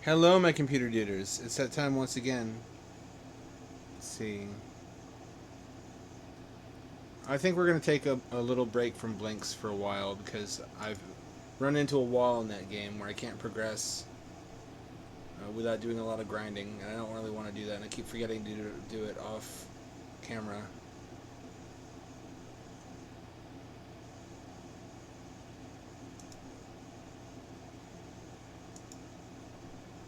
Hello, my computer duders. It's that time once again. Let's see. I think we're going to take a little break from Blinks for a while because I've run into a wall in that game where I can't progress without doing a lot of grinding, and I don't really want to do that, and I keep forgetting to do it off camera.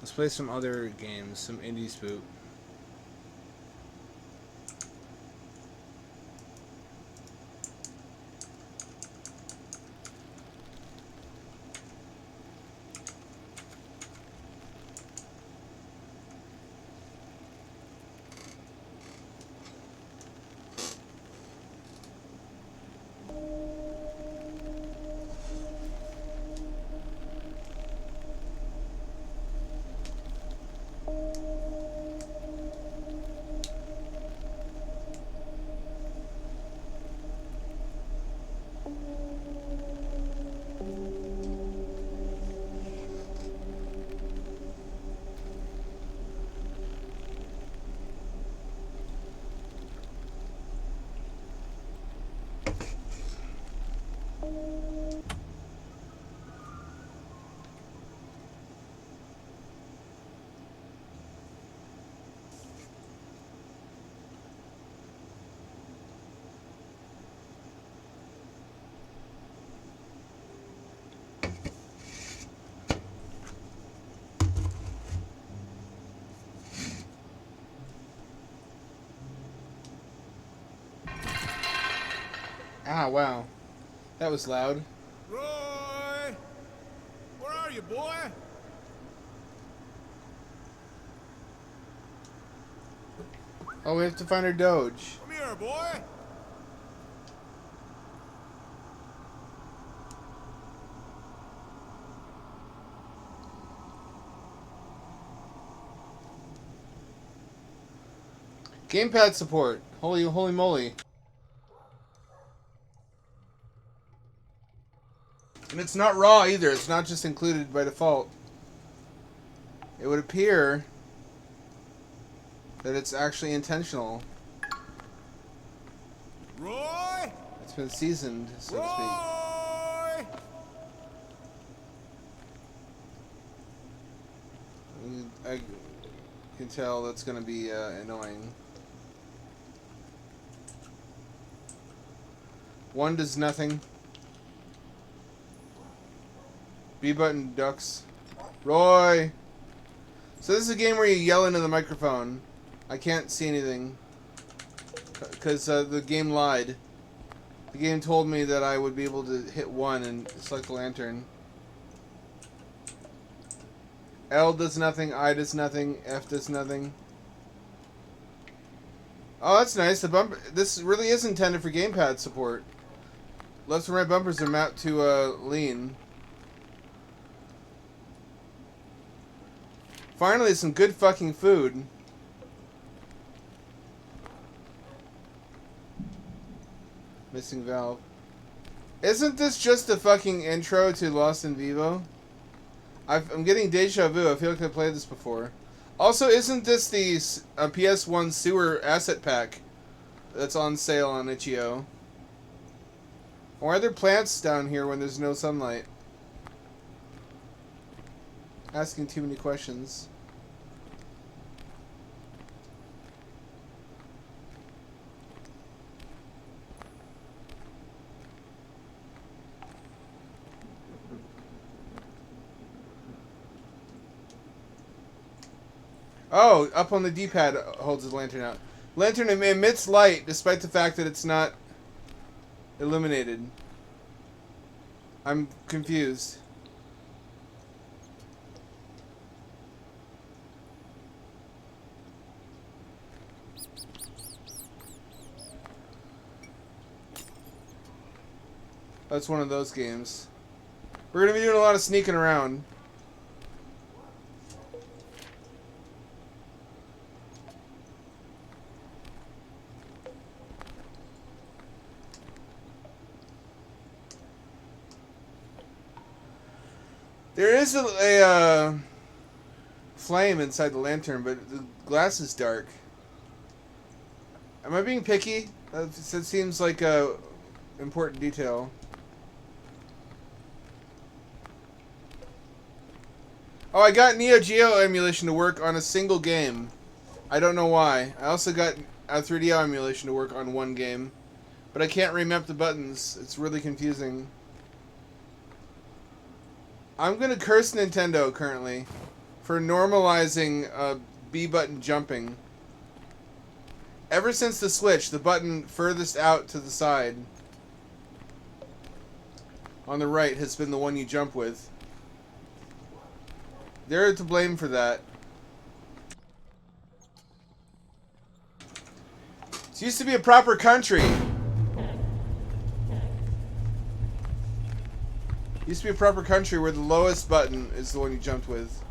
Let's play some other games, some indie spoop. Ah, wow. That was loud. Roy! Where are you, boy? Oh, we have to find our Doge. Come here, boy! Gamepad support. Holy moly. And it's not raw either. It's not just included by default. It would appear that it's actually intentional. Roy! It's been seasoned, so to speak. Roy! I can tell that's going to be annoying. One does nothing. B button ducks. Roy! So this is a game where you yell into the microphone. I can't see anything. Because the game lied. The game told me that I would be able to hit 1 and select the lantern. L does nothing, I does nothing, F does nothing. Oh, that's nice. The bumper. This really is intended for gamepad support. Left and right bumpers are mapped to lean. Finally, some good fucking food. Missing valve. Isn't this just the fucking intro to Lost in Vivo? I'm getting deja vu. I feel like I played this before. Also, isn't this the PS1 sewer asset pack that's on sale on itch.io? Why are there plants down here when there's no sunlight? Asking too many questions. Oh, up on the D-pad holds the lantern out. Lantern emits light despite the fact that it's not illuminated. I'm confused. That's one of those games. We're going to be doing a lot of sneaking around. There is a flame inside the lantern, but the glass is dark. Am I being picky? That seems like a important detail. Oh, I got Neo Geo emulation to work on a single game. I don't know why. I also got a 3DO emulation to work on one game. But I can't remap the buttons. It's really confusing. I'm going to curse Nintendo currently for normalizing B button jumping. Ever since the Switch, the button furthest out to the side on the right has been the one you jump with. They're to blame for that. It used to be a proper country. Used to be a proper country where the lowest button is the one you jumped with.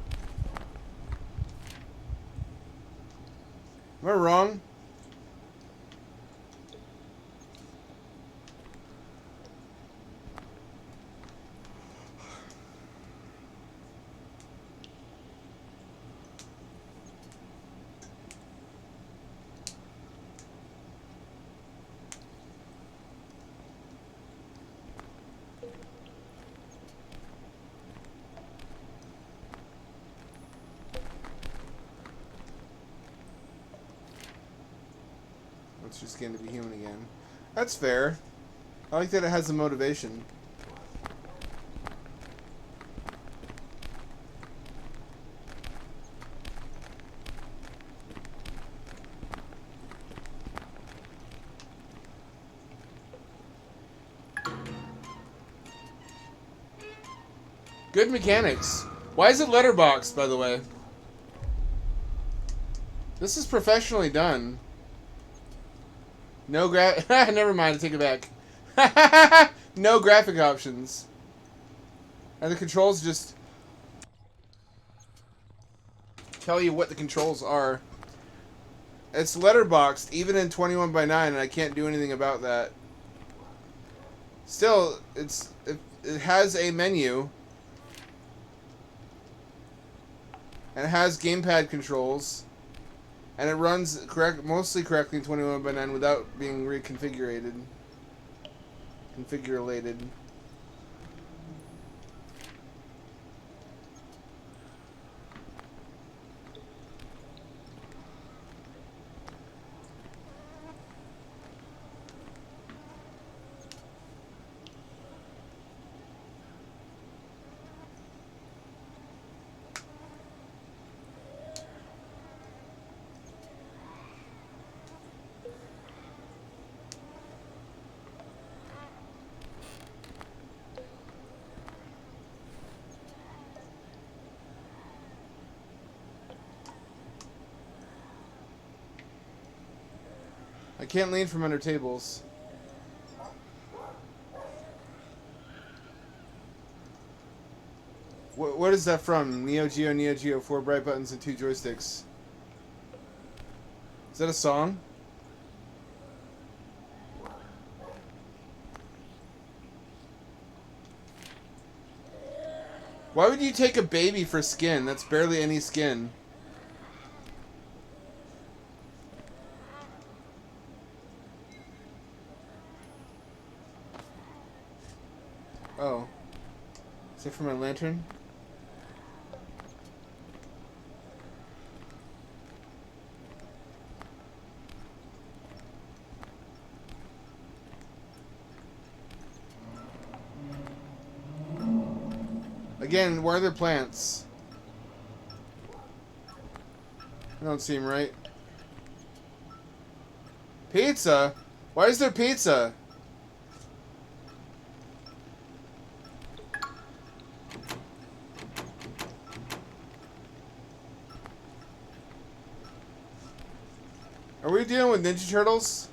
Am I wrong? It's just going to be human again. That's fair. I like that it has a motivation. Good mechanics. Why is it letterboxed, by the way? This is professionally done. No never mind, I take it back. No graphic options. And the controls just tell you what the controls are. It's letterboxed, even in 21:9, and I can't do anything about that. Still, it has a menu. And it has gamepad controls. And it runs mostly correctly in 21:9 without being reconfigured. Configurated. I can't lean from under tables. What is that from? Neo Geo, 4 bright buttons and 2 joysticks. Is that a song? Why would you take a baby for skin? That's barely any skin. Oh. Is it for my lantern? Again, why are there plants? That don't seem right. Pizza? Why is there pizza? Are we dealing with Ninja Turtles?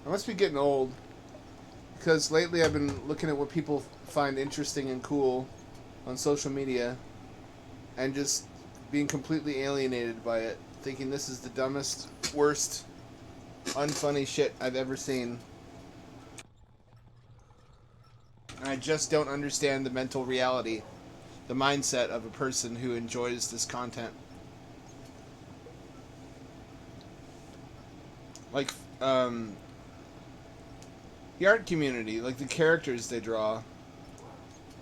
I must be getting old. Because lately I've been looking at what people find interesting and cool on social media. And just being completely alienated by it, thinking this is the dumbest, worst, unfunny shit I've ever seen. And I just don't understand the mental reality, the mindset of a person who enjoys this content. Like, the art community, like the characters they draw,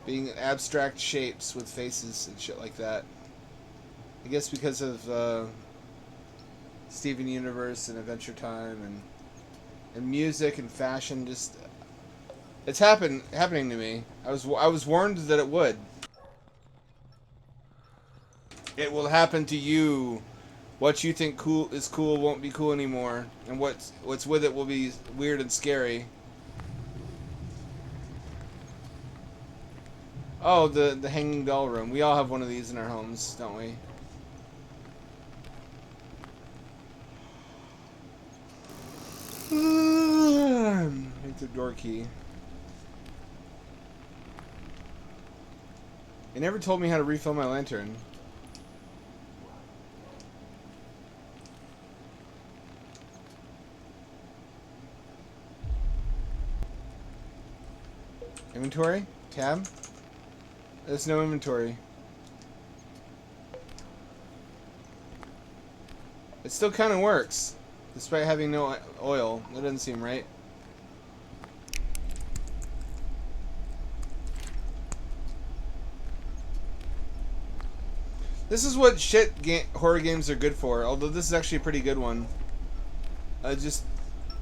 being abstract shapes with faces and shit like that. I guess because of Steven Universe and Adventure Time and music and fashion, just it's happening to me. I was warned that it would. It will happen to you. What you think cool is cool won't be cool anymore, and what's with it will be weird and scary. Oh, the hanging doll room. We all have one of these in our homes, don't we? Hit the door key. It never told me how to refill my lantern. Inventory? Tab? There's no inventory. It still kind of works, despite having no oil. That doesn't seem right. This is what horror games are good for, although this is actually a pretty good one. Just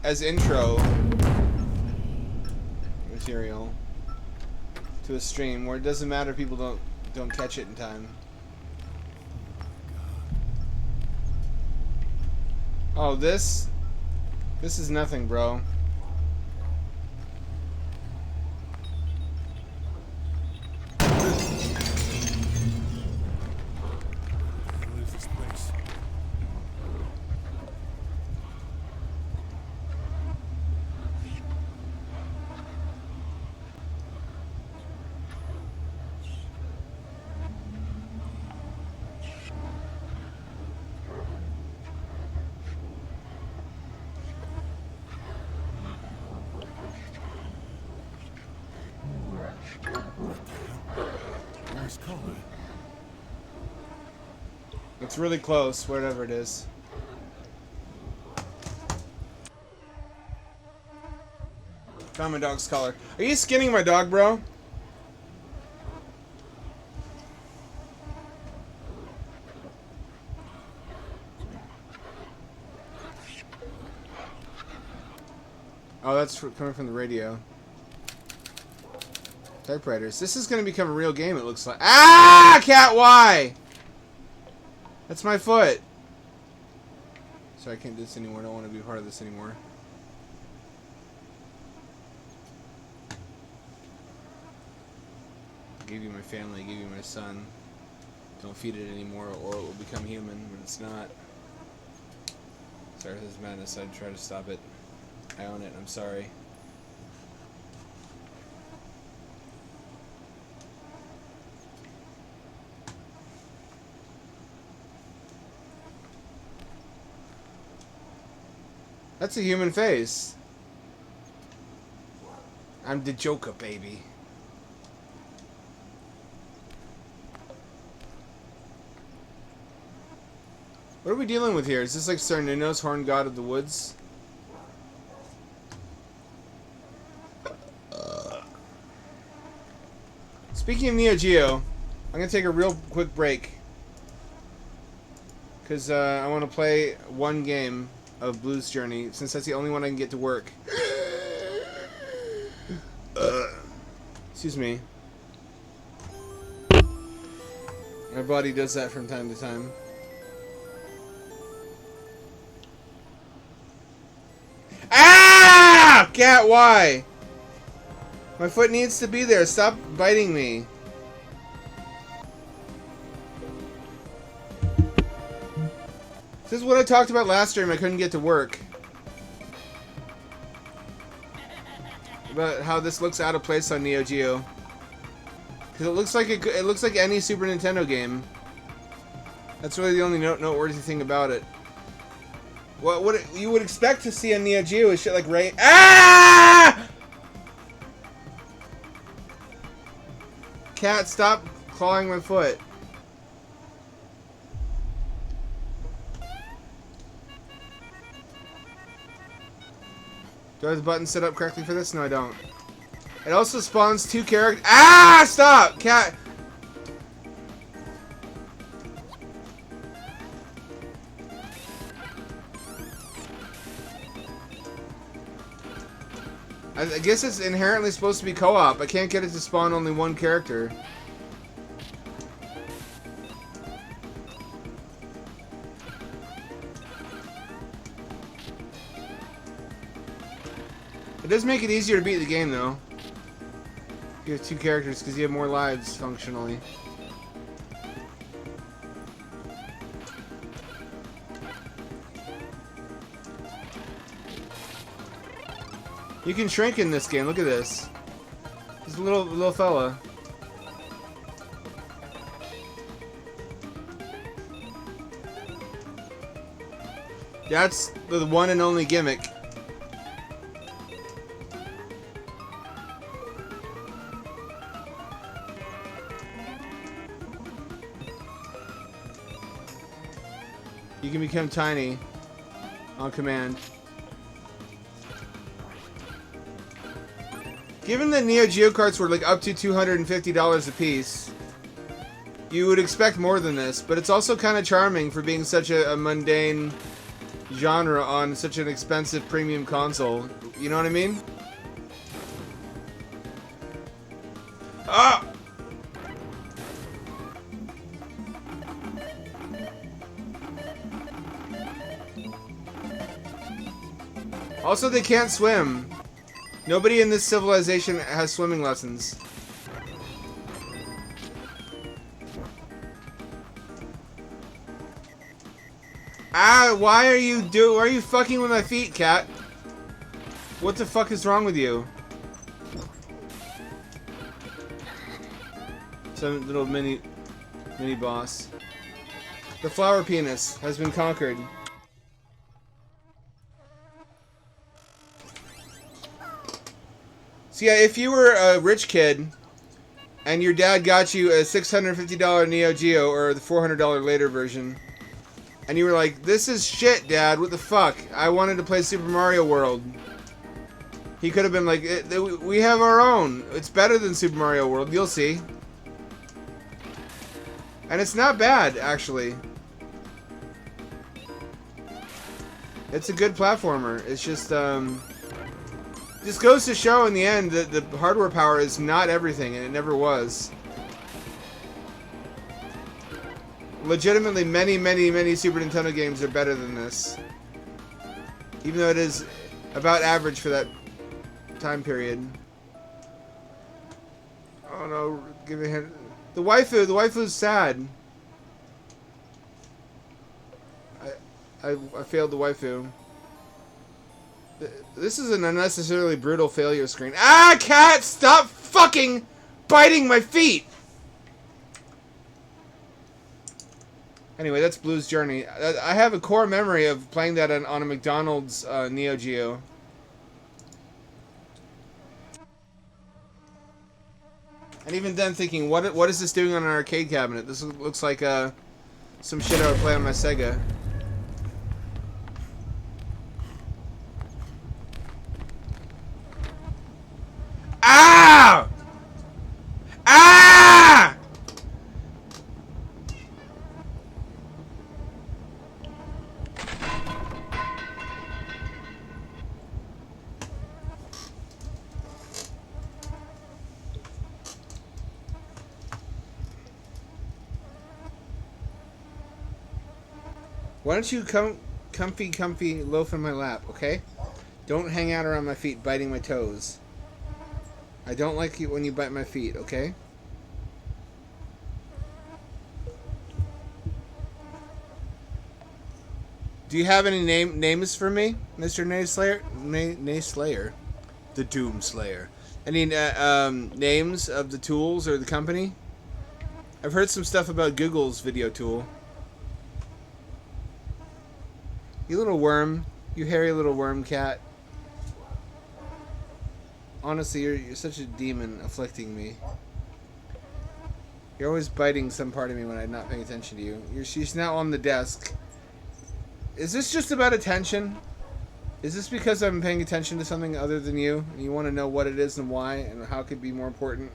as intro material to a stream where it doesn't matter if people don't catch it in time. Oh, this is nothing, bro. It's really close, whatever it is. Found my dog's collar. Are you skinning my dog, bro? Oh, that's coming from the radio. Typewriters. This is going to become a real game, it looks like. Ah! Cat Y! That's my foot. Sorry, I can't do this anymore. I don't want to be part of this anymore. I gave you my family, I gave you my son. Don't feed it anymore or it will become human, but it's not. Sorry for this madness. I'd try to stop it. I own it. I'm sorry. That's a human face. I'm the Joker, baby. What are we dealing with here? Is this like Cernunnos, Horn God of the Woods? Speaking of Neo Geo, I'm going to take a real quick break. Because I want to play one game of Blues Journey, since that's the only one I can get to work. Excuse me. My body does that from time to time. Ah! Cat Y! My foot needs to be there. Stop biting me. This is what I talked about last stream. I couldn't get to work. About how this looks out of place on Neo Geo. Because it looks like it looks like any Super Nintendo game. That's really the only noteworthy thing about it. What you would expect to see on Neo Geo is shit like Ray. Ah! Cat, stop clawing my foot. Do I have the button set up correctly for this? No, I don't. It also spawns 2 characters. Ah! Stop! Cat! I guess it's inherently supposed to be co-op. I can't get it to spawn only 1 character. It does make it easier to beat the game, though. You have 2 characters because you have more lives, functionally. You can shrink in this game. Look at this. He's a little fella. That's the one and only gimmick. You can become tiny on command. Given that Neo Geo carts were like up to $250 a piece, you would expect more than this, but it's also kind of charming for being such a mundane genre on such an expensive premium console. You know what I mean? Ah! Also, they can't swim. Nobody in this civilization has swimming lessons. Ah, why are you fucking with my feet, cat? What the fuck is wrong with you? Some little mini boss. The flower penis has been conquered. So yeah, if you were a rich kid and your dad got you a $650 Neo Geo or the $400 later version, and you were like, "This is shit, Dad. What the fuck? I wanted to play Super Mario World." He could have been like, "We have our own. It's better than Super Mario World. You'll see." And it's not bad, actually. It's a good platformer. It's just, this goes to show in the end that the hardware power is not everything, and it never was. Legitimately, many Super Nintendo games are better than this. Even though it is about average for that time period. Oh no, give me a hint. The waifu's sad. I failed the waifu. This is an unnecessarily brutal failure screen. Ah, cat! Stop fucking biting my feet! Anyway, that's Blue's Journey. I have a core memory of playing that on a McDonald's Neo Geo. And even then thinking, what is this doing on an arcade cabinet? This looks like some shit I would play on my Sega. Ah! Ah! Why don't you come comfy loaf in my lap, okay? Don't hang out around my feet biting my toes. I don't like it when you bite my feet, okay? Do you have any names for me, Mr. Nayslayer? Nayslayer? The Doom Slayer. Any names of the tools or the company? I've heard some stuff about Google's video tool. You little worm. You hairy little worm cat. Honestly, you're such a demon afflicting me. You're always biting some part of me when I'm not paying attention to you. She's now on the desk. Is this just about attention? Is this because I'm paying attention to something other than you? And you want to know what it is and why and how it could be more important?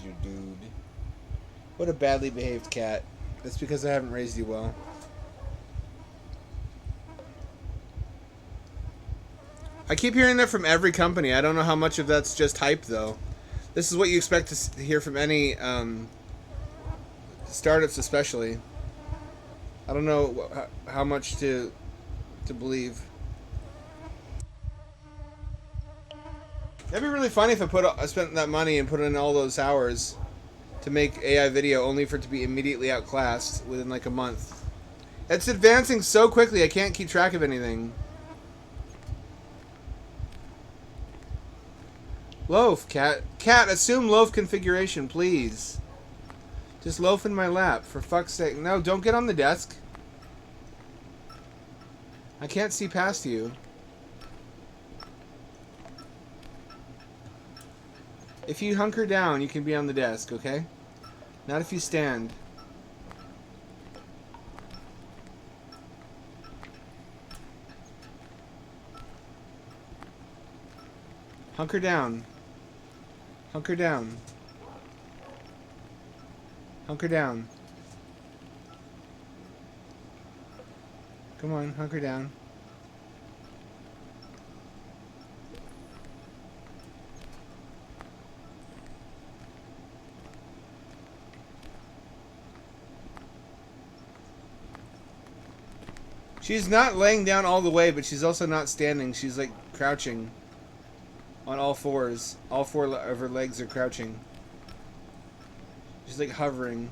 You dude. What a badly behaved cat. That's because I haven't raised you well. I keep hearing that from every company. I don't know how much of that's just hype, though. This is what you expect to hear from any startups, especially. I don't know how much to believe. That'd be really funny if I spent that money and put in all those hours to make AI video only for it to be immediately outclassed within like a month. It's advancing so quickly I can't keep track of anything. Loaf, cat. Cat, assume loaf configuration, please. Just loaf in my lap, for fuck's sake. No, don't get on the desk. I can't see past you. If you hunker down, you can be on the desk, okay? Not if you stand. Hunker down. Hunker down. Hunker down. Come on, hunker down. She's not laying down all the way, but she's also not standing. She's like crouching on all fours. All four of her legs are crouching. She's like hovering.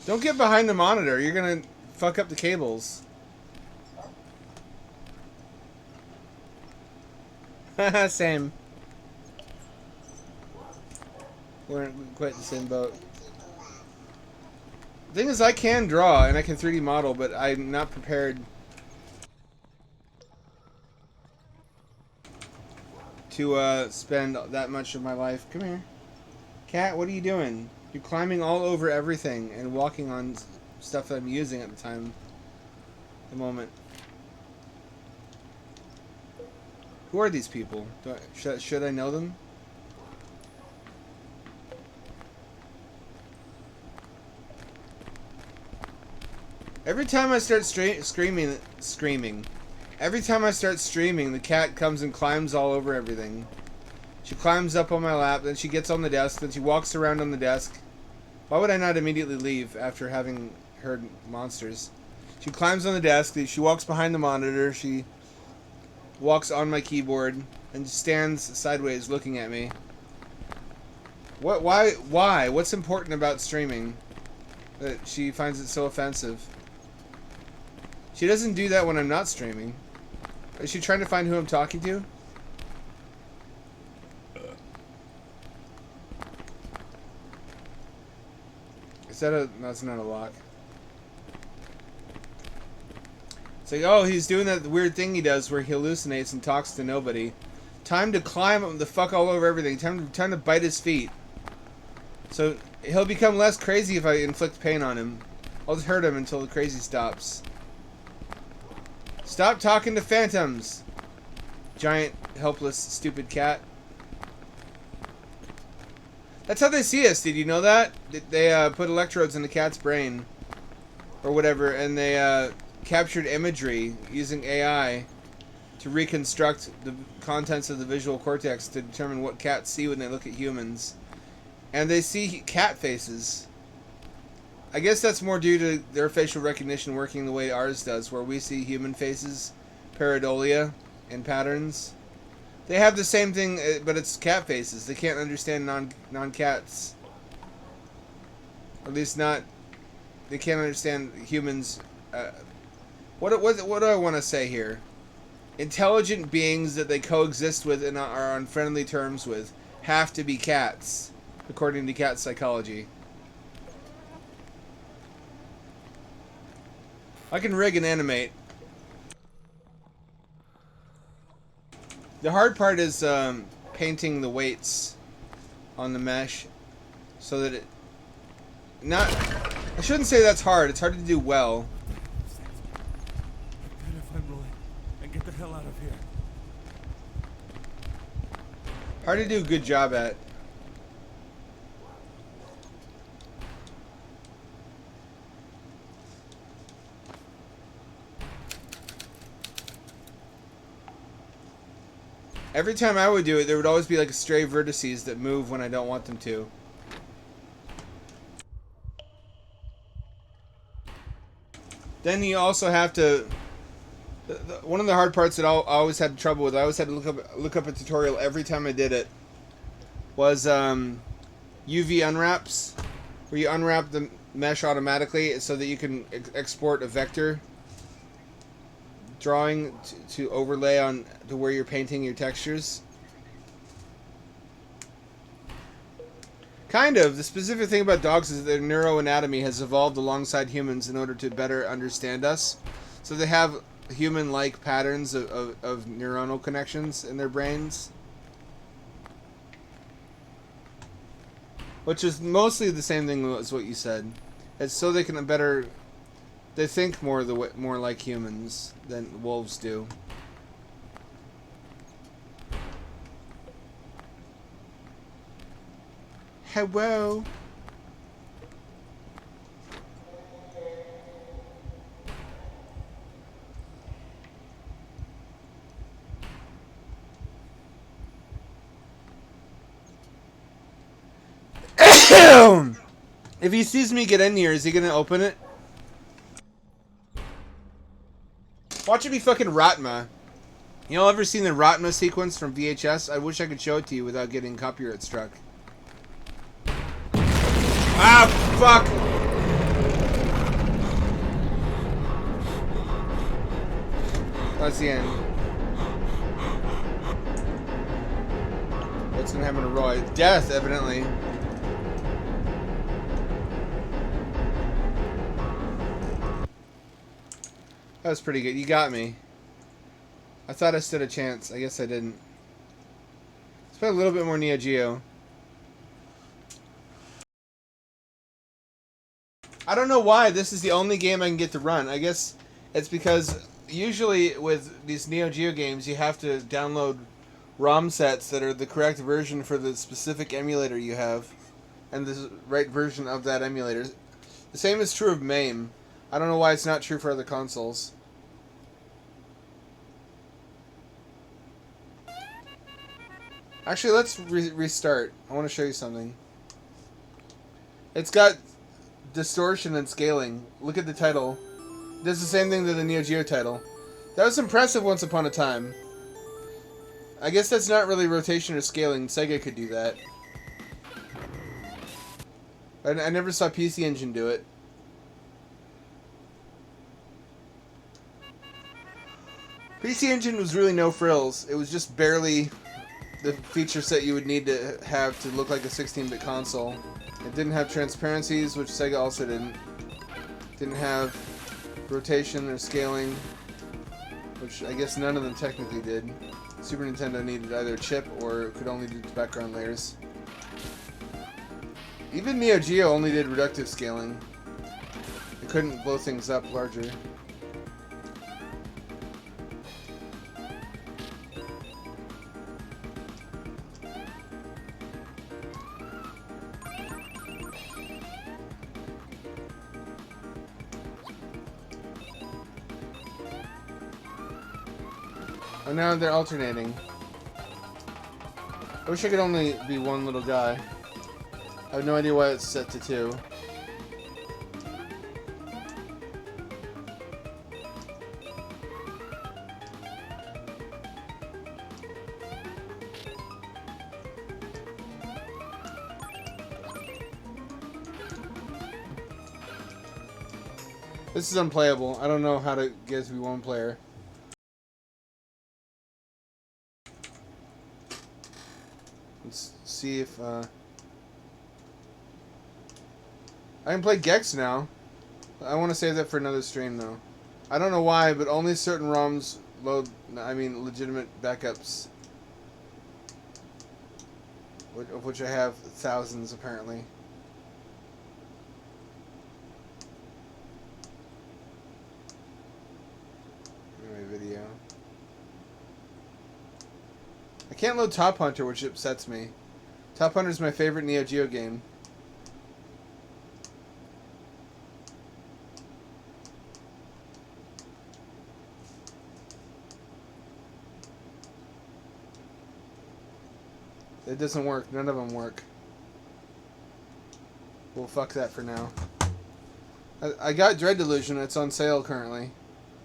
Don't get behind the monitor. You're gonna fuck up the cables. Same. We're in quite the same boat. The thing is, I can draw and I can 3D model, but I'm not prepared to spend that much of my life. Come here. Cat, what are you doing? You're climbing all over everything and walking on stuff that I'm using at the time. The moment. Who are these people? Should I know them? Every time I start screaming. Every time I start streaming, the cat comes and climbs all over everything. She climbs up on my lap, then she gets on the desk, then she walks around on the desk. Why would I not immediately leave after having heard monsters? She climbs on the desk, she walks behind the monitor, she walks on my keyboard, and stands sideways looking at me. What? Why? What's important about streaming that she finds it so offensive? She doesn't do that when I'm not streaming. Is she trying to find who I'm talking to? Is that a... That's not a lock. It's like, oh, he's doing that weird thing he does where he hallucinates and talks to nobody. Time to climb the fuck all over everything. Time to bite his feet. So he'll become less crazy if I inflict pain on him. I'll just hurt him until the crazy stops. Stop talking to phantoms, giant, helpless, stupid cat. That's how they see us. Did you know that? They put electrodes in the cat's brain, or whatever, and they captured imagery using AI to reconstruct the contents of the visual cortex to determine what cats see when they look at humans. And they see cat faces. I guess that's more due to their facial recognition working the way ours does, where we see human faces, pareidolia, and patterns. They have the same thing, but it's cat faces. They can't understand non-cats. At least not... They can't understand humans. What do I want to say here? intelligent beings that they coexist with and are on friendly terms with have to be cats, according to cat psychology. I can rig and animate. The hard part is painting the weights on the mesh so that it not. I shouldn't say that's hard. It's hard to do well. Gotta find Roy and get the hell out of here. Hard to do a good job at. Every time I would do it, there would always be like stray vertices that move when I don't want them to. Then you also have to. One of the hard parts that I always had trouble with, I always had to look up a tutorial every time I did it, was UV unwraps, where you unwrap the mesh automatically so that you can export a vector drawing to overlay on to where you're painting your textures. Kind of. The specific thing about dogs is that their neuroanatomy has evolved alongside humans in order to better understand us. So they have human-like patterns of neuronal connections in their brains. Which is mostly the same thing as what you said. It's so they can better... They think more like humans than wolves do. Hello. If he sees me get in here, is he gonna open it? Watch it be fucking Ratma. Y'all ever seen the Ratma sequence from VHS? I wish I could show it to you without getting copyright struck. Ah, fuck! That's the end. What's gonna happen to Roy? Death, evidently. That was pretty good. You got me. I thought I stood a chance. I guess I didn't. Let's play a little bit more Neo Geo. I don't know why this is the only game I can get to run. I guess it's because usually with these Neo Geo games you have to download ROM sets that are the correct version for the specific emulator you have and the right version of that emulator. The same is true of MAME. I don't know why it's not true for other consoles. Actually, let's restart. I want to show you something. It's got distortion and scaling. Look at the title. It does the same thing to the Neo Geo title. That was impressive once upon a time. I guess that's not really rotation or scaling. Sega could do that. I never saw PC Engine do it. PC Engine was really no frills. It was just barely the feature set you would need to have to look like a 16-bit console. It didn't have transparencies, which Sega also didn't. Didn't have rotation or scaling, which I guess none of them technically did. Super Nintendo needed either a chip or could only do background layers. Even Neo Geo only did reductive scaling. It couldn't blow things up larger. Oh, now they're alternating. I wish I could only be one little guy. I have no idea why it's set to 2. This is unplayable. I don't know how to get it to be one player. see if I can play Gex now. I want to save that for another stream though. I don't know why, but only certain ROMs load. I mean, legitimate backups, of which I have thousands apparently. My video. I can't load Top Hunter, which upsets me. Top Hunter is my favorite Neo Geo game. It doesn't work. None of them work. Well, fuck that for now. I got Dread Delusion. It's on sale currently.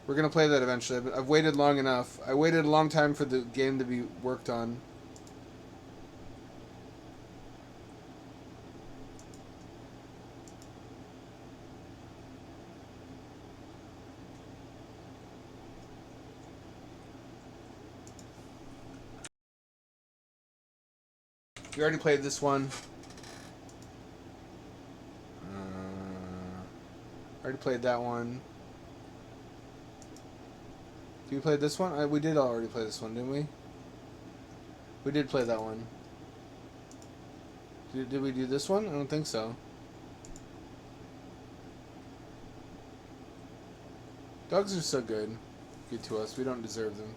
We're going to play that eventually, but I've waited long enough. I waited a long time for the game to be worked on. You already played this one. Already played that one. Did we play this one? We did already play this one, didn't we? We did play that one. Did we do this one? I don't think so. Dogs are so good to us. We don't deserve them.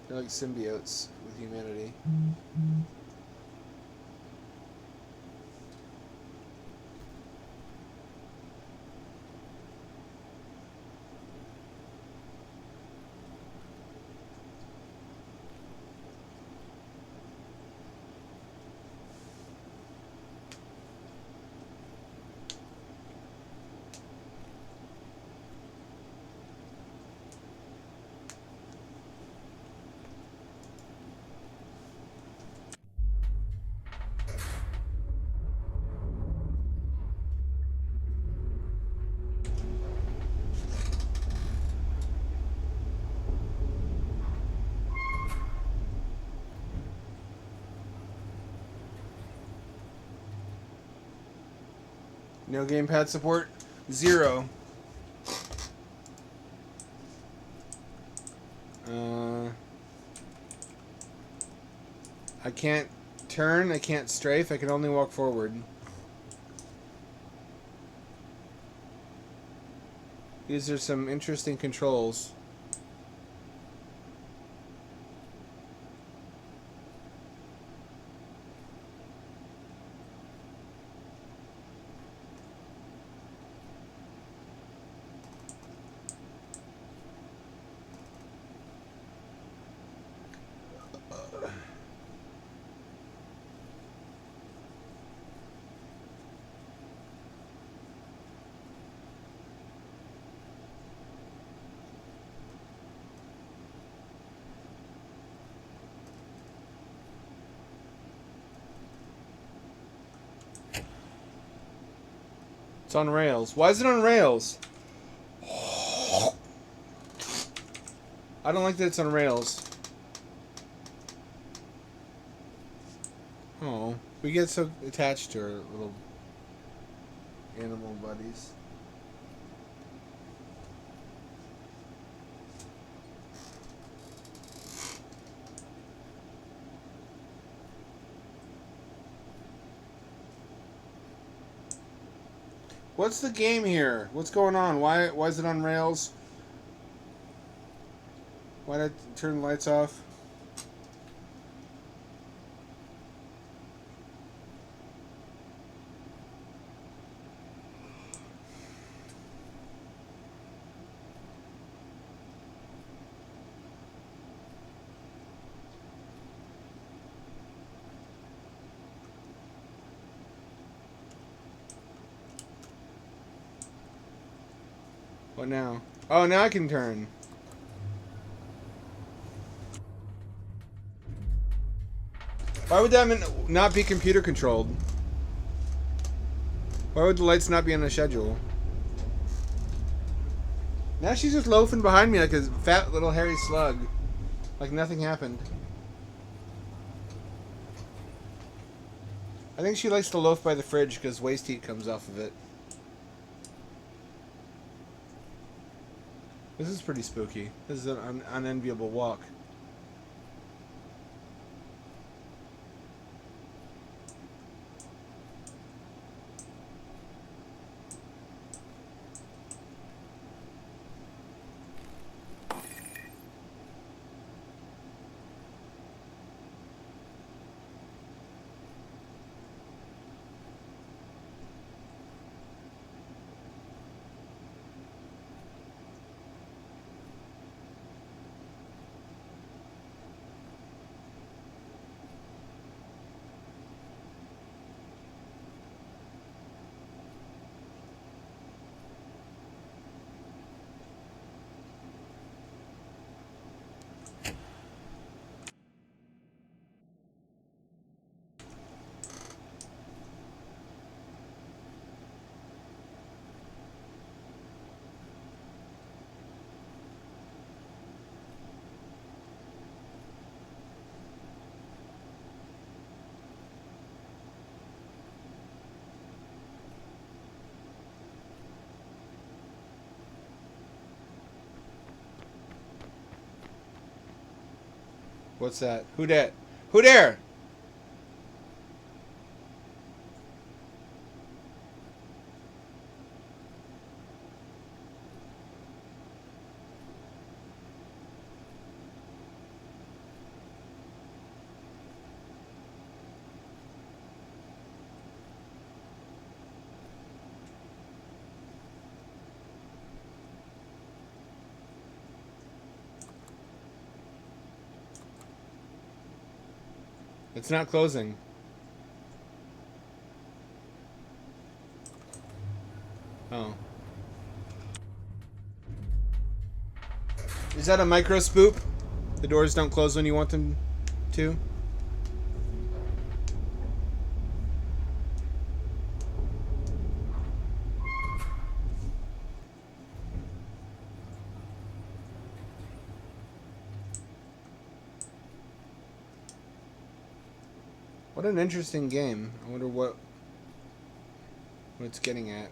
They're like symbiotes with humanity. No gamepad support? 0. I can't turn, I can't strafe, I can only walk forward. These are some interesting controls. It's on rails. Why is it on rails? I don't like that it's on rails. Oh, we get so attached to our little animal buddies. What's the game here? What's going on? Why is it on rails? Why did I turn the lights off? What now? Oh, now I can turn. Why would that not be computer controlled? Why would the lights not be on a schedule? Now she's just loafing behind me like a fat little hairy slug. Like nothing happened. I think she likes to loaf by the fridge because waste heat comes off of it. This is pretty spooky. This is an unenviable walk. What's that? Who dat? Who there? It's not closing. Oh. Is that a micro spoop? The doors don't close when you want them to? What an interesting game. I wonder what it's getting at.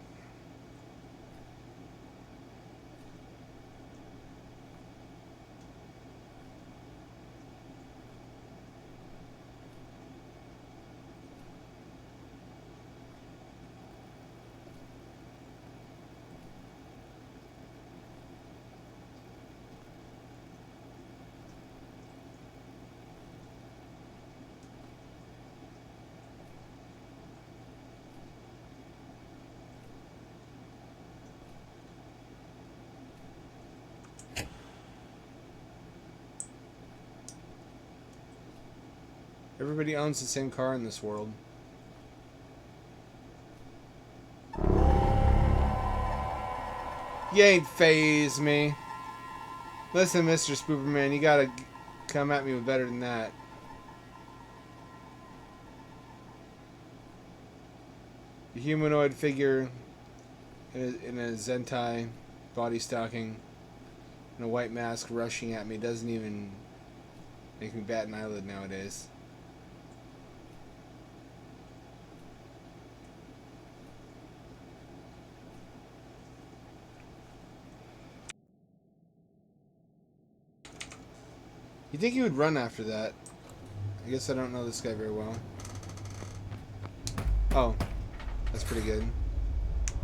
Everybody owns the same car in this world. You ain't faze me. Listen, Mr. Spooperman, you gotta come at me with better than that. The humanoid figure in a Zentai body stocking and a white mask rushing at me doesn't even make me bat an eyelid nowadays. You think he would run after that? I guess I don't know this guy very well. Oh, that's pretty good.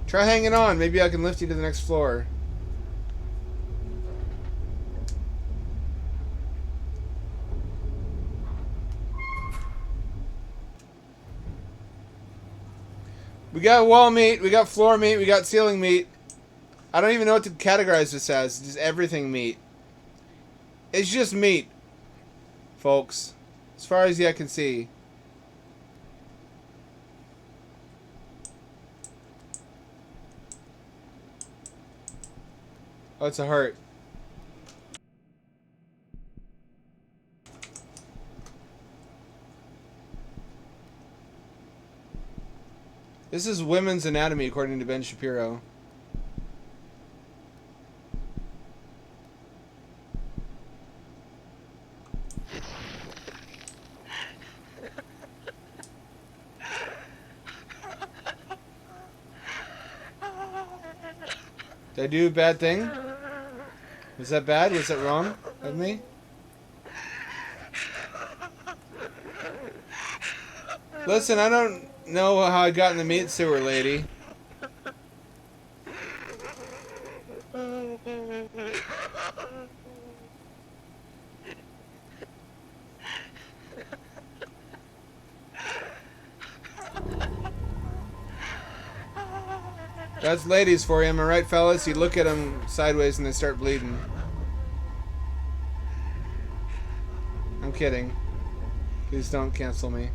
Try hanging on. Maybe I can lift you to the next floor. We got wall meat, we got floor meat, we got ceiling meat. I don't even know what to categorize this as. It's just everything meat. It's just meat, folks. As far as the eye can see. Oh, it's a heart. This is women's anatomy according to Ben Shapiro. Did I do a bad thing? Was that bad? Was that wrong of me? Listen, I don't know how I got in the meat sewer, lady. That's ladies for you, am I right, fellas? You look at them sideways and they start bleeding. I'm kidding. Please don't cancel me.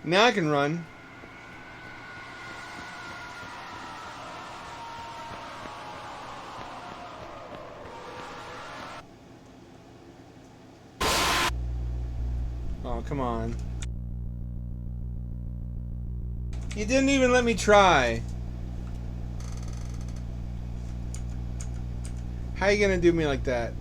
Now I can run. Oh, come on. You didn't even let me try. How you gonna do me like that?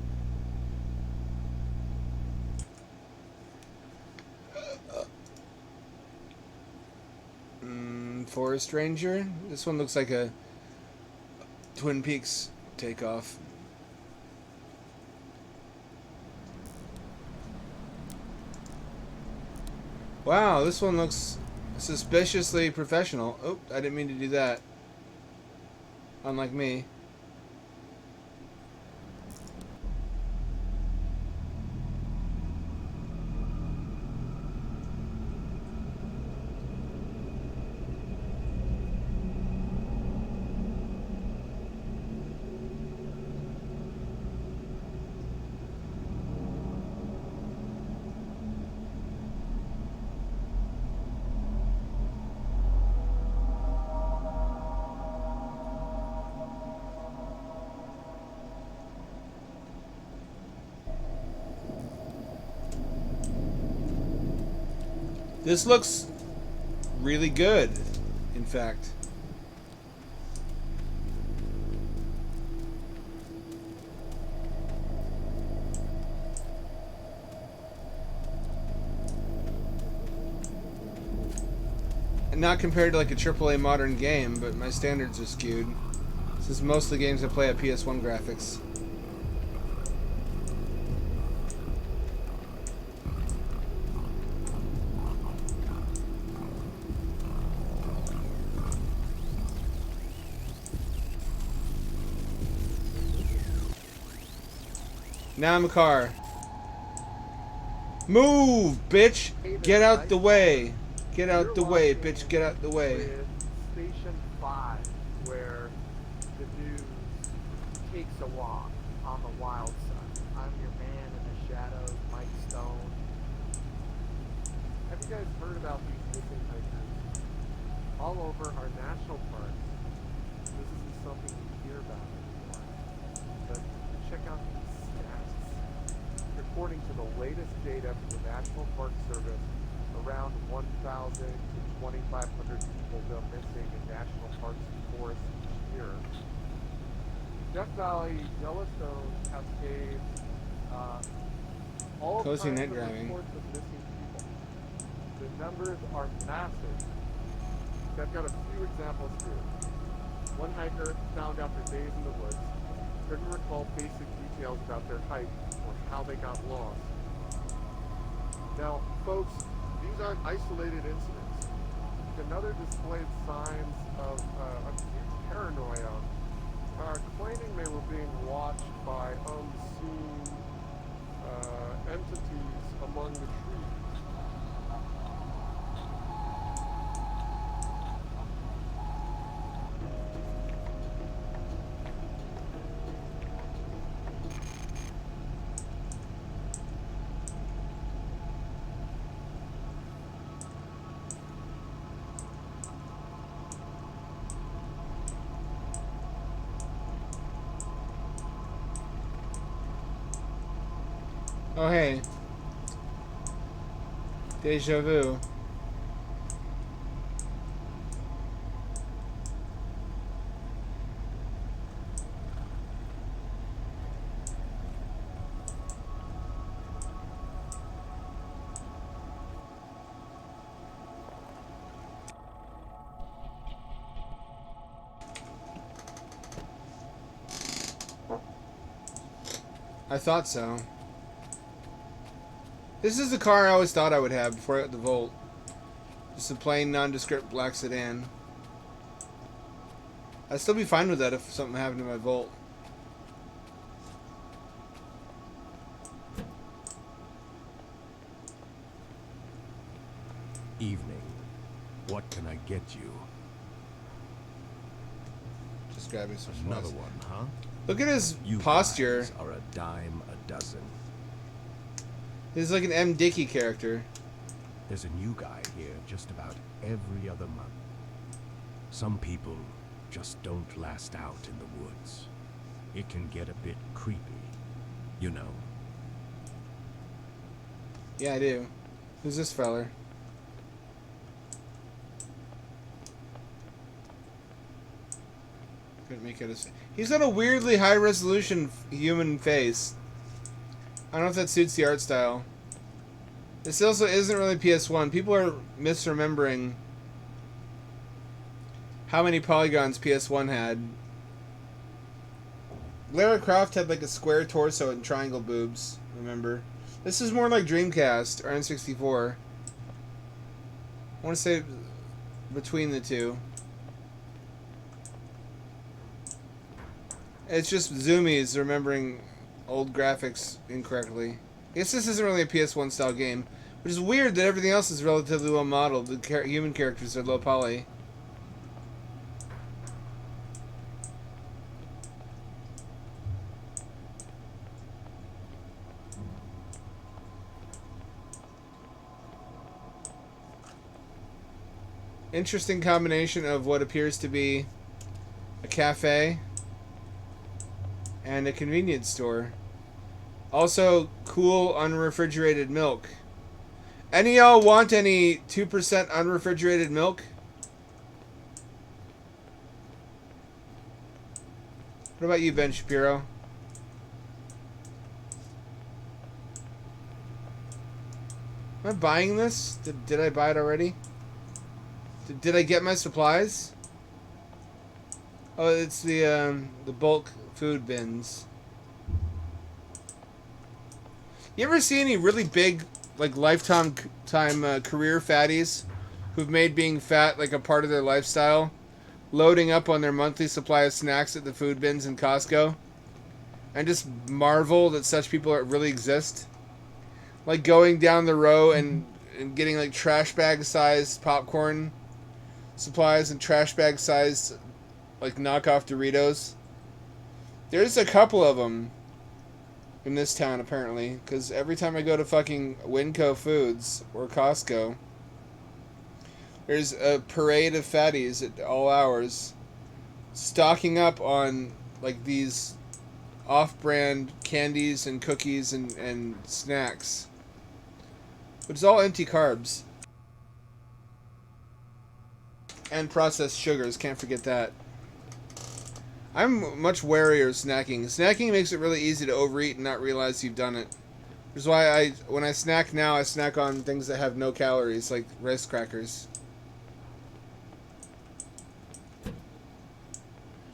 Forest Ranger. This one looks like a Twin Peaks takeoff. Wow, this one looks suspiciously professional. Oh, I didn't mean to do that. Unlike me. This looks really good, in fact. And not compared to like a AAA modern game, but my standards are skewed. Since most of the games I play at PS1 graphics. Now I'm a car. Move, bitch! Get out the way. Get out the way, bitch. Get out the way. Station 5, where the news takes a walk on the wild side. I'm your man in the shadows, Mike Stone. Have you guys heard about these missing hikers? All over our national parks. This isn't something you hear about anymore. But check out these stats. According to the latest data from the National Park Service, around 1,000 to 2,500 people go missing in national parks and forests each year. Death Valley, Yellowstone, Cascades, all Cozy kinds night of driving. reports of missing people. The numbers are massive. I've got a few examples here. One hiker found after days in the woods couldn't recall basic details about their hike or how they got lost. Now, folks, these These aren't isolated incidents. Another displayed signs of acute paranoia, claiming they were being watched by unseen entities among the trees. Oh, hey. Deja vu. I thought so. This is the car I always thought I would have before I got the Volt. Just a plain, nondescript black sedan. I'd still be fine with that if something happened to my Volt. Evening. What can I get you? Just grabbing some Another supplies. one, huh? Look at his You posture. guys are a dime a dozen. He's like an M. Dickey character. There's a new guy here just about every other month. Some people just don't last out in the woods. It can get a bit creepy, you know. Yeah, I do. Who's this feller? Couldn't make it a... He's got a weirdly high-resolution human face. I don't know if that suits the art style. This also isn't really PS1. People are misremembering how many polygons PS1 had. Lara Croft had like a square torso and triangle boobs, remember? This is more like Dreamcast or N64. I want to say between the two. It's just zoomies remembering old graphics incorrectly. I guess this isn't really a PS1 style game, which is weird that everything else is relatively well modeled. The human characters are low poly. Interesting combination of what appears to be a cafe and a convenience store. Also, cool unrefrigerated milk. Any of y'all want any 2% unrefrigerated milk? What about you, Ben Shapiro? Am I buying this? Did I buy it already? Did I get my supplies? Oh, it's the bulk food bins. You ever see any really big, like, lifetime career fatties who've made being fat like a part of their lifestyle, loading up on their monthly supply of snacks at the food bins in Costco, and just marvel that such people really exist? Like going down the row and getting like trash bag sized popcorn supplies and trash bag sized like knockoff Doritos. There's a couple of them in this town apparently, because every time I go to fucking Winco Foods or Costco, there's a parade of fatties at all hours stocking up on like these off-brand candies and cookies and snacks, which is all empty carbs and processed sugars. Can't forget that. I'm much warier of snacking. Snacking makes it really easy to overeat and not realize you've done it. Which is why when I snack now, I snack on things that have no calories, like rice crackers.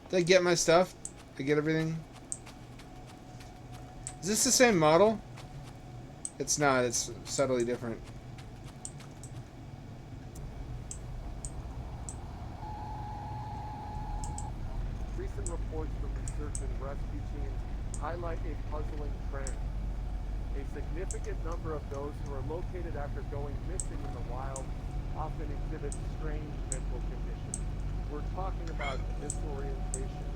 Did I get my stuff? Did I get everything? Is this the same model? It's not. It's subtly different. search and rescue teams highlight a puzzling trend. A significant number of those who are located after going missing in the wild often exhibit strange mental conditions. We're talking about disorientation,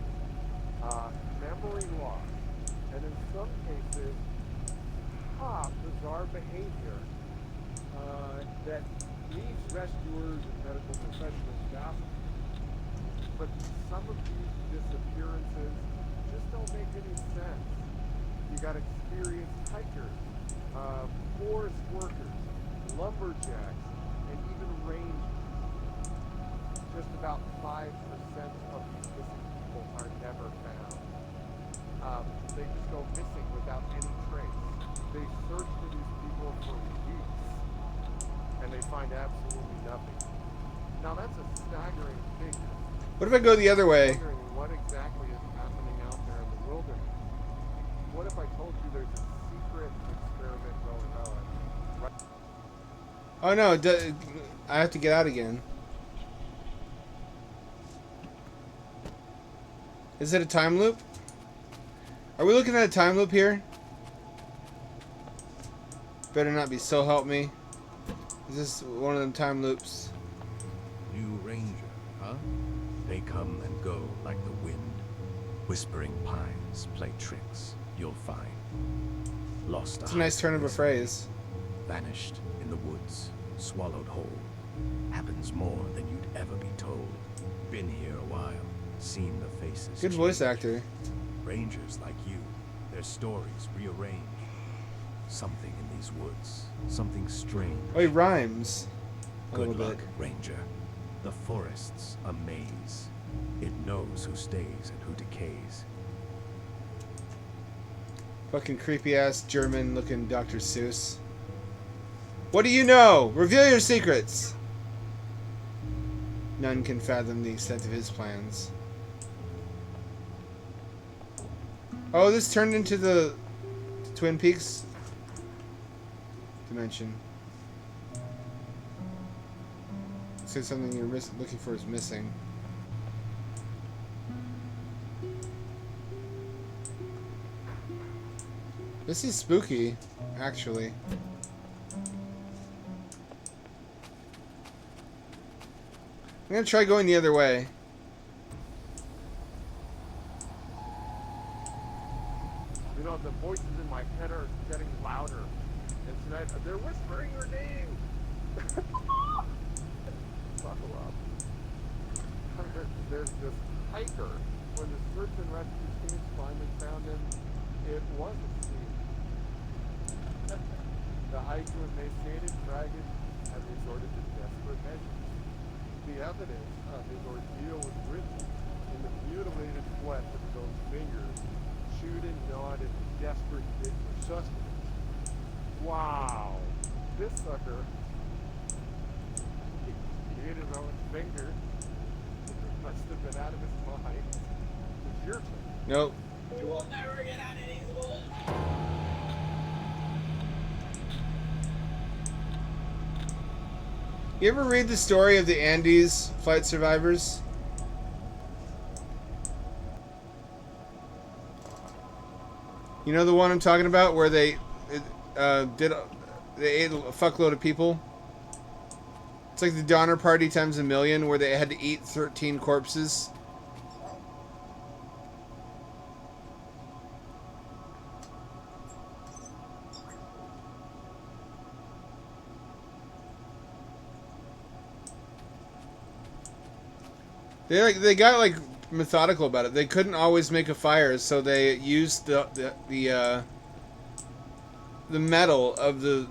memory loss, and in some cases, bizarre behavior that leaves rescuers and medical professionals baffled. But some of these disappearances just don't make any sense. You got experienced hikers, forest workers, lumberjacks, and even rangers. Just about 5% of these missing people are never found. They just go missing without any trace. They search for these people for weeks, and they find absolutely nothing. Now that's a staggering figure. What if I go the other way? I'm wondering what exactly is happening out there in the wilderness. What if I told you there's a secret experiment going on? Right? Oh no, I have to get out again. Is it a time loop? Are we looking at a time loop here? Better not be, so help me. Is this one of them time loops? New ranger, huh? They come and go like the wind. Whispering pines play tricks, you'll find. Lost It's a nice turn of a phrase. Vanished in the woods, swallowed whole. Happens more than you'd ever be told. Been here a while, seen the faces. Good voice actor. Rangers like you, their stories rearranged. Something in these woods, something strange. Oh, he rhymes. A Good little luck, bit. Ranger. The forest's a maze. It knows who stays and who decays. Fucking creepy ass German looking Dr. Seuss. What do you know? Reveal your secrets! None can fathom the extent of his plans. Oh, this turned into the Twin Peaks dimension. Say something you're looking for is missing. This is spooky, actually. I'm gonna try going the other way. You know, the voices in my head are getting louder. And tonight, they're whispering your name. Buckle up. There's this hiker. When the search and rescue teams finally found him, it was a scene. The hiker, emaciated, ragged, had resorted to desperate measures. The evidence of his ordeal was written in the mutilated flesh of his own fingers, chewed and gnawed in a desperate bid for sustenance. Wow! This sucker, he ate his own finger. Must have been out of his mind. It's your turn. Nope. You will never get out of these woods. You ever read the story of the Andes flight survivors? You know the one I'm talking about, where they ate a fuckload of people. It's like the Donner Party times a million, where they had to eat 13 corpses. They got like methodical about it. They couldn't always make a fire, so they used the metal of the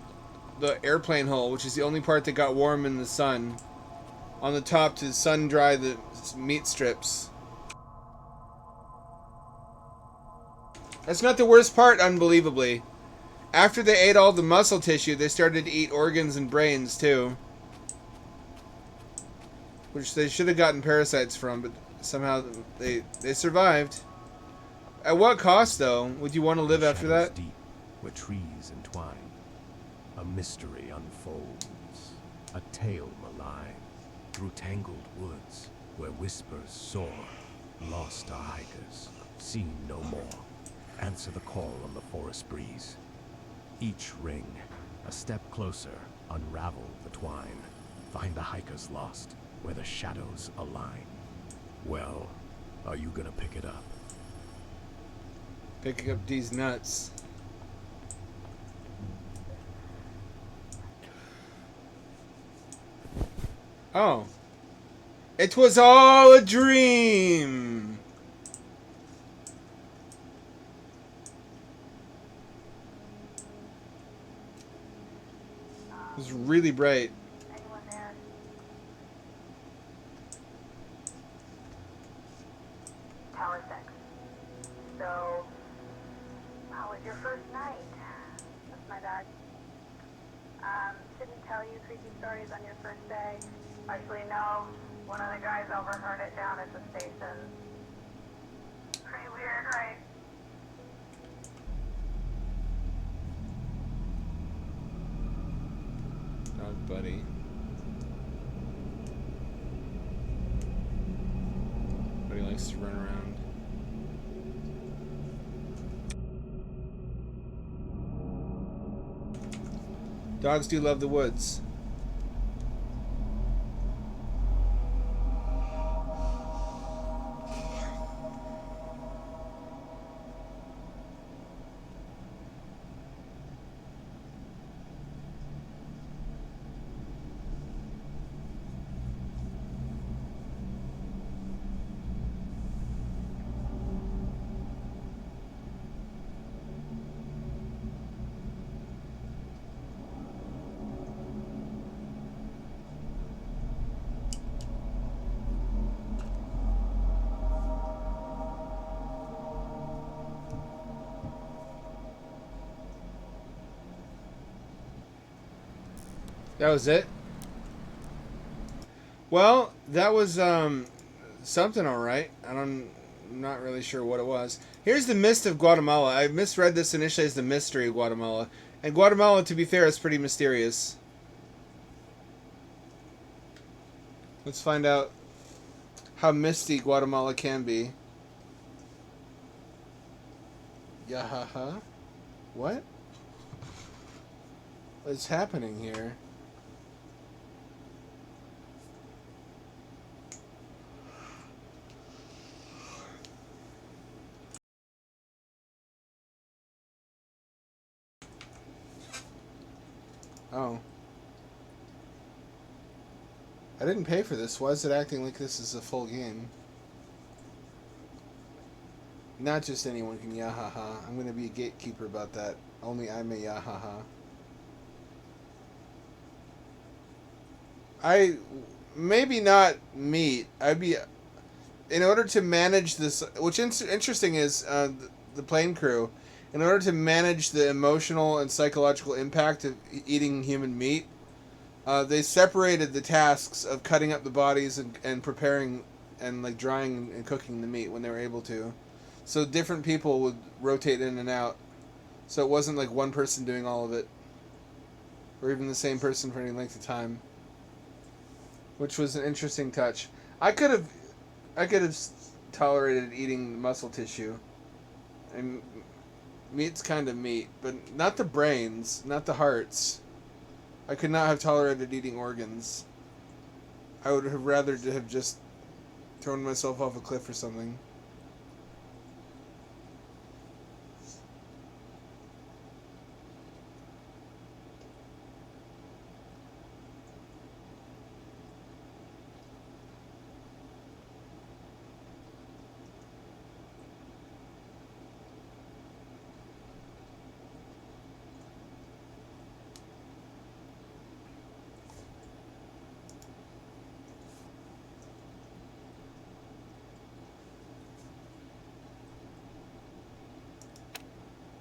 airplane hull, which is the only part that got warm in the sun, on the top to sun dry the meat strips. That's not the worst part, unbelievably. After they ate all the muscle tissue, they started to eat organs and brains too. Which they should have gotten parasites from, but somehow they survived. At what cost, though? Would you want to live after that? Deep, where trees entwine, a mystery unfolds, a tale malign, through tangled woods, where whispers soar, lost are hikers, seen no more. Answer the call on the forest breeze. Each ring, a step closer, unravel the twine. Find the hikers lost, where the shadows align. Well, are you gonna pick it up? Picking up these nuts. Oh. It was all a dream! It was really bright. Anyone there? Tower 6. So, how was your first night? That's my dad. Shouldn't tell you creepy stories on your first day. Actually, no. One of the guys overheard it down at the station. Pretty weird, right? Dog buddy. But he likes to run around. Dogs do love the woods. That was it? Well, that was something alright. I'm not really sure what it was. Here's the Mist of Guatemala. I misread this initially as the Mystery of Guatemala. And Guatemala, to be fair, is pretty mysterious. Let's find out how misty Guatemala can be. Yahaha. What? What's happening here? Oh. I didn't pay for this. Why is it acting like this is a full game? Not just anyone can yahaha. I'm gonna be a gatekeeper about that. Only I may yahaha. Maybe not meat. I'd be... In order to manage this... Which interesting is the plane crew. In order to manage the emotional and psychological impact of eating human meat, they separated the tasks of cutting up the bodies and preparing and like drying and cooking the meat when they were able to. So different people would rotate in and out. So it wasn't like one person doing all of it. Or even the same person for any length of time. Which was an interesting touch. I could have tolerated eating muscle tissue. And meat's kind of meat, but not the brains, not the hearts. I could not have tolerated eating organs. I would have rather have just thrown myself off a cliff or something.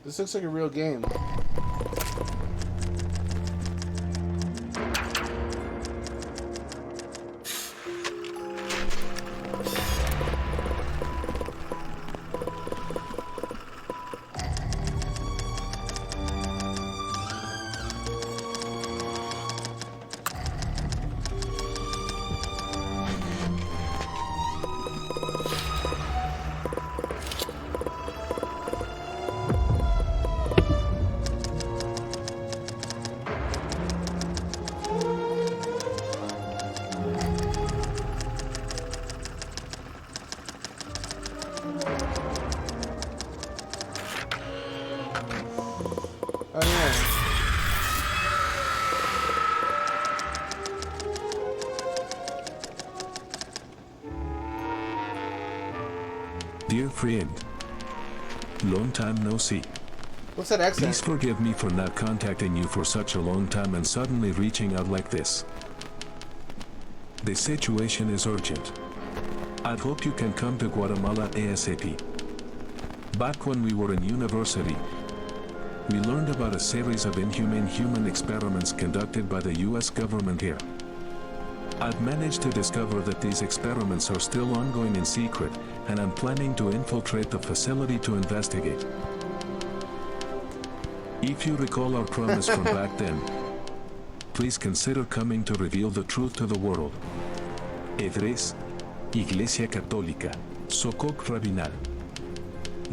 This looks like a real game. dear friend. Long time no see. What's that Please accent? forgive me for not contacting you for such a long time and suddenly reaching out like this. The situation is urgent. I hope you can come to Guatemala ASAP. Back when we were in university, we learned about a series of inhumane human experiments conducted by the US government here. I've managed to discover that these experiments are still ongoing in secret, and I'm planning to infiltrate the facility to investigate. If you recall our promise from back then, please consider coming to reveal the truth to the world. Edres, Iglesia Católica, Sokok Rabinal.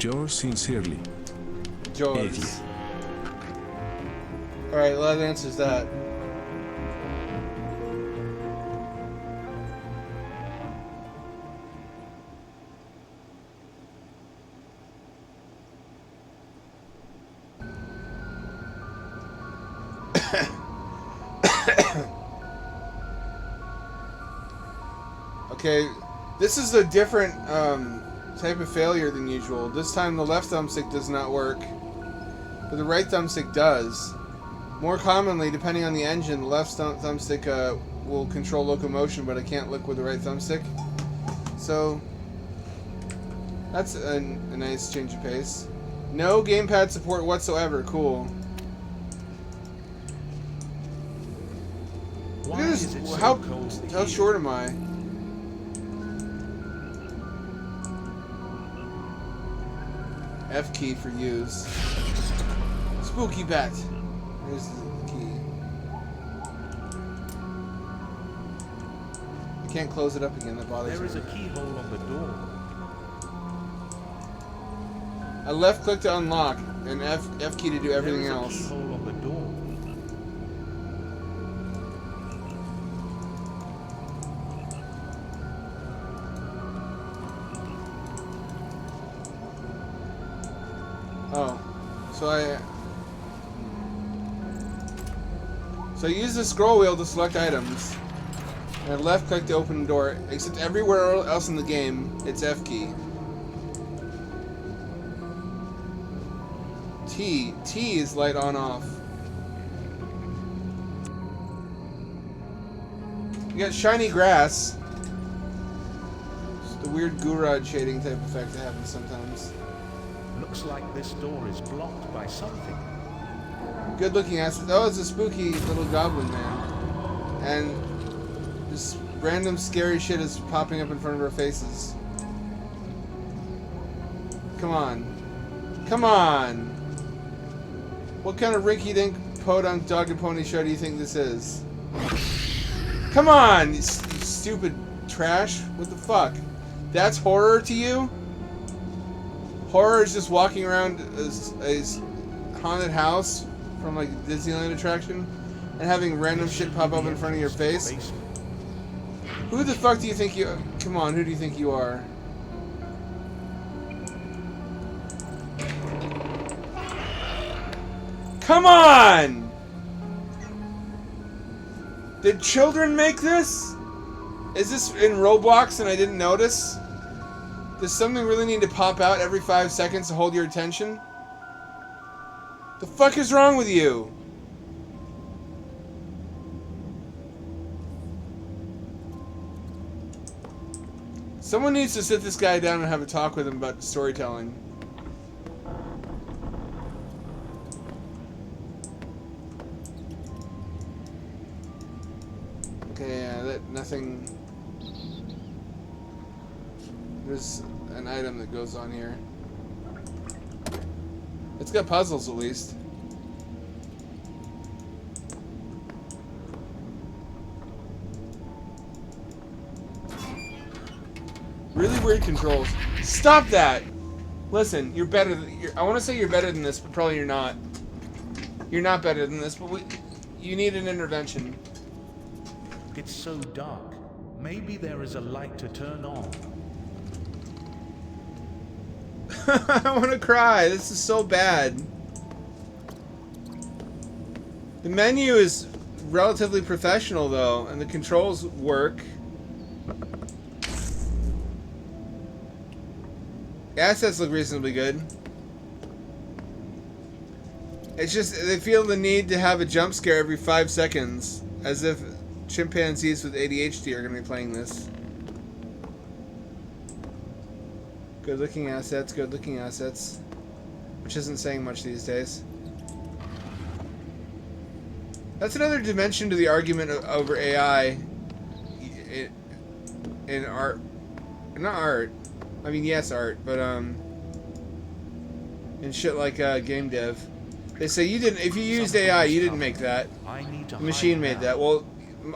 Yours sincerely, George. Eddie. Alright, well, that answers that. Okay, this is a different type of failure than usual. This time the left thumbstick does not work, but the right thumbstick does. More commonly, depending on the engine, the left thumbstick will control locomotion, but I can't look with the right thumbstick. So, that's a nice change of pace. No gamepad support whatsoever. Cool. Look at this. How short am I? F key for use. Spooky bat. There's the key. I can't close it up again. That bothers me. There is a keyhole on the door. I left click to unlock and F key to do everything else. There is a keyhole on the door. Oh, so I use the scroll wheel to select items, and I left click to open the door, except everywhere else in the game, it's F key. T is light on off. You got shiny grass. Just the weird Gurad shading type effect that happens sometimes. Looks like this door is blocked by something. Good looking ass. Oh, it's a spooky little goblin man. And this random scary shit is popping up in front of our faces. Come on. Come on! What kind of rinky-dink podunk dog and pony show do you think this is? Come on, you stupid trash. What the fuck? That's horror to you? Horror is just walking around a haunted house from like a Disneyland attraction and having random shit pop up in front of your face? Who the fuck do you think you... Come on, who do you think you are? Come on! Did children make this? Is this in Roblox and I didn't notice? Does something really need to pop out every 5 seconds to hold your attention? The fuck is wrong with you? Someone needs to sit this guy down and have a talk with him about storytelling. Okay, yeah, nothing... There's an item that goes on here. It's got puzzles at least. Really weird controls. Stop that! Listen, you're better than... I want to say you're better than this, but probably you're not. You're not better than this, but you need an intervention. It's so dark. Maybe there is a light to turn on. I want to cry. This is so bad. The menu is relatively professional, though, and the controls work. assets look reasonably good. It's just they feel the need to have a jump scare every 5 seconds, as if chimpanzees with ADHD are going to be playing this. Good looking assets, good looking assets. Which isn't saying much these days. That's another dimension to the argument over AI in art. Not art. I mean, yes, art, but in shit like game dev. They say you didn't. If you used AI, you didn't make that. The machine made that. Well,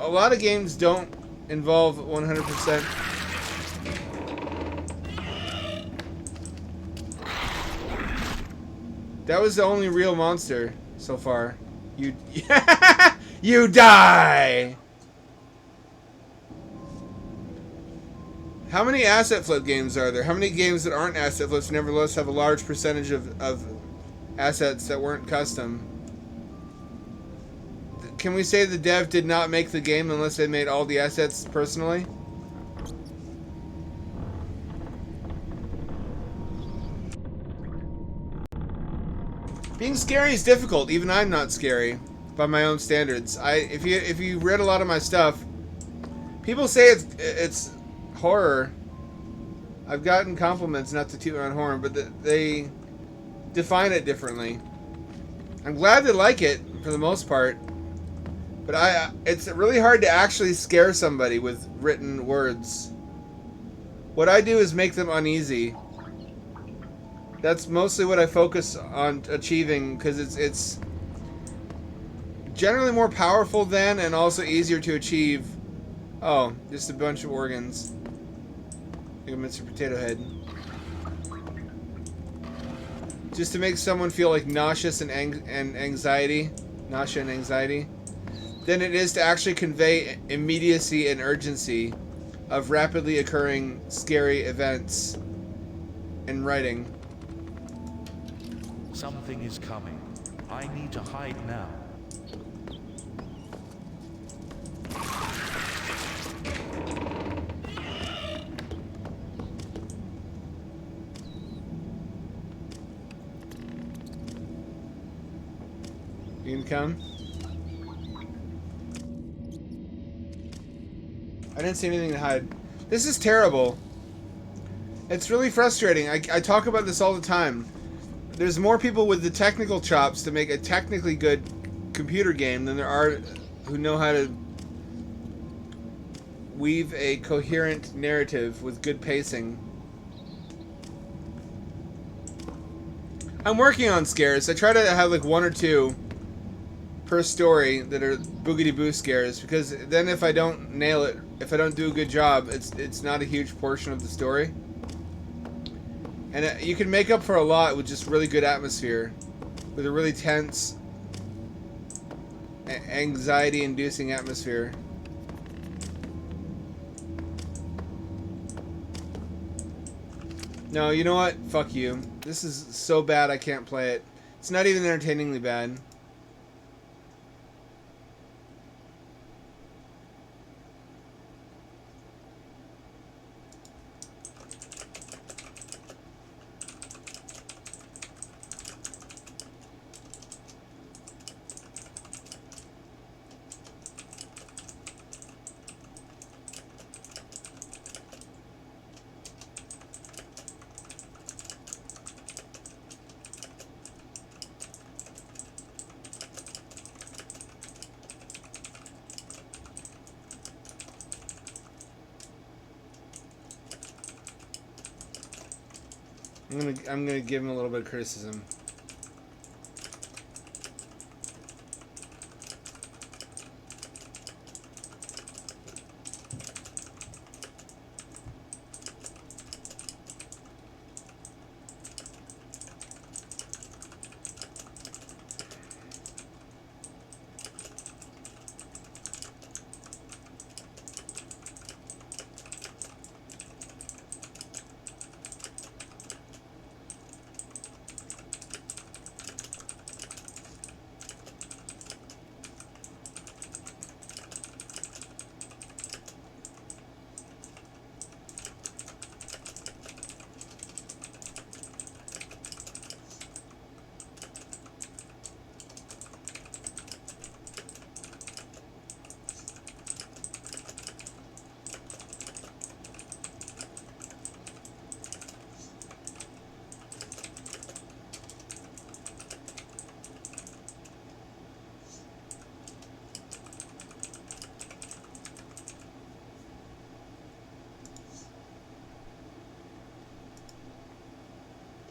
a lot of games don't involve 100%. That was the only real monster so far. You, you die. How many asset flip games are there? How many games that aren't asset flips nevertheless have a large percentage of assets that weren't custom? Can we say the dev did not make the game unless they made all the assets personally? Being scary is difficult. Even I'm not scary by my own standards. If you read a lot of my stuff, people say it's horror. I've gotten compliments, not to toot my own horn, but they define it differently. I'm glad they like it for the most part, but it's really hard to actually scare somebody with written words. What I do is make them uneasy. That's mostly what I focus on achieving, because it's generally more powerful than, and also easier to achieve. Oh, just a bunch of organs. I think I'm Mr. Potato Head. Just to make someone feel like nauseous and anxiety, nausea and anxiety, than it is to actually convey immediacy and urgency of rapidly occurring scary events in writing. Something is coming. I need to hide now. You can come. I didn't see anything to hide. This is terrible. It's really frustrating. I talk about this all the time. There's more people with the technical chops to make a technically good computer game than there are who know how to weave a coherent narrative with good pacing. I'm working on scares. I try to have like 1 or 2 per story that are boogity-boo scares, because then if I don't nail it, if I don't do a good job, it's not a huge portion of the story. And you can make up for a lot with just really good atmosphere, with a really tense, anxiety-inducing atmosphere. No, you know what? Fuck you. This is so bad I can't play it. It's not even entertainingly bad. I'm gonna give him a little bit of criticism.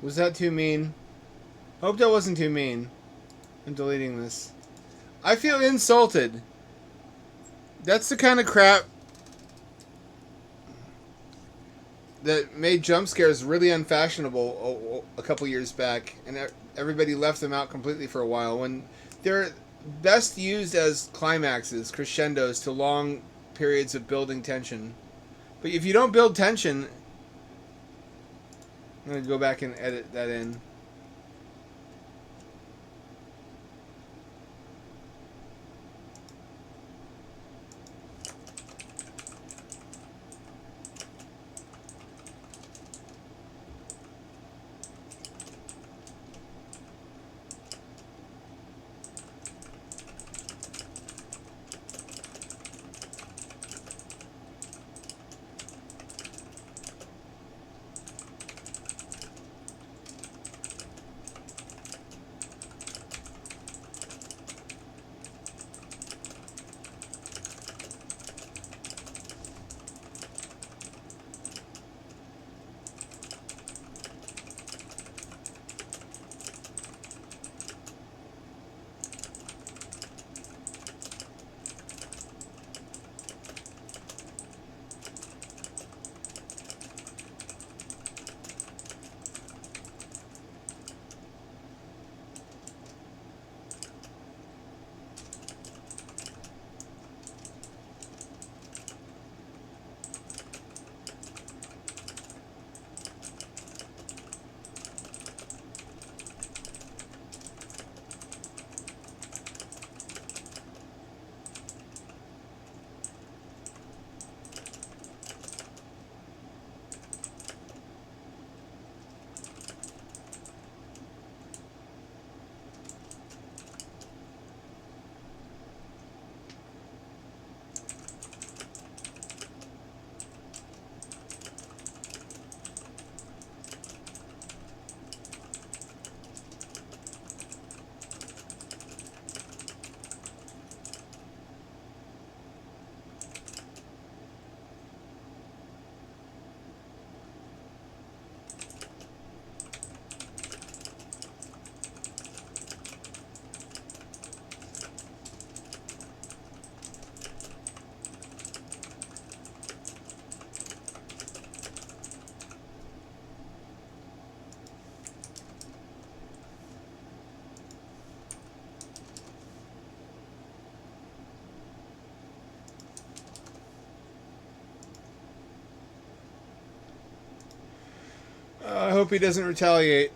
Was that too mean? Hope that wasn't too mean. I'm deleting this. I feel insulted. That's the kind of crap that made jump scares really unfashionable a couple years back, and everybody left them out completely for a while, when they're best used as climaxes, crescendos to long periods of building tension. But if you don't build tension... I'm going to go back and edit that in. I hope he doesn't retaliate.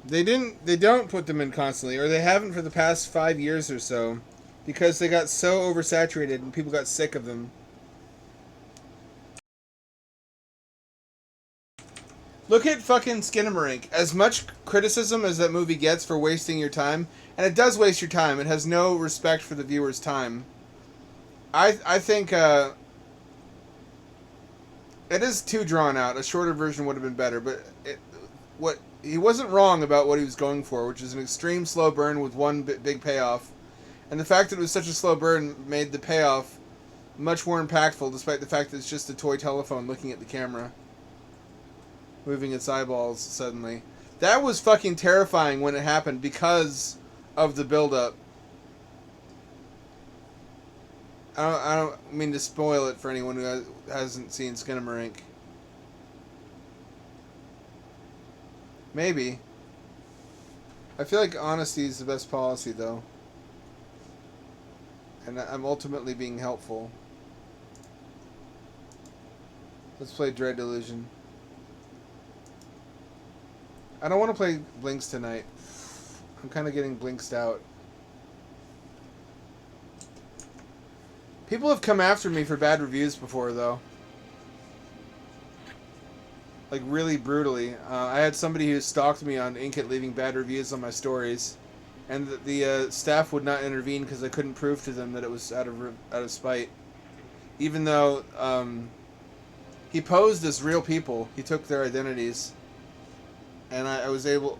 They don't put them in constantly, or they haven't for the past 5 years or so, because they got so oversaturated and people got sick of them. Look at fucking Skinamarink. As much criticism as that movie gets for wasting your time, and it does waste your time, it has no respect for the viewer's time. I think it is too drawn out. A shorter version would have been better, but he wasn't wrong about what he was going for, which is an extreme slow burn with one big payoff. And the fact that it was such a slow burn made the payoff much more impactful, despite the fact that it's just a toy telephone looking at the camera, moving its eyeballs suddenly. That was fucking terrifying when it happened because of the build-up. I don't mean to spoil it for anyone who hasn't seen Skinamarink. Maybe. I feel like honesty is the best policy, though. And I'm ultimately being helpful. Let's play Dread Delusion. I don't want to play Blinks tonight. I'm kind of getting blinksed out. People have come after me for bad reviews before, though. Like, really brutally. I had somebody who stalked me on Inkit leaving bad reviews on my stories. And the staff would not intervene because I couldn't prove to them that it was out of spite. Even though he posed as real people. He took their identities. And I was able,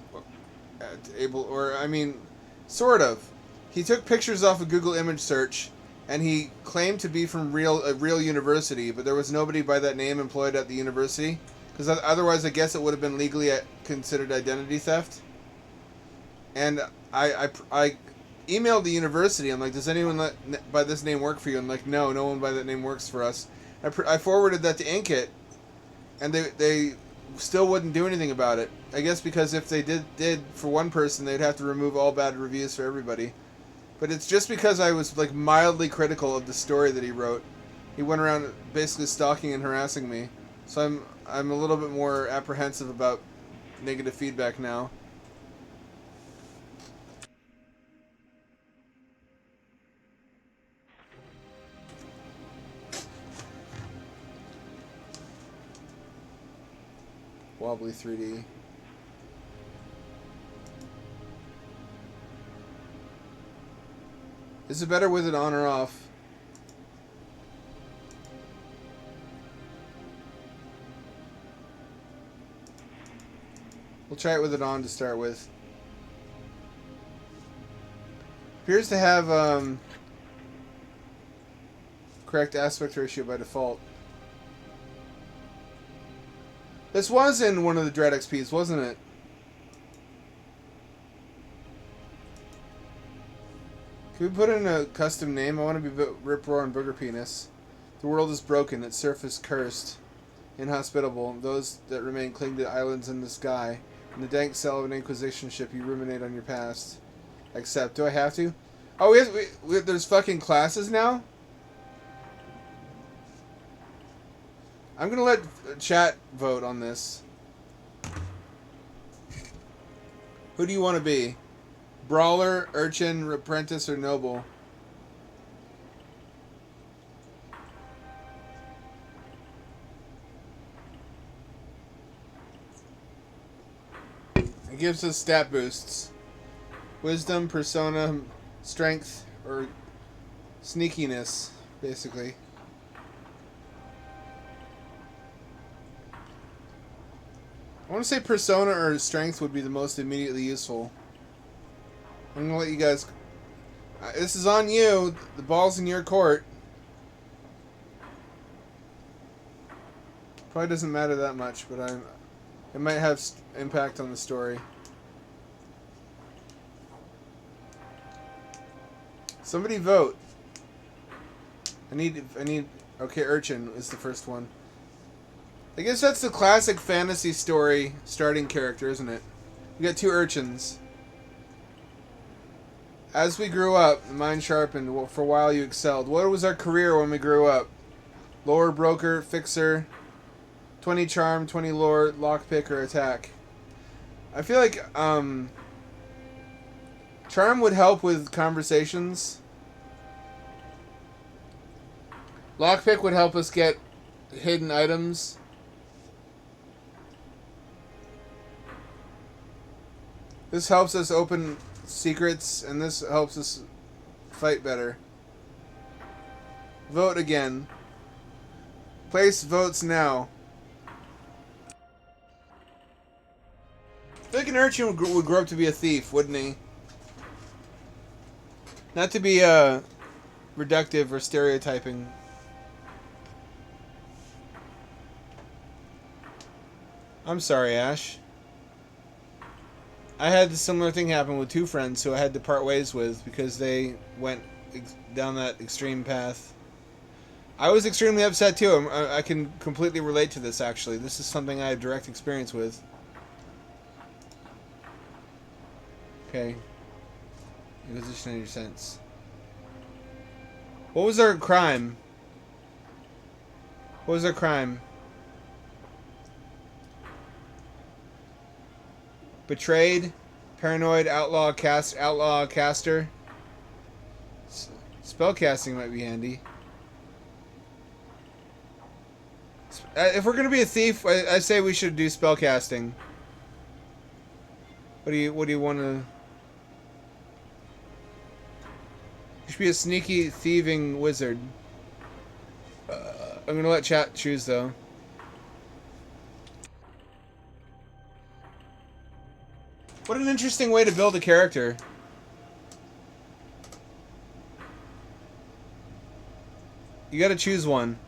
or I mean, sort of. He took pictures off of Google image search and he claimed to be from a real university, but there was nobody by that name employed at the university, because otherwise I guess it would have been legally considered identity theft. And I emailed the university. I'm like, does anyone by this name work for you? I'm like, no one by that name works for us. I forwarded that to Inkit, and they still wouldn't do anything about it. I guess because if they did for one person, they'd have to remove all bad reviews for everybody. But it's just because I was like mildly critical of the story that he wrote. He went around basically stalking and harassing me. So I'm a little bit more apprehensive about negative feedback now. Wobbly 3D. Is it better with it on or off? We'll try it with it on to start with. Appears to have correct aspect ratio by default. This was in one of the Dread XPs, wasn't it? Can we put in a custom name? I want to be Rip Roar and Booger Penis. The world is broken, its surface cursed, inhospitable. Those that remain cling to islands in the sky. In the dank cell of an Inquisition ship, you ruminate on your past. Accept. Do I have to? Oh, there's fucking classes now? I'm gonna let chat vote on this. Who do you want to be? Brawler, Urchin, Apprentice, or Noble? It gives us stat boosts. Wisdom, Persona, Strength, or Sneakiness, basically. I want to say Persona or Strength would be the most immediately useful. I'm going to let you guys... this is on you. The ball's in your court. Probably doesn't matter that much, but it might have impact on the story. Somebody vote. I need... Okay, Urchin is the first one. I guess that's the classic fantasy story starting character, isn't it? You got two urchins. As we grew up, the mind sharpened. For a while you excelled. What was our career when we grew up? Lore, broker, fixer, 20 charm, 20 lore, lockpick, or attack. I feel like charm would help with conversations. Lockpick would help us get hidden items. This helps us open secrets, and this helps us fight better. Vote again. Place votes now. I feel like an urchin would grow up to be a thief, wouldn't he? Not to be reductive or stereotyping. I'm sorry, Ash. I had a similar thing happen with two friends who I had to part ways with because they went down that extreme path. I was extremely upset too. I can completely relate to this, actually. This is something I have direct experience with. Okay. Inquisition in your sense. What was our crime? What was our crime? Betrayed, paranoid, outlaw caster. Spellcasting might be handy. If we're gonna be a thief, I say we should do spellcasting. What do you want to? You should be a sneaky, thieving wizard. I'm gonna let chat choose though. What an interesting way to build a character. You gotta choose one.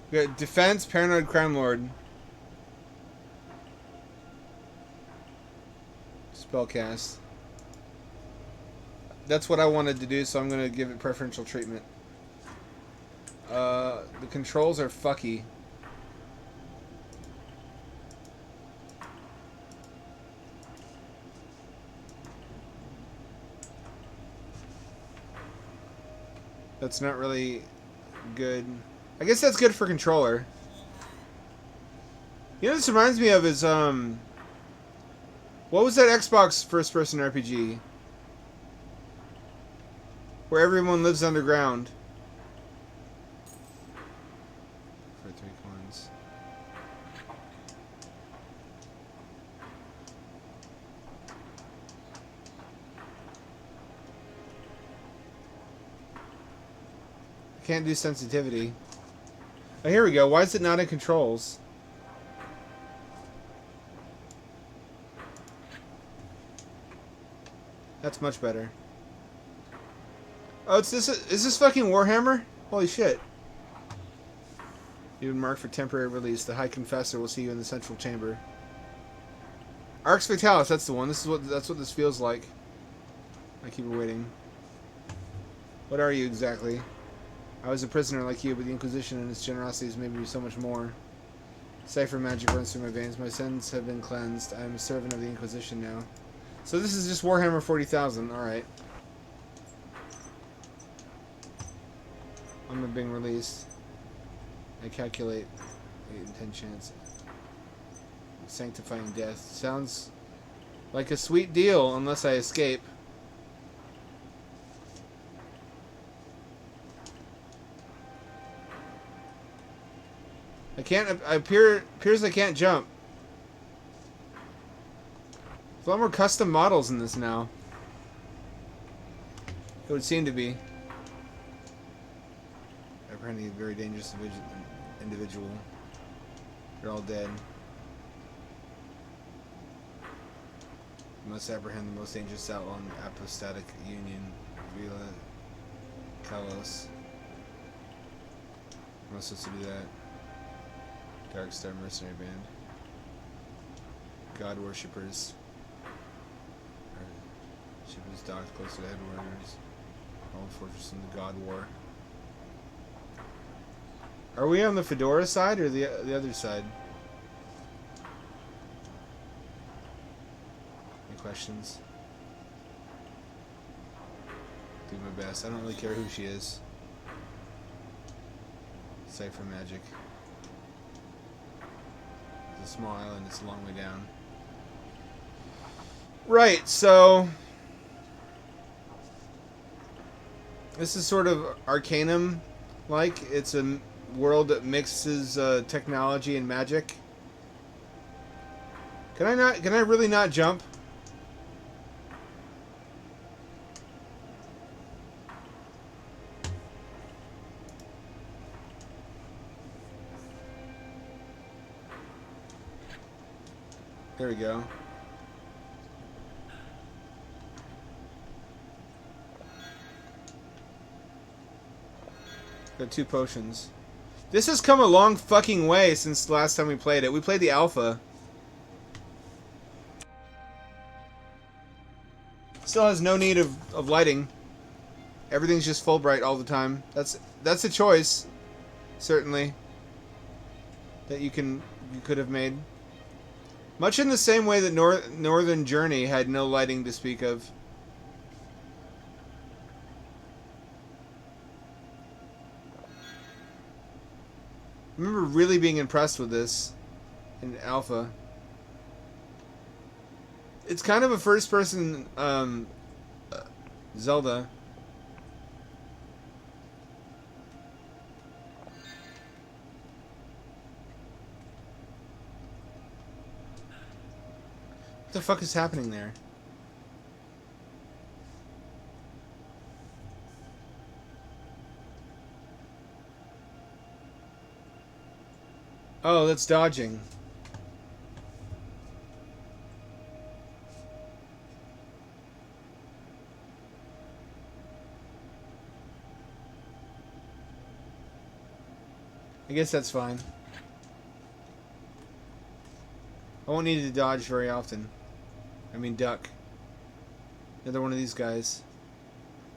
We got defense, paranoid crime lord. Spellcast. That's what I wanted to do, so I'm gonna give it preferential treatment. The controls are fucky. That's not really good. I guess that's good for controller. You know what this reminds me of is, what was that Xbox first-person RPG? Where everyone lives underground. For 3 coins. I can't do sensitivity. Oh, here we go. Why is it not in controls? That's much better. Oh, it's this. Is this fucking Warhammer? Holy shit! You've been marked for temporary release. The High Confessor will see you in the central chamber. Arx Fatalis. That's the one. That's what this feels like. I keep waiting. What are you exactly? I was a prisoner like you, but the Inquisition and its generosity has made me so much more. Cipher magic runs through my veins. My sins have been cleansed. I am a servant of the Inquisition now. So this is just Warhammer 40,000. Alright. I'm being released. I calculate 8 in 10 chance. Sanctifying death. Sounds like a sweet deal, unless I escape. I can't. Appears I can't jump. There's a lot more custom models in this now. It would seem to be. Apparently a very dangerous individual. They're all dead. You must apprehend the most dangerous outlaw in the apostatic union, Vila Kalos. Am I supposed to do that? Dark Star Mercenary Band. God Worshippers. Ship is docked close to the headwaters. Old fortress in the God War. Are we on the Fedora side or the other side? Any questions? Do my best. I don't really care who she is. Cipher magic. It's a small island. It's a long way down. Right, so this is sort of Arcanum-like. It's a world that mixes technology and magic. Can I really not jump? There we go. Got 2 potions. This has come a long fucking way since the last time we played it. We played the alpha. Still has no need of lighting. Everything's just full bright all the time. That's a choice, certainly, that you could have made. Much in the same way that Northern Journey had no lighting to speak of. I remember really being impressed with this in Alpha. It's kind of a first-person Zelda. What the fuck is happening there? Oh, that's dodging. guess that's fine. I won't need to dodge very often. I mean duck. Another one of these guys.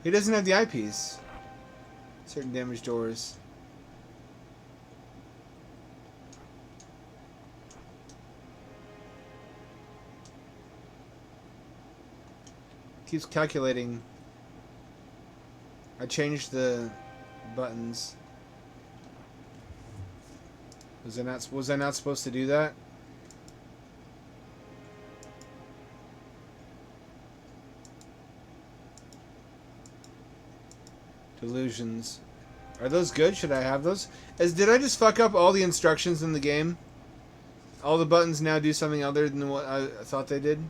He doesn't have the eyepiece. Certain damaged doors. Keeps calculating. I changed the buttons. Was I not supposed to do that? Delusions. Are those good? Should I have those? Did I just fuck up all the instructions in the game? All the buttons now do something other than what I thought they did?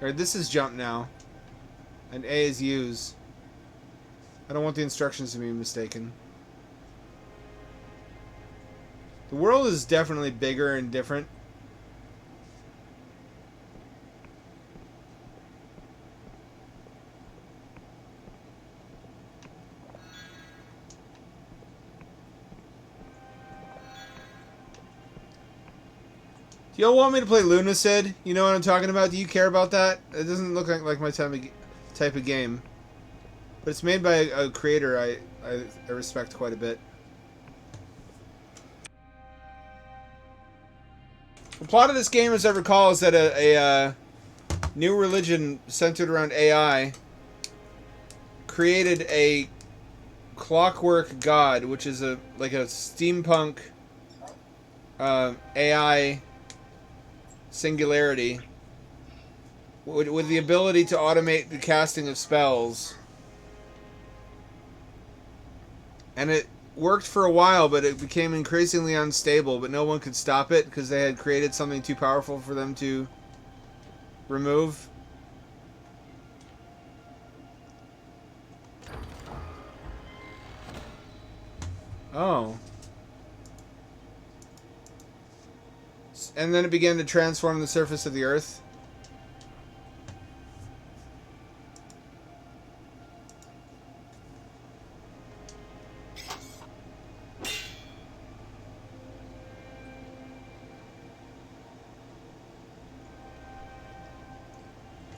Alright, this is jump now. And A is use. I don't want the instructions to be mistaken. The world is definitely bigger and different. Do y'all want me to play Lunacid? You know what I'm talking about? Do you care about that? It doesn't look like my type of game. But it's made by a creator I respect quite a bit. The plot of this game, as I recall, is that a new religion centered around AI created a clockwork god, which is like a steampunk AI singularity with the ability to automate the casting of spells. And it worked for a while, but it became increasingly unstable, but no one could stop it because they had created something too powerful for them to remove. Oh. And then it began to transform the surface of the earth.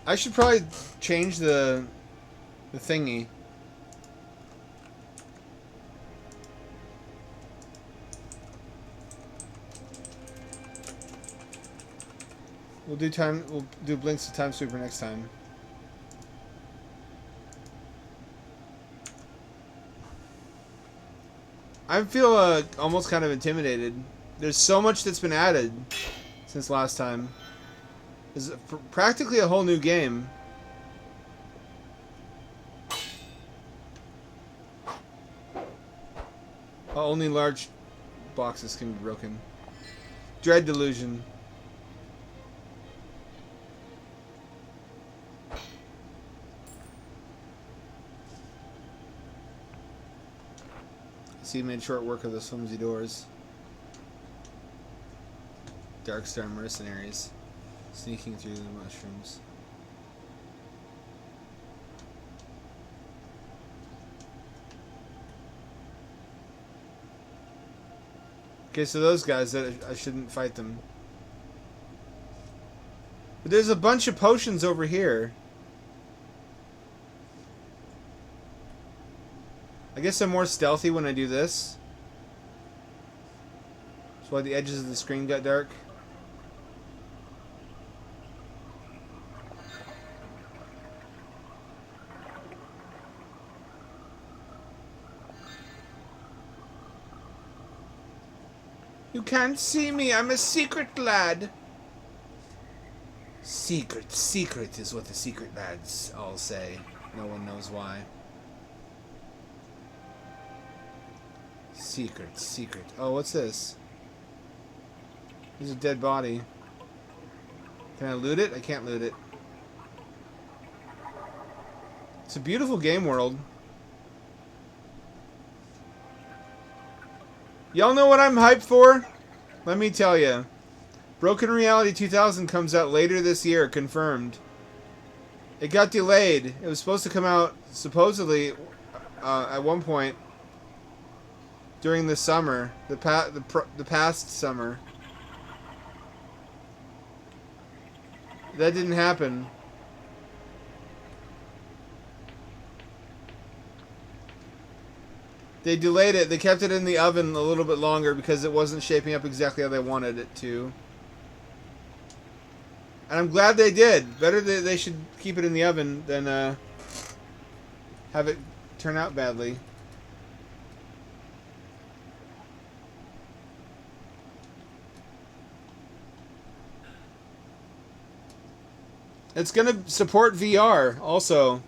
I should probably change the thingy. We'll do Blinks to Time Sweeper next time. I feel almost kind of intimidated. There's so much that's been added since last time. It's practically a whole new game. Only large boxes can be broken. Dread Delusion. See, made short work of those flimsy doors. Darkstar mercenaries sneaking through the mushrooms. Okay, so those guys, I shouldn't fight them. But there's a bunch of potions over here. I guess I'm more stealthy when I do this. That's why the edges of the screen got dark. You can't see me, I'm a secret lad. Secret, secret is what the secret lads all say. No one knows why. Secret, secret. Oh, what's this? There's a dead body. Can I loot it? I can't loot it. It's a beautiful game world. Y'all know what I'm hyped for? Let me tell you. Broken Reality 2000 comes out later this year, confirmed. It got delayed. It was supposed to come out supposedly at one point during the summer, the past summer. That didn't happen. They delayed it. They kept it in the oven a little bit longer because it wasn't shaping up exactly how they wanted it to. And I'm glad they did. Better they should keep it in the oven than have it turn out badly. It's going to support VR also.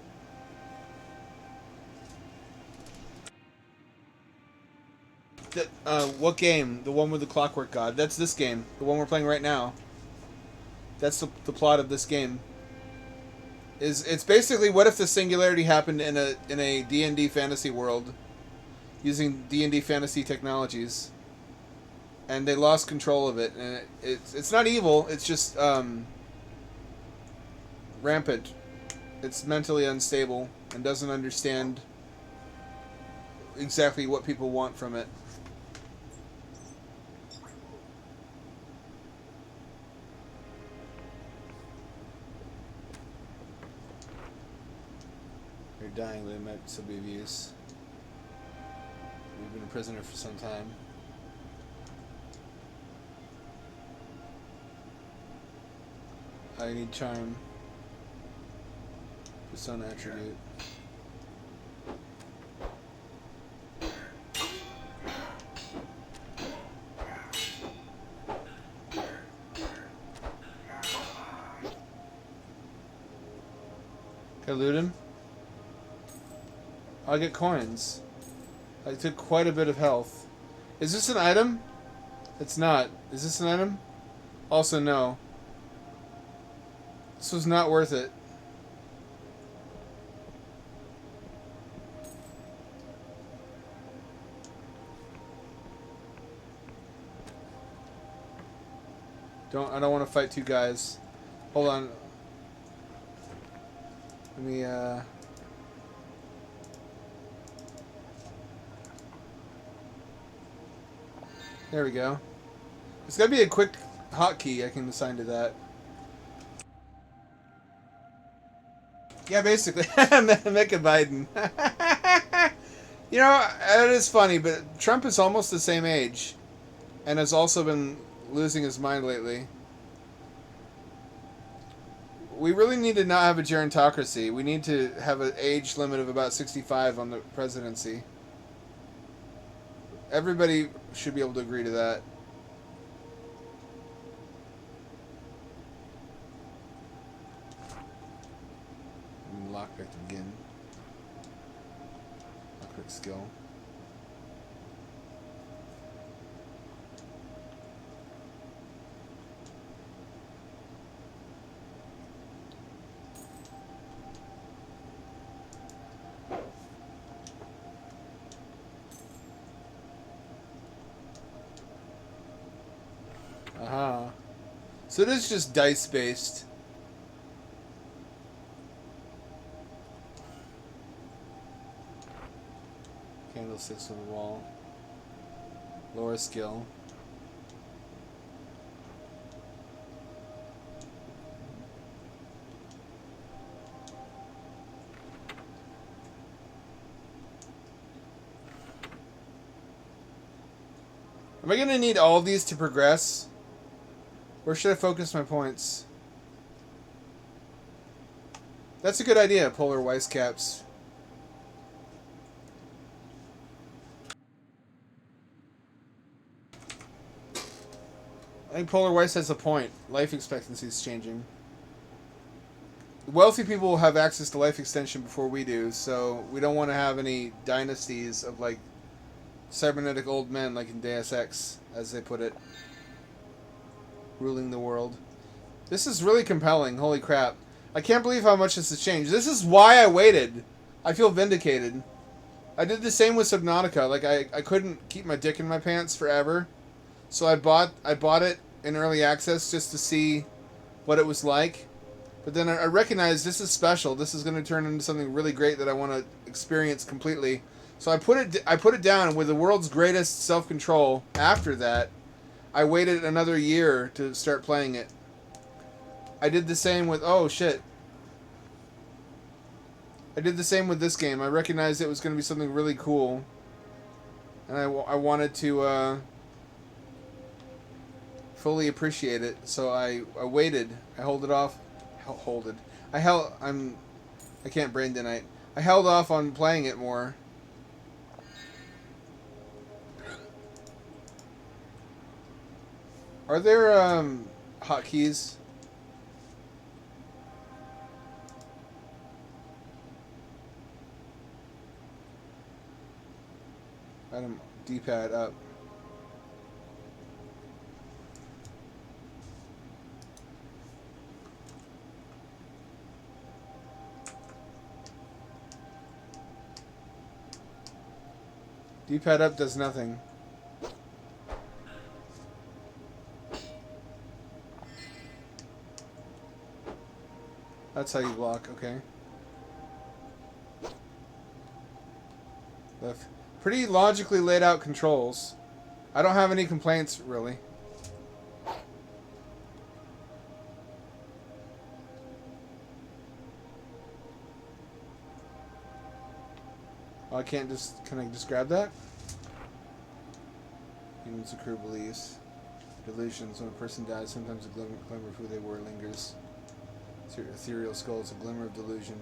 What game? The one with the Clockwork God. That's this game. The one we're playing right now. That's the plot of this game. It's basically what if the singularity happened in a D&D fantasy world using D&D fantasy technologies, and they lost control of it, and it's not evil. It's just rampant. It's mentally unstable and doesn't understand exactly what people want from it. They're dying, but it might still be of use. We've been a prisoner for some time. I need charm. Persona attribute. Can I loot him? I'll get coins. I took quite a bit of health. Is this an item? It's not. Is this an item? Also, no. This was not worth it. I don't want to fight two guys. Hold on. Let me, There we go. There's gotta be a quick hotkey I can assign to that. Yeah, basically. Make it Biden. You know, it is funny, but Trump is almost the same age. And has also been losing his mind lately. We really need to not have a gerontocracy. We need to have an age limit of about 65 on the presidency. Everybody should be able to agree to that. Lockpick to begin. Lockpick skill. Aha. So it is just dice based. Candlesticks on the wall. Lower skill. Am I gonna need all of these to progress? Where should I focus my points? That's a good idea, Polar Weiss Caps. I think Polar Weiss has a point. Life expectancy is changing. Wealthy people will have access to life extension before we do, so we don't want to have any dynasties of, like, cybernetic old men like in Deus Ex, as they put it. Ruling the world. This is really compelling. Holy crap. I can't believe how much this has changed. This is why I waited. I feel vindicated. I did the same with Subnautica. Like, I couldn't keep my dick in my pants forever. So I bought it in early access just to see what it was like. But then I recognize this is special. This is going to turn into something really great that I want to experience completely. So I put it down with the world's greatest self-control. After that, I waited another year to start playing it. I did the same with... Oh, shit. I did the same with this game. I recognized it was going to be something really cool. And I wanted to fully appreciate it. So I waited. I hold it off. I can't brain tonight. I held off on playing it more. Are there hotkeys? Item D-pad up. D-pad up does nothing. That's how you block, okay. Left. Pretty logically laid out controls. I don't have any complaints, really. Oh, I can't just... Can I just grab that? Humans accrue beliefs. Delusions. When a person dies, sometimes a glimmer of who they were lingers. Ethereal skulls, a glimmer of delusion.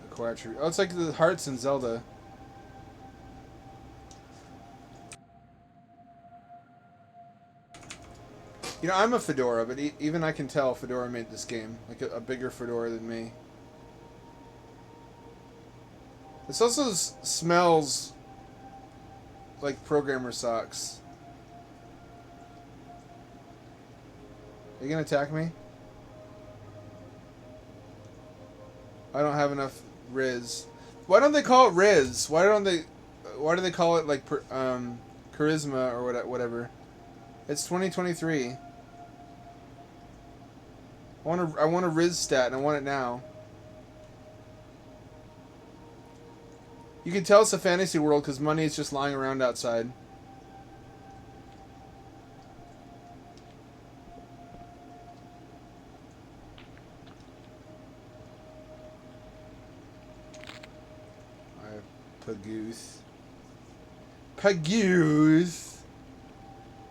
Acquired tree. Oh, it's like the hearts in Zelda. You know, I'm a Fedora, but even I can tell Fedora made this game. Like a bigger Fedora than me. This also smells like programmer socks. Are you gonna attack me? I don't have enough Riz. Why don't they call it Riz? Why do they call it like charisma or whatever? It's 2023. I want a Riz stat and I want it now. You can tell it's a fantasy world because money is just lying around outside. Pagoose. Pagoose!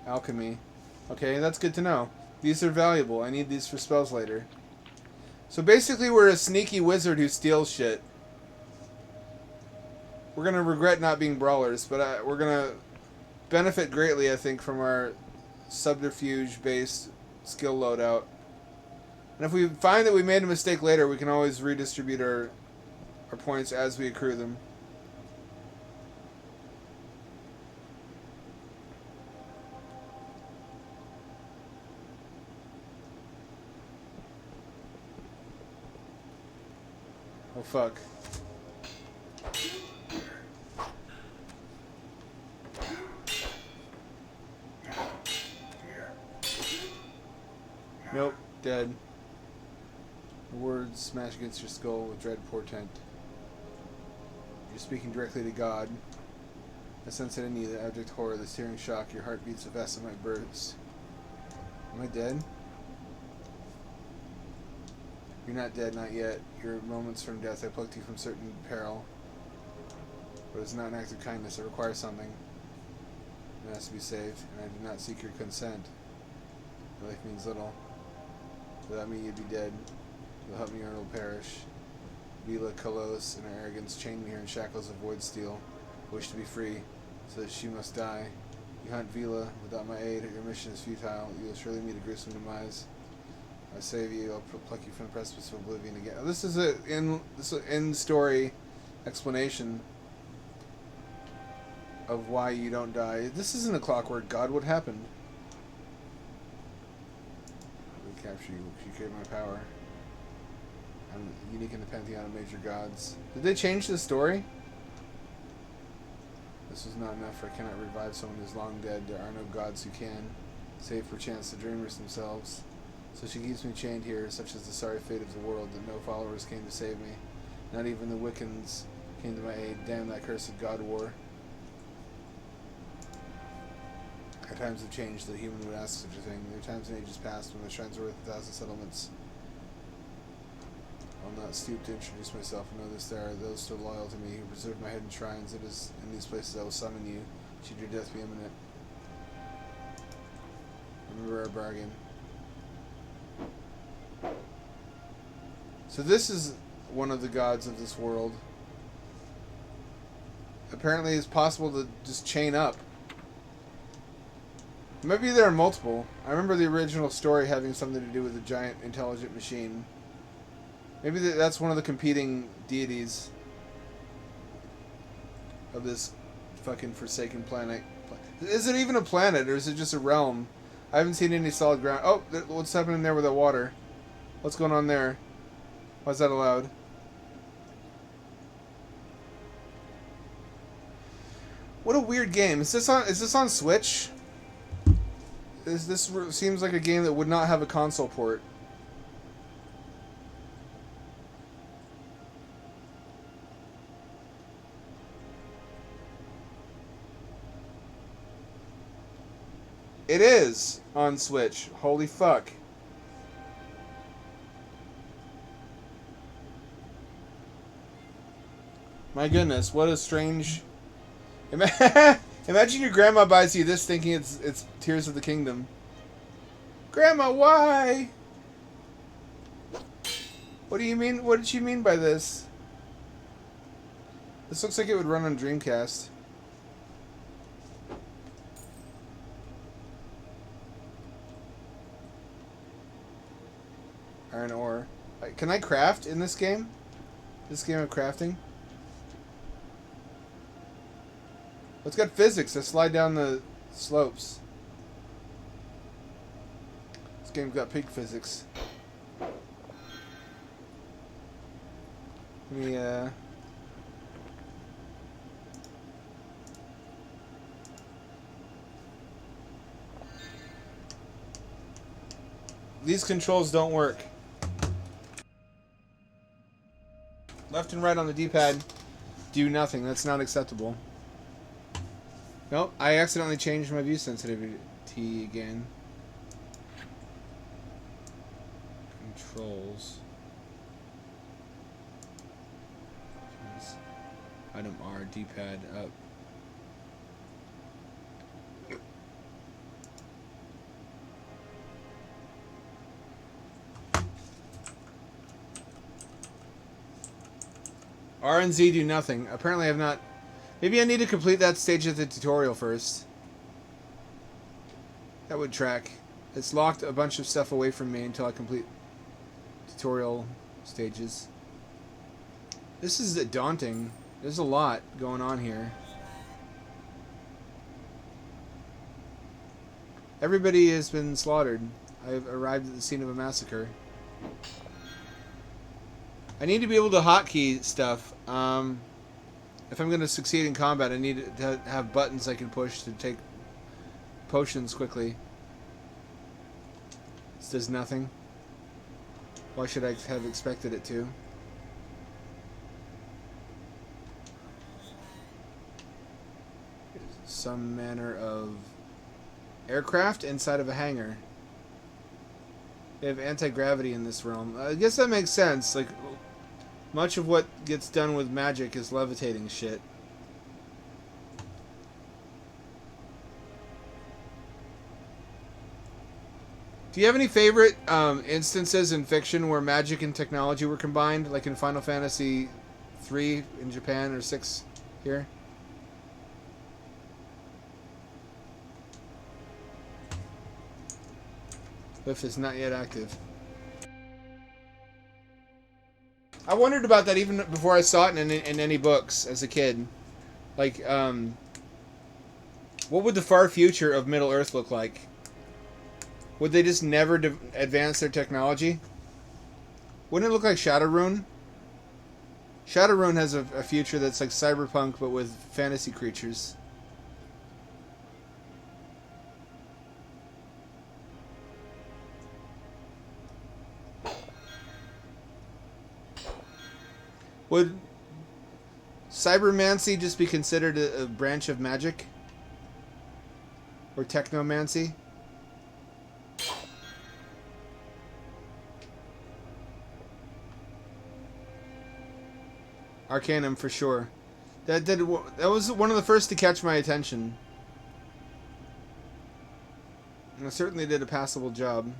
Alchemy. Okay, that's good to know. These are valuable. I need these for spells later. So basically we're a sneaky wizard who steals shit. We're going to regret not being brawlers, but we're going to benefit greatly, I think, from our subterfuge-based skill loadout. And if we find that we made a mistake later, we can always redistribute our points as we accrue them. Oh, fuck. Nope, dead. The words smash against your skull with dread portent. You're speaking directly to God. I sense it in you, the abject horror, the searing shock, your heart beats so fast it might burst. Am I dead? You're not dead, not yet. You're moments from death. I plucked you from certain peril. But it's not an act of kindness. It requires something. It has to be saved, and I did not seek your consent. Your life means little. Without me, you'd be dead. You'll help me or it'll perish. Vila, Kalos, and her arrogance chained me here in shackles of void steel. I wish to be free, so that she must die. You hunt Vila. Without my aid, your mission is futile. You will surely meet a gruesome demise. I save you, I'll pluck you from the precipice of oblivion again. This is an in-story explanation of why you don't die. This isn't a clockwork god. What happened? I capture you. You carry my power. I'm unique in the pantheon of major gods. Did they change the story? This is not enough, for I cannot revive someone who is long dead. There are no gods who can, save perchance the dreamers themselves. So she keeps me chained here, such as the sorry fate of the world, that no followers came to save me. Not even the Wiccans came to my aid. Damn that cursed God war. Our times have changed that a human would ask such a thing. There are times in ages past when the shrines were worth 1,000 settlements. I'll not stoop to introduce myself and know this there are those still loyal to me who preserve my hidden shrines. It is in these places I will summon you, should your death be imminent. Remember our bargain. So this is one of the gods of this world. Apparently it's possible to just chain up. Maybe there are multiple. I remember the original story having something to do with a giant intelligent machine. Maybe that's one of the competing deities of this fucking forsaken planet. Is it even a planet, or is it just a realm? I haven't seen any solid ground. Oh, what's happening there with that water? What's going on there? Why is that allowed? What a weird game. Is this on Switch? This seems like a game that would not have a console port. It is on Switch. Holy fuck. My goodness, what a strange... Imagine your grandma buys you this thinking it's Tears of the Kingdom. Grandma, why? What do you mean? What did she mean by this? This looks like it would run on Dreamcast. Iron ore. Can I craft in this game? This game of crafting? It's got physics. I slide down the slopes. This game's got pig physics. Let me, These controls don't work. Left and right on the D-pad do nothing. That's not acceptable. Nope, I accidentally changed my view sensitivity again. Controls. Jeez. Item R, D-pad up. R and Z do nothing. Apparently I've not... Maybe I need to complete that stage of the tutorial first. That would track. It's locked a bunch of stuff away from me until I complete tutorial stages. This is daunting. There's a lot going on here. Everybody has been slaughtered. I've arrived at the scene of a massacre. I need to be able to hotkey stuff. If I'm going to succeed in combat, I need to have buttons I can push to take potions quickly. This does nothing. Why should I have expected it to? Some manner of aircraft inside of a hangar. They have anti-gravity in this realm. I guess that makes sense. Like, much of what gets done with magic is levitating shit. Do you have any favorite instances in fiction where magic and technology were combined, like in Final Fantasy III in Japan or 6 here? Lift is not yet active. I wondered about that even before I saw it in any books as a kid. Like, what would the far future of Middle Earth look like? Would they just never advance their technology? Wouldn't it look like Shadowrun? Shadowrun has a future that's like cyberpunk, but with fantasy creatures. Would cybermancy just be considered a branch of magic? Or technomancy? Arcanum for sure. That was one of the first to catch my attention. And it certainly did a passable job.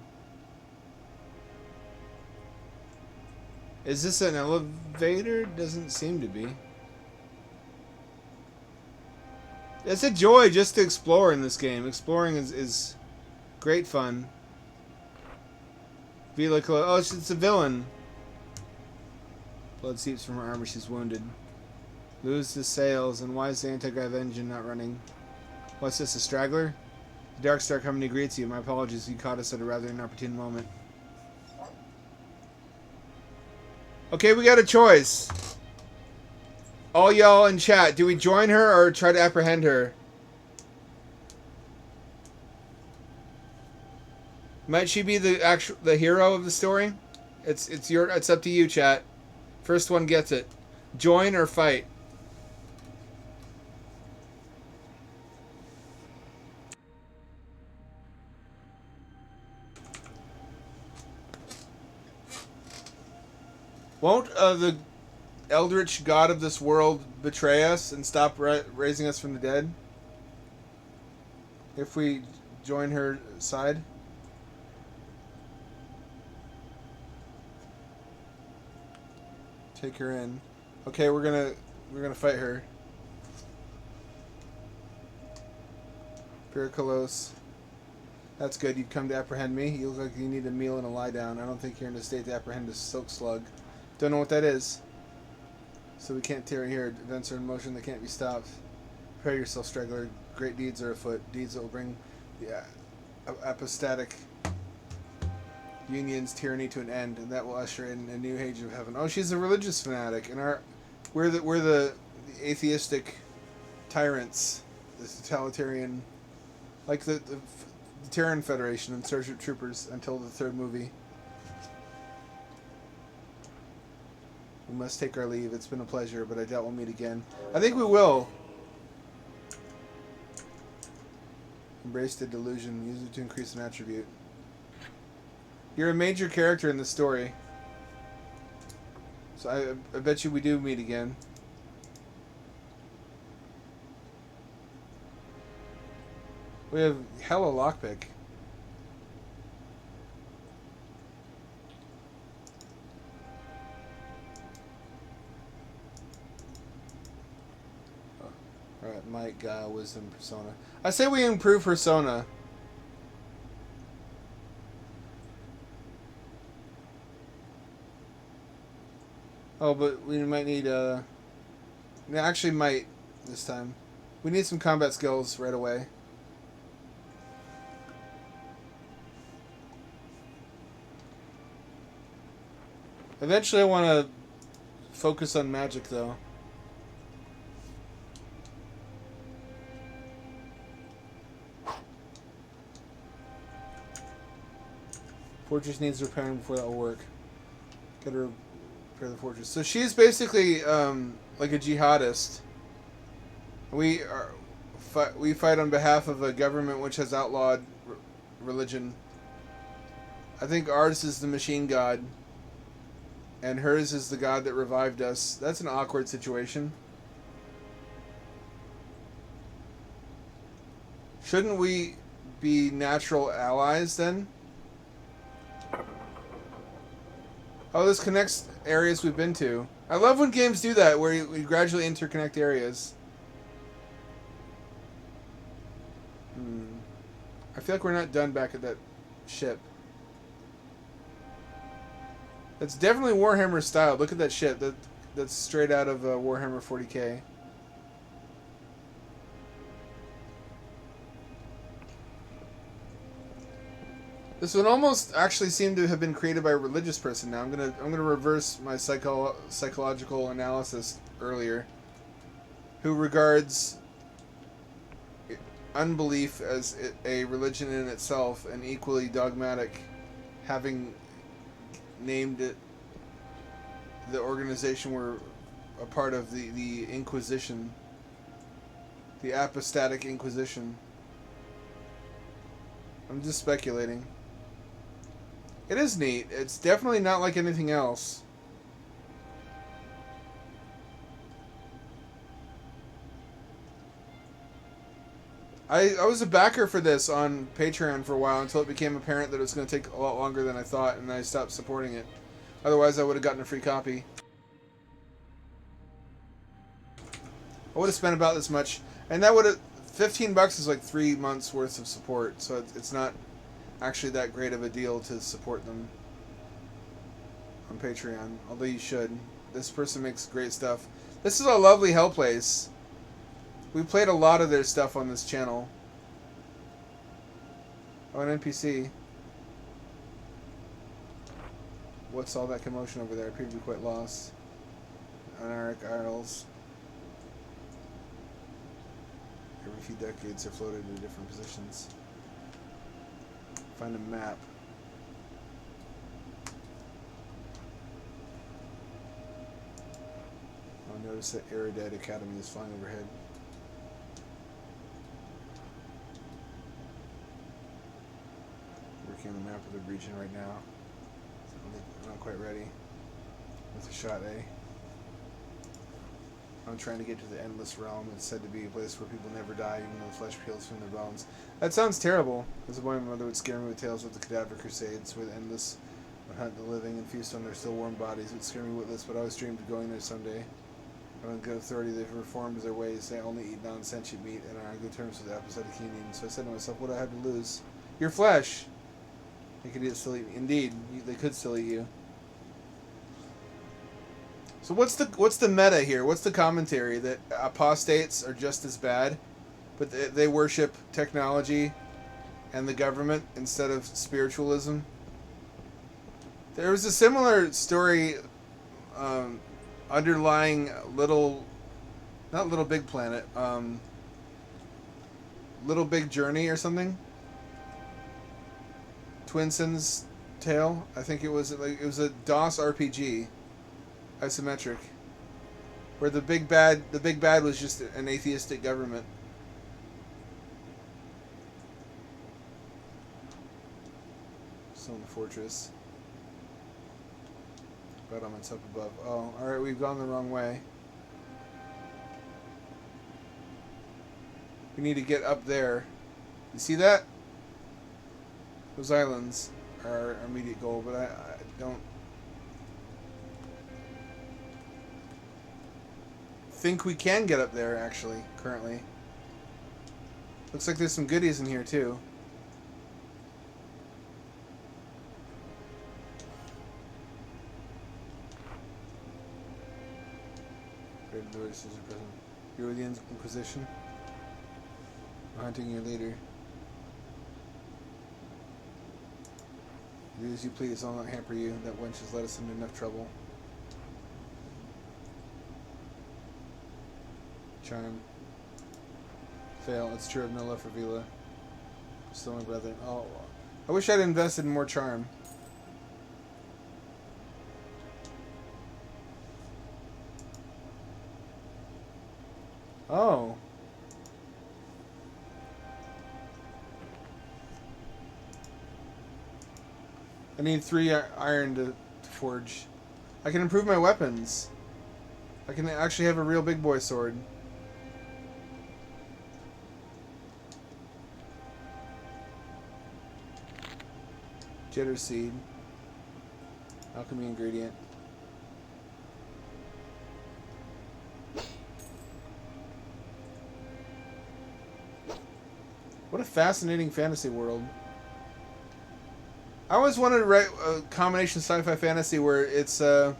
Is this an elevator? Doesn't seem to be. It's a joy just to explore in this game. Exploring is great fun. Vila oh, it's a villain. Blood seeps from her armor. She's wounded. Lose the sails. And why is the anti-grav engine not running? What's this, a straggler? The Dark Star Company greets you. My apologies. You caught us at a rather inopportune moment. Okay, we got a choice. All y'all in chat, do we join her or try to apprehend her? Might she be the hero of the story? It's up to you, chat. First one gets it. Join or fight? Won't the eldritch god of this world betray us and stop raising us from the dead? If we join her side? Take her in. Okay, we're gonna fight her. Pyrrhicos. That's good. You've come to apprehend me. You look like you need a meal and a lie down. I don't think you're in a state to apprehend a silk slug. Don't know what that is. So we can't tear here. Events are in motion that can't be stopped. Prepare yourself, straggler. Great deeds are afoot. Deeds that will bring the apostatic union's tyranny to an end, and that will usher in a new age of heaven. Oh, she's a religious fanatic, and we're the atheistic tyrants, the totalitarian, like the Terran Federation and Starship Troopers until the third movie. We must take our leave. It's been a pleasure, but I doubt we'll meet again. I think we will. Embrace the delusion. Use it to increase an attribute. You're a major character in the story. So I bet you we do meet again. We have hella lockpick. Alright, might, guile, wisdom, persona. I say we improve persona. Oh, but we might need, actually might this time. We need some combat skills right away. Eventually I want to focus on magic, though. Fortress needs repairing before that will work. Gotta repair the fortress. So she's basically like a jihadist. We fight on behalf of a government which has outlawed religion. I think ours is the machine god, and hers is the god that revived us. That's an awkward situation. Shouldn't we be natural allies then? Oh, this connects areas we've been to. I love when games do that, where we gradually interconnect areas. I feel like we're not done back at that ship. That's definitely Warhammer style. Look at that ship. That's straight out of Warhammer 40k. This would almost actually seem to have been created by a religious person. Now I'm gonna reverse my psychological analysis earlier. Who regards unbelief as a religion in itself and equally dogmatic, having named it the organization we're a part of the Inquisition, the apostatic Inquisition. I'm just speculating. It is neat. It's definitely not like anything else. I was a backer for this on Patreon for a while until it became apparent that it was going to take a lot longer than I thought, and I stopped supporting it. Otherwise, I would have gotten a free copy. I would have spent about this much, and that would have... $15 is like 3 months worth of support, so it's not actually that great of a deal to support them on Patreon, although you should. This person makes great stuff. This is a lovely hell place. We played a lot of their stuff on this channel. Oh, an NPC. What's all that commotion over there? I appear to be quite lost. Anarch Isles. Every few decades, they're floated into different positions. Find a map. Oh, notice that Aerodad Academy is flying overhead. Working on the map of the region right now. I'm not quite ready. With a shot A. I'm trying to get to the Endless Realm. It's said to be a place where people never die, even though the flesh peels from their bones. That sounds terrible. As a boy, my mother would scare me with tales of the Cadaver Crusades, where the Endless would hunt the living and feast on their still warm bodies. It would scare me witless, but I always dreamed of going there someday. On good authority, they've reformed their ways. They only eat non-sentient meat and are on good terms with the Apostolic Union. So I said to myself, what do I have to lose? Your flesh! They could still eat me. Indeed, they could still eat you. So what's the meta here? What's the commentary? That apostates are just as bad, but they worship technology and the government instead of spiritualism? There was a similar story underlying not Little Big Planet, Little Big Journey or something. Twinson's Tale. I think it was a DOS RPG. Isometric, where the big bad was just an atheistic government. Still in the fortress. Battlements up above. Oh, alright, we've gone the wrong way. We need to get up there. You see that? Those islands are our immediate goal, but I don't think we can get up there, actually, currently. Looks like there's some goodies in here, too. You're with the Inquisition. I'm hunting your leader. Do as you please, I'll not hamper you. That wench has led us into enough trouble. Charm. Fail. It's true of no love for Vila. Still my brother. Oh, I wish I'd invested in more charm. Oh. I need 3 iron to forge. I can improve my weapons. I can actually have a real big boy sword. Jitter seed. Alchemy ingredient. What a fascinating fantasy world. I always wanted to write a combination sci-fi fantasy where it's a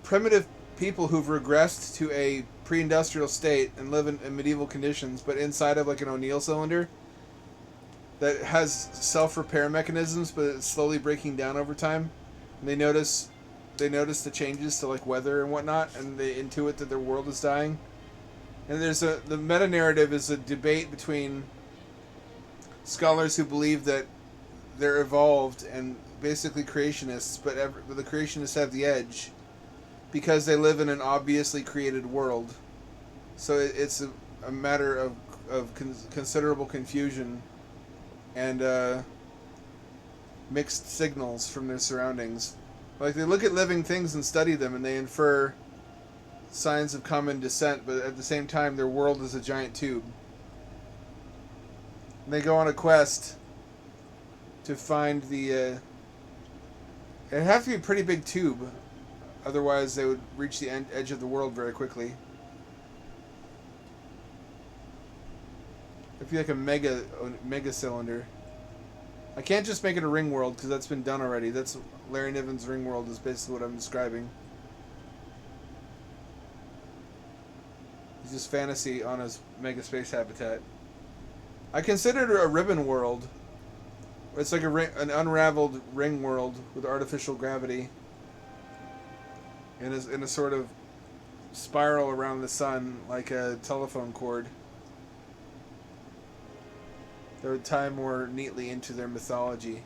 primitive people who've regressed to a pre-industrial state and live in medieval conditions, but inside of like an O'Neill cylinder that has self-repair mechanisms, but it's slowly breaking down over time. And they notice the changes to like weather and whatnot, and they intuit that their world is dying. And the meta narrative is a debate between scholars who believe that they're evolved and basically creationists, but the creationists have the edge, because they live in an obviously created world. So it's a matter of considerable confusion and mixed signals from their surroundings. Like, they look at living things and study them, and they infer signs of common descent, but at the same time, their world is a giant tube. And they go on a quest to find the... it'd have to be a pretty big tube, otherwise they would reach the edge of the world very quickly. It'd be like a mega cylinder. I can't just make it a ring world, because that's been done already. That's Larry Niven's ring world is basically what I'm describing. It's just fantasy on his mega space habitat. I considered it a ribbon world. It's like an unraveled ring world with artificial gravity. In a sort of spiral around the sun, like a telephone cord. That would tie more neatly into their mythology.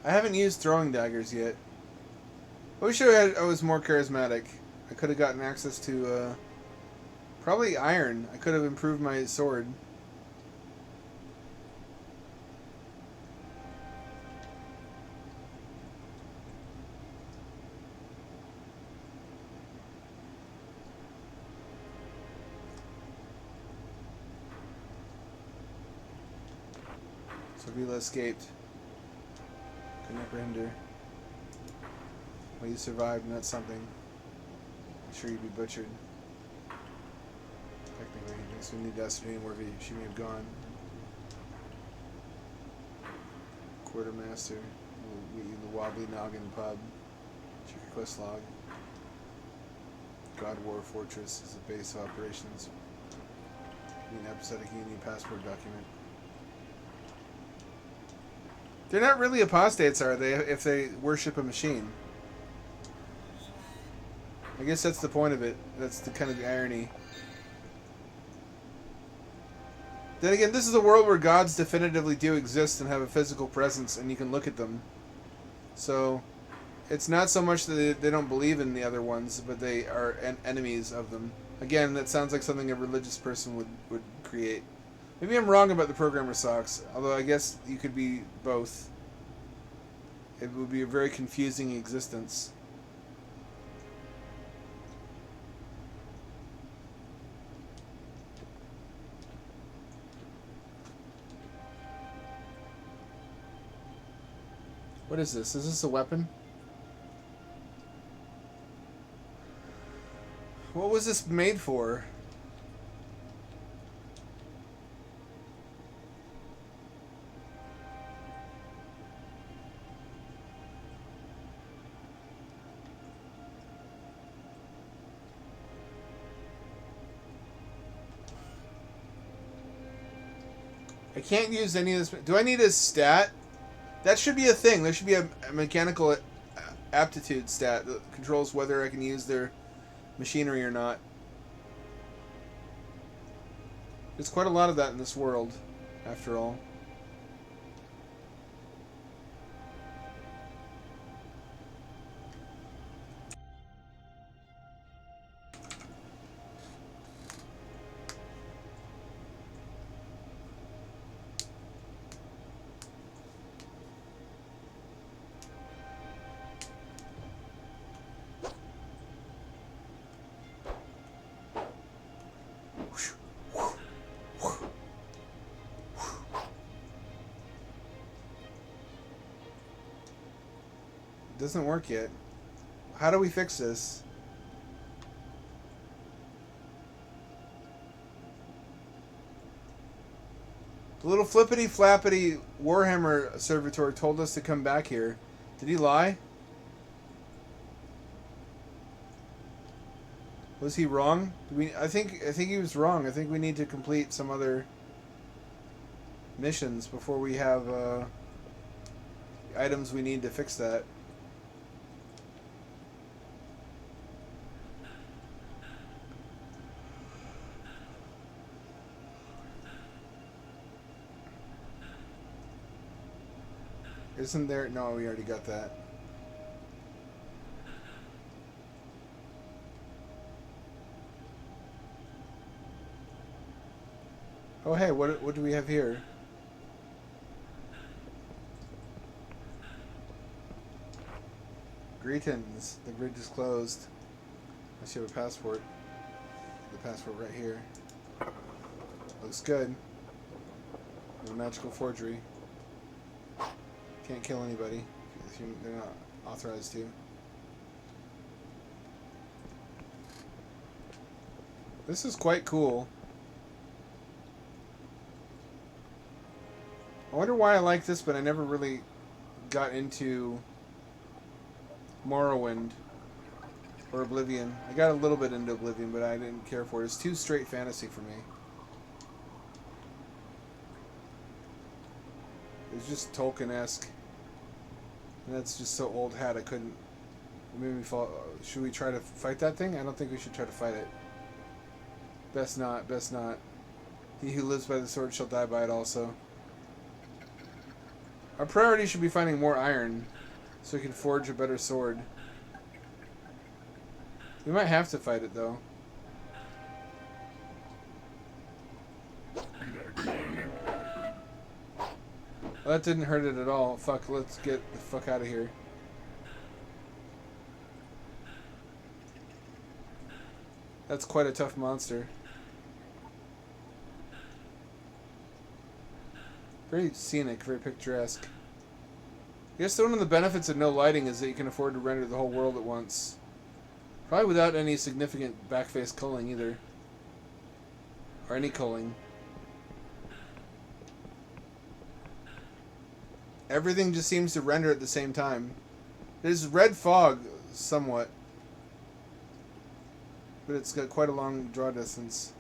I haven't used throwing daggers yet. I wish I was more charismatic. I could have gotten access to, probably iron. I could have improved my sword. So Vila escaped. Could never hinder. Well, you survived, and that's something. I'm sure you'd be butchered. Technically, I guess we need to ascertain where she may have gone. Quartermaster. We'll meet you in the Wobbly Noggin pub. Check your quest log. God War Fortress is the base of operations. You need an episodic Union passport document. They're not really apostates, are they, if they worship a machine? I guess that's the point of it. That's the kind of the irony. Then again, this is a world where gods definitively do exist and have a physical presence, and you can look at them. So, it's not so much that they don't believe in the other ones, but they are enemies of them. Again, that sounds like something a religious person would create. Maybe I'm wrong about the programmer socks, although I guess you could be both. It would be a very confusing existence. What is this? Is this a weapon? What was this made for? I can't use any of this. Do I need a stat? That should be a thing. There should be a mechanical aptitude stat that controls whether I can use their machinery or not. There's quite a lot of that in this world, after all. Doesn't work yet. How do we fix this? The little flippity flappity Warhammer servitor told us to come back here. Did he lie? Was he wrong? I think he was wrong. I think we need to complete some other missions before we have items we need to fix that. Isn't there? No, we already got that. Oh, hey, what do we have here? Greetings. The bridge is closed. Unless you have a passport. The passport right here. Looks good. No magical forgery. Can't kill anybody. They're not authorized to. This is quite cool. I wonder why I like this, but I never really got into Morrowind or Oblivion. I got a little bit into Oblivion, but I didn't care for it. It's too straight fantasy for me. It's just Tolkien-esque. And that's just so old hat I couldn't... It made me fall... Should we try to fight that thing? I don't think we should try to fight it. Best not, best not. He who lives by the sword shall die by it also. Our priority should be finding more iron, so we can forge a better sword. We might have to fight it, though. Well, that didn't hurt it at all. Fuck, let's get the fuck out of here. That's quite a tough monster. Very scenic, very picturesque. I guess one of the benefits of no lighting is that you can afford to render the whole world at once. Probably without any significant backface culling either. Or any culling. Everything just seems to render at the same time. There's red fog, somewhat. But it's got quite a long draw distance.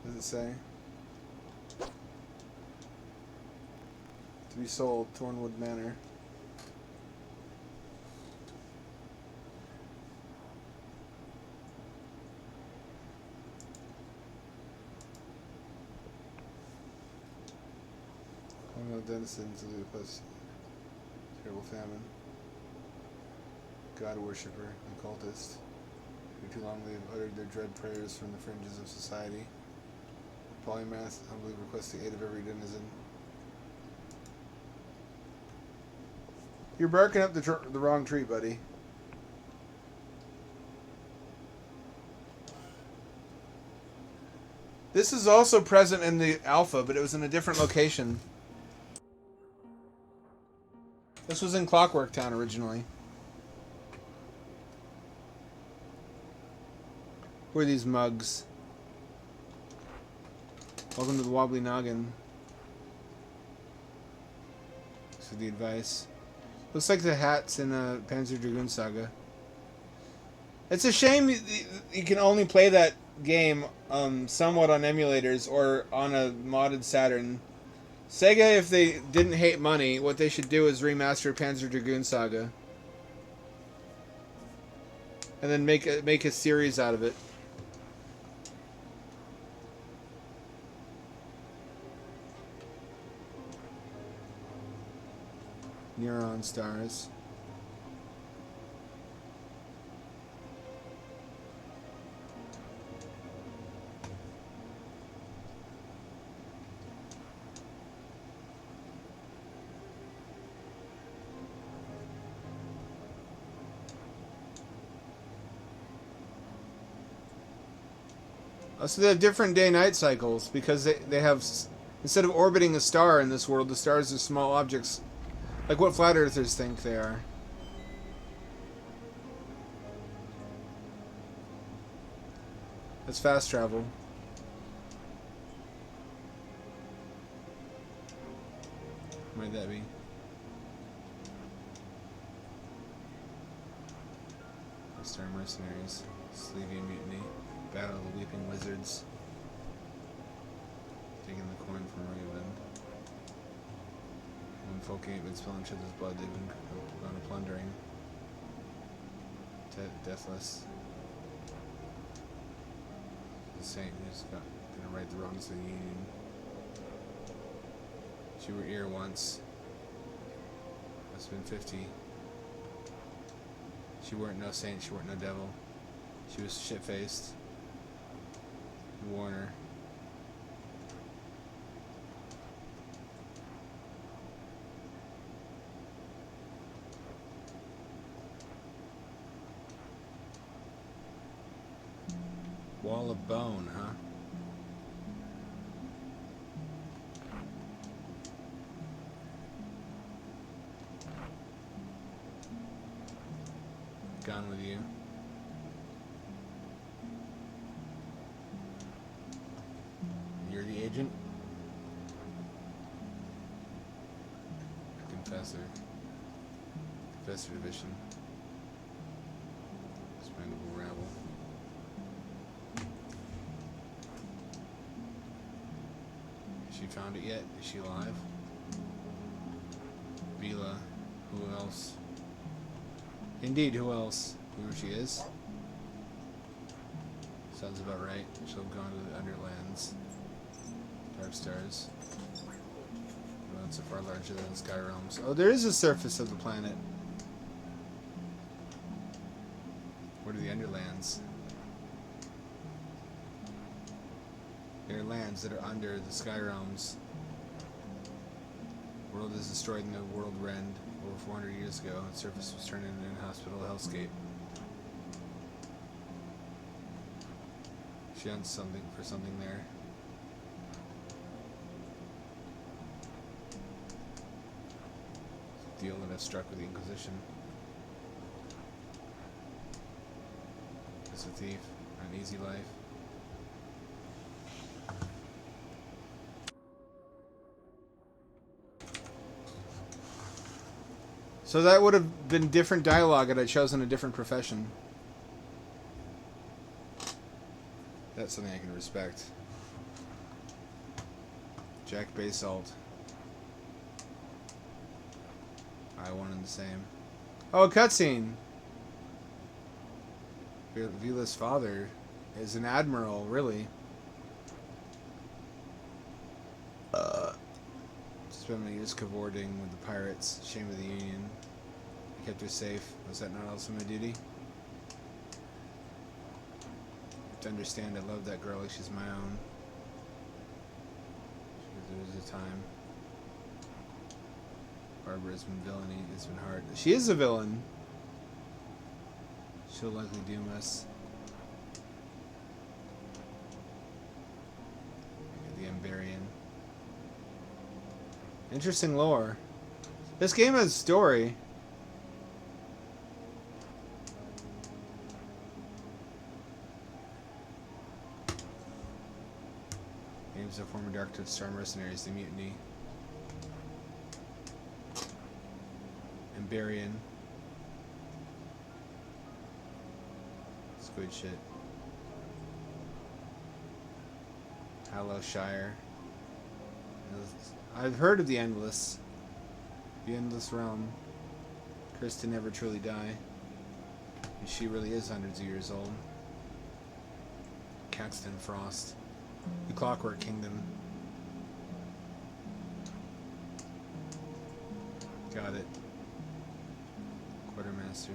What does it say? To be sold, Thornwood Manor. No denizens of the plus terrible famine. God worshipper, occultist, who too long they have uttered their dread prayers from the fringes of society. Polymath humbly requests the aid of every denizen. You're barking up the wrong tree, buddy. This is also present in the alpha, but it was in a different location. This was in Clockwork Town originally. Who are these mugs? Welcome to the Wobbly Noggin. This is the advice. Looks like the hats in Panzer Dragoon Saga. It's a shame you can only play that game somewhat on emulators or on a modded Saturn. Sega, if they didn't hate money, what they should do is remaster Panzer Dragoon Saga. And then make a series out of it. Neuron stars. So they have different day-night cycles because they have, instead of orbiting a star in this world, the stars are small objects, like what flat earthers think they are. That's fast travel. What might that be? Star Mercenaries, Sleevian Mutiny. Battle of the Weeping Wizards. Taking the coin from Raven. When folk ain't been spilling each other's blood, they've been going to plundering. Deathless. The saint who's gonna right the wrongs of the Union. She were ear once. It's been 50. She weren't no saint, she weren't no devil. She was shit-faced. Warner. Wall of bone, huh? Gone with you. You're the agent? Confessor. Confessor Division. Expendable rabble. Has she found it yet? Is she alive? Vila. Who else? Indeed, who else? Who she is? Sounds about right. She'll have gone to the Underlands. Dark stars. Worlds are far larger than sky realms. Oh, there is a surface of the planet. What are the Underlands? There are lands that are under the sky realms. The world is destroyed in the world rend. Over 400 years ago, its surface was turned into an inhospitable hellscape. She hunts something for something there. Deal that I've struck with the Inquisition. As a thief, an easy life. So that would have been different dialogue had I chosen a different profession. That's something I can respect. Jack Basalt. I one and the same. Oh, a cutscene! Vila's father is an admiral, really. Spent many years cavorting with the pirates. Shame of the Union. I kept her safe. Was that not also my duty? To understand, I love that girl like she's my own. There was a time. Barbarism, villainy, it's been hard. She is a villain. She'll likely doom us. The Ambarian. Interesting lore. This game has story. Names of former Dark Star mercenaries, the Mutiny. Ambarian. It's good shit. Hallow Shire. I've heard of the Endless. The Endless Realm. Cursed to never truly die. And she really is hundreds of years old. Caxton Frost. The Clockwork Kingdom. Got it. Quartermaster.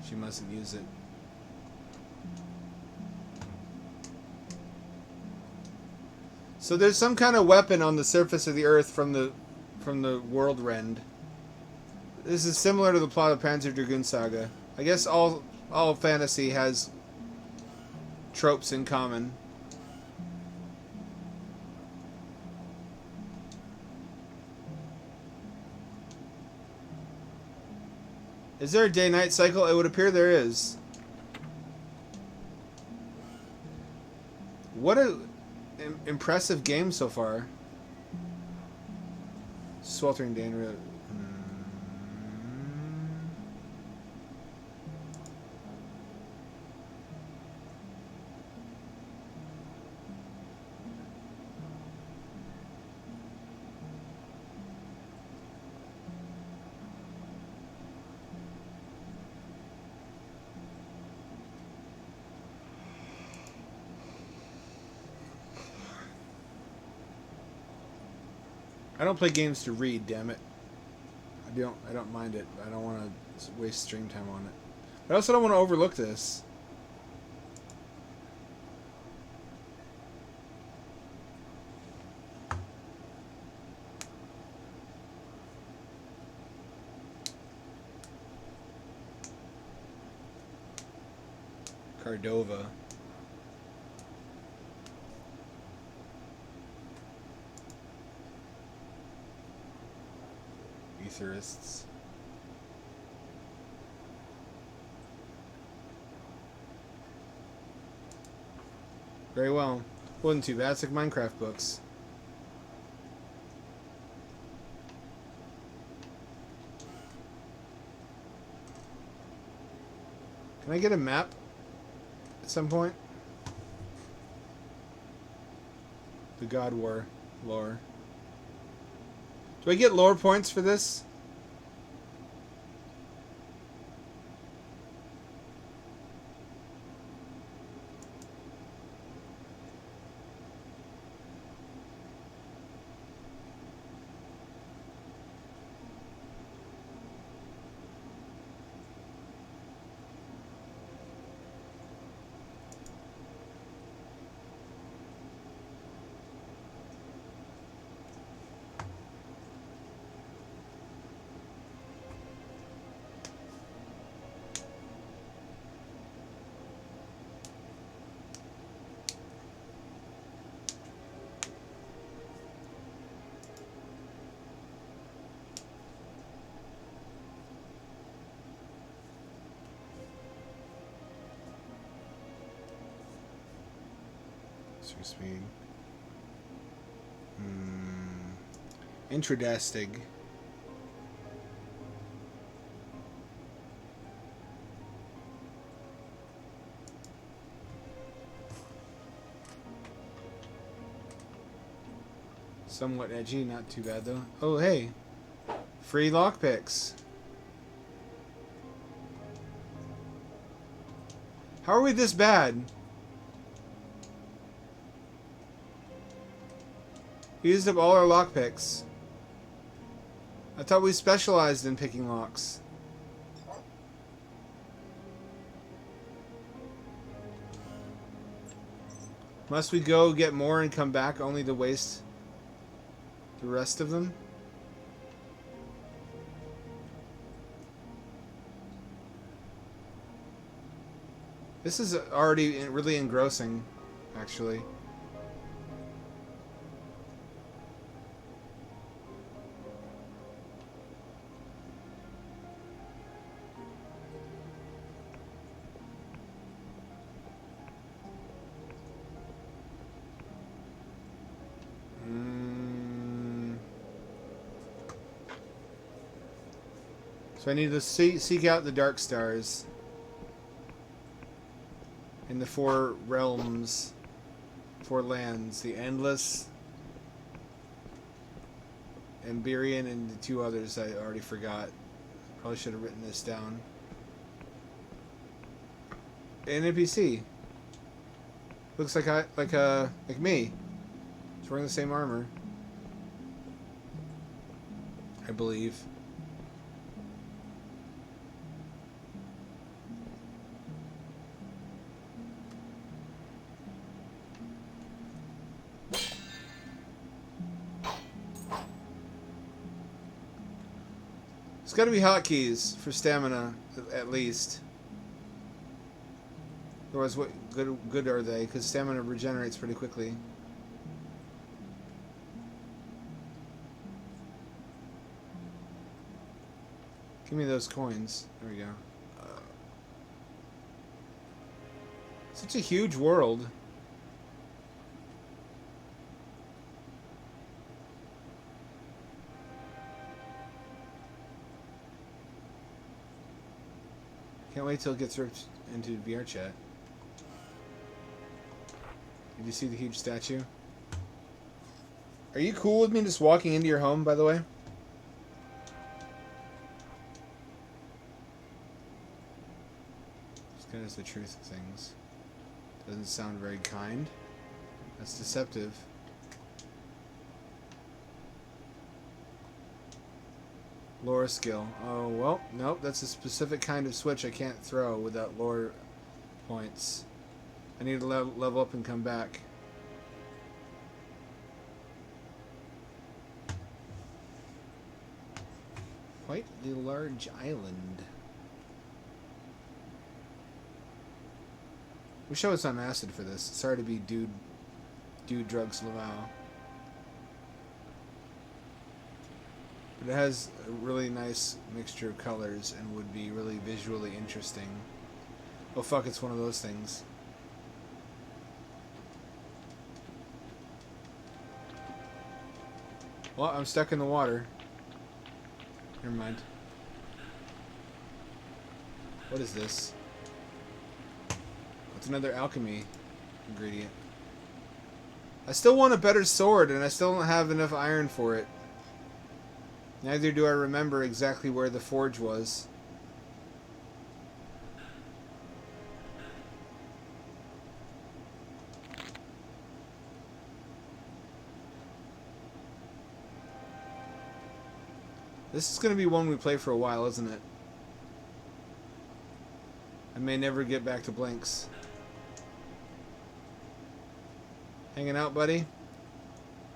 She mustn't use it. So there's some kind of weapon on the surface of the Earth from the world rend. This is similar to the plot of Panzer Dragoon Saga. I guess all fantasy has tropes in common. Is there a day-night cycle? It would appear there is. What a impressive game so far. Sweltering Danro. I don't play games to read, damn it. I don't mind it. I don't want to waste stream time on it. But I also don't want to overlook this. Cardova. Etherists. Very well. Wasn't too bad. It's like Minecraft books. Can I get a map at some point? The God War lore. Do I get lore points for this? Speed. Intradastig. Somewhat edgy, not too bad though. Oh hey, free lockpicks. How are we this bad? We used up all our lockpicks. I thought we specialized in picking locks. Must we go get more and come back only to waste the rest of them? This is already really engrossing, actually. So I need to seek out the Dark Stars in the 4 realms, 4 lands, the Endless, Emberian, and the 2 others I already forgot. Probably should have written this down. An NPC. Looks like like me. He's wearing the same armor, I believe. It's got to be hotkeys for stamina, at least. Otherwise, what good are they? Because stamina regenerates pretty quickly. Give me those coins. There we go. Such a huge world. Can't wait till it gets ripped into VR chat. Did you see the huge statue? Are you cool with me just walking into your home, by the way? Just kind of the truth of things. Doesn't sound very kind. That's deceptive. Lore skill. Oh, well, nope. That's a specific kind of switch I can't throw without lore points. I need to level up and come back. Quite the large island. Wish I was on acid for this. Sorry to be dude drugs Laval. But it has a really nice mixture of colors and would be really visually interesting. Oh fuck, it's one of those things. Well, I'm stuck in the water. Never mind. What is this? It's another alchemy ingredient. I still want a better sword, and I still don't have enough iron for it. Neither do I remember exactly where the forge was. This is going to be one we play for a while, isn't it? I may never get back to Blinks. Hanging out, buddy?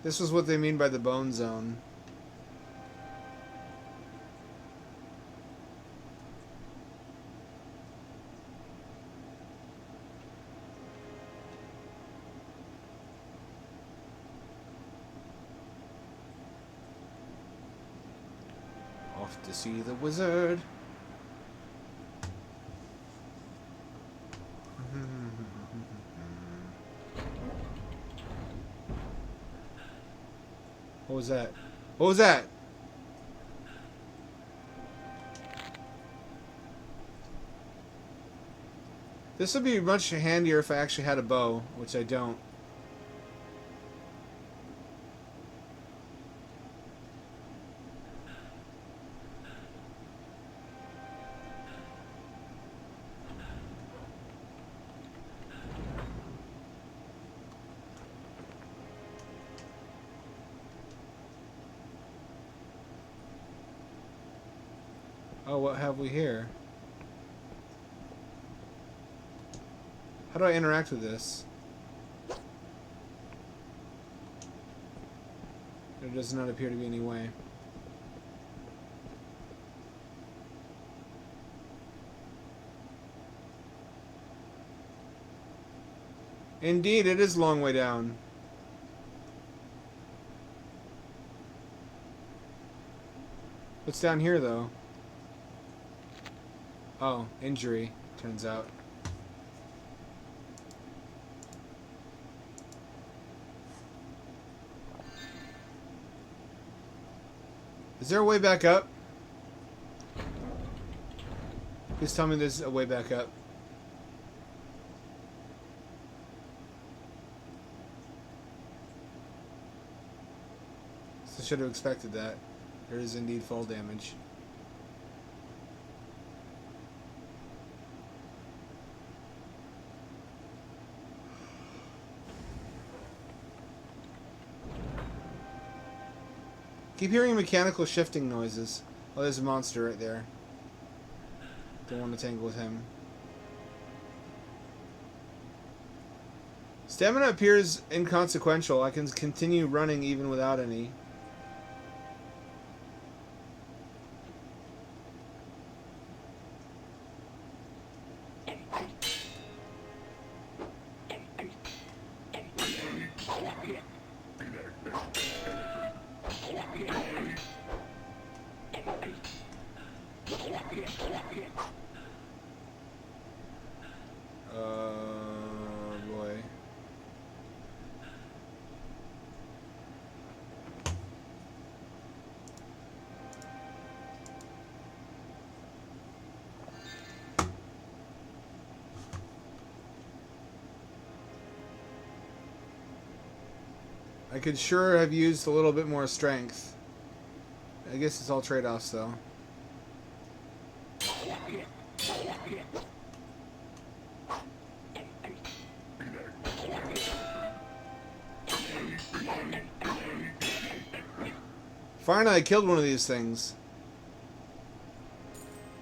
This was what they mean by the bone zone. Off to see the wizard. What was that? What was that? This would be much handier if I actually had a bow, which I don't. Oh, what have we here? How do I interact with this? There does not appear to be any way. Indeed, it is a long way down. What's down here, though? Oh, injury, turns out. Is there a way back up? Please tell me there's a way back up. So I should have expected that. There is indeed fall damage. Keep hearing mechanical shifting noises. Oh, there's a monster right there. Don't want to tangle with him. Stamina appears inconsequential. I can continue running even without any. Boy. I could sure have used a little bit more strength. I guess it's all trade-offs, though. Finally, I killed one of these things.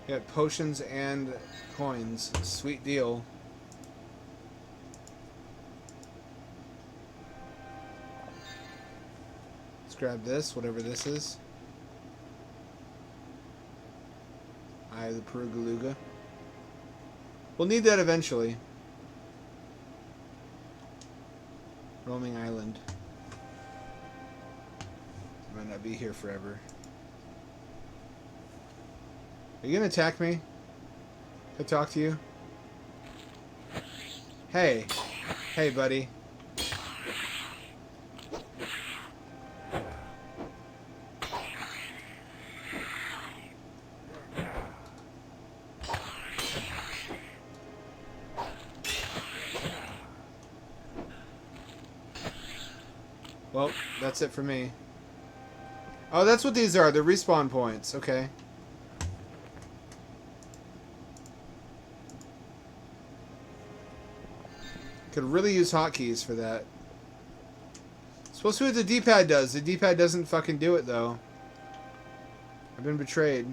Got potions and coins. Sweet deal. Let's grab this, whatever this is. Eye of the Perugaluga. We'll need that eventually. Roaming island. Might not be here forever. Are you gonna attack me? Can I talk to you? Hey. Hey, buddy. Well, that's it for me. Oh, that's what these are. They're respawn points. Okay. Could really use hotkeys for that. Supposed to be what the D-pad does. The D-pad doesn't fucking do it, though. I've been betrayed.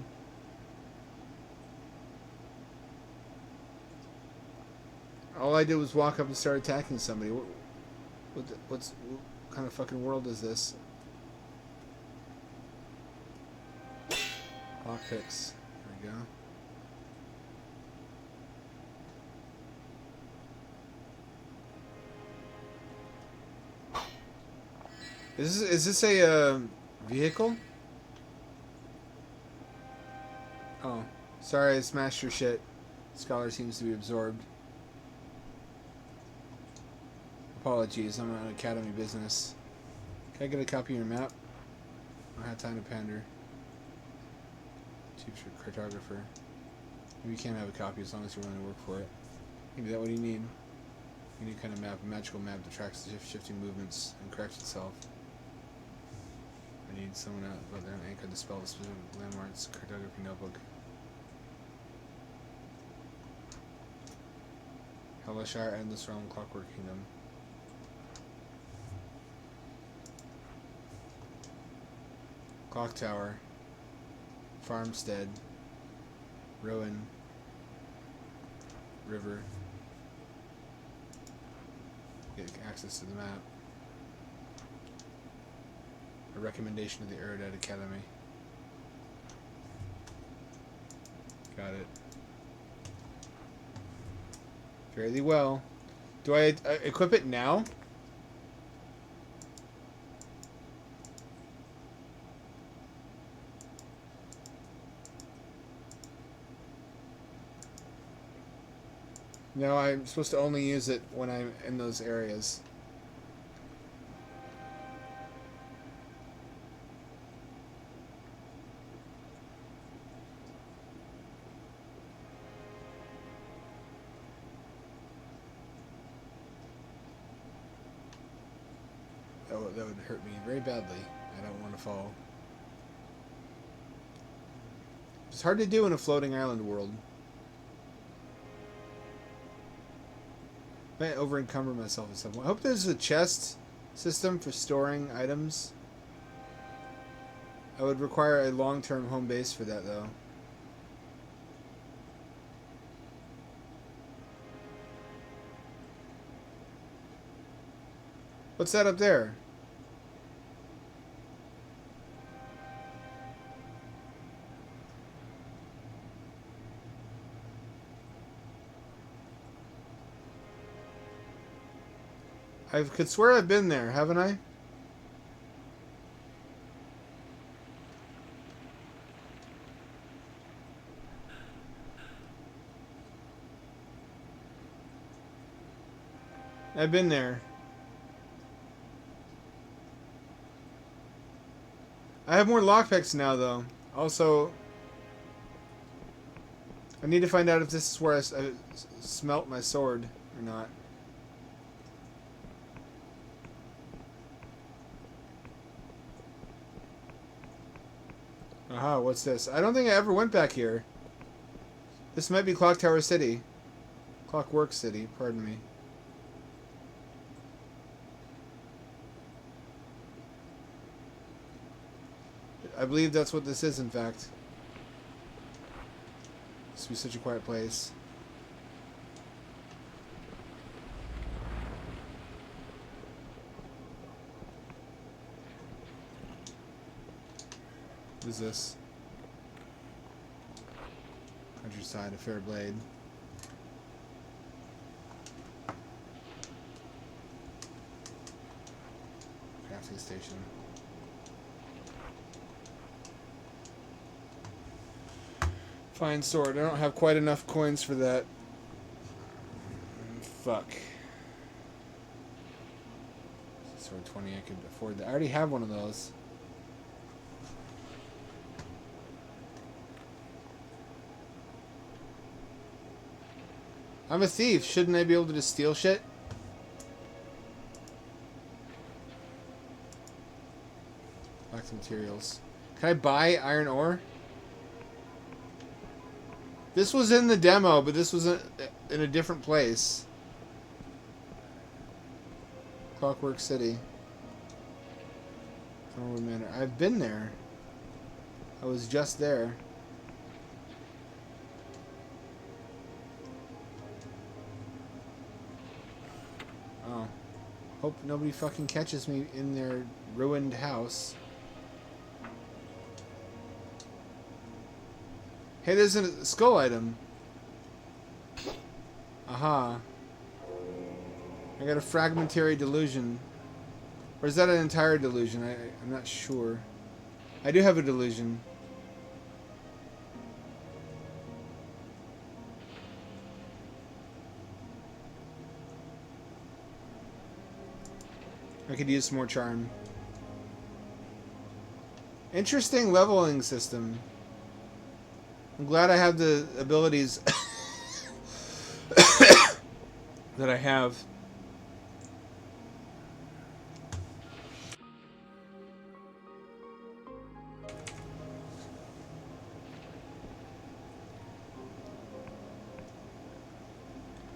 All I did was walk up and start attacking somebody. What kind of fucking world is this? Lockpicks. There we go. Is this a vehicle? Oh, sorry, I smashed your shit. Scholar seems to be absorbed. Apologies, I'm on academy business. Can I get a copy of your map? I don't have time to pander. Chief cartographer. Maybe you can't have a copy as long as you're willing to work for it. Maybe that's what you need. You need a kind of map, a magical map that tracks the shifting movements and corrects itself. I need someone out about there and anchor the spell of specific landmarks, cartography notebook. Hellashire, Endless Realm, Clockwork Kingdom. Clock Tower. Farmstead. Rowan. River. Get access to the map. A recommendation of the Erudite Academy. Got it. Fairly well. Do I equip it now? No, I'm supposed to only use it when I'm in those areas. That would hurt me very badly. I don't want to fall. It's hard to do in a floating island world. I might over encumber myself with something. I hope there's a chest system for storing items. I would require a long-term home base for that, though. What's that up there? I could swear I've been there, haven't I? I've been there. I have more lockpicks now, though. Also, I need to find out if this is where I smelt my sword or not. Aha, what's this? I don't think I ever went back here. This might be Clock Tower City. Clockwork City, pardon me. I believe that's what this is, in fact. Used to be such a quiet place. What is this? Countryside, a fair blade. Crafting station. Fine sword. I don't have quite enough coins for that. Fuck. Sword 20, I could afford that. I already have one of those. I'm a thief. Shouldn't I be able to just steal shit? Black materials. Can I buy iron ore? This was in the demo, but this was in a different place. Clockwork City. Thornwood Manor. I've been there. I was just there. Oh. Hope nobody fucking catches me in their ruined house. Hey, there's a skull item. Aha. I got a fragmentary delusion. Or is that an entire delusion? I'm not sure. I do have a delusion. I could use some more charm. Interesting leveling system. I'm glad I have the abilities that I have.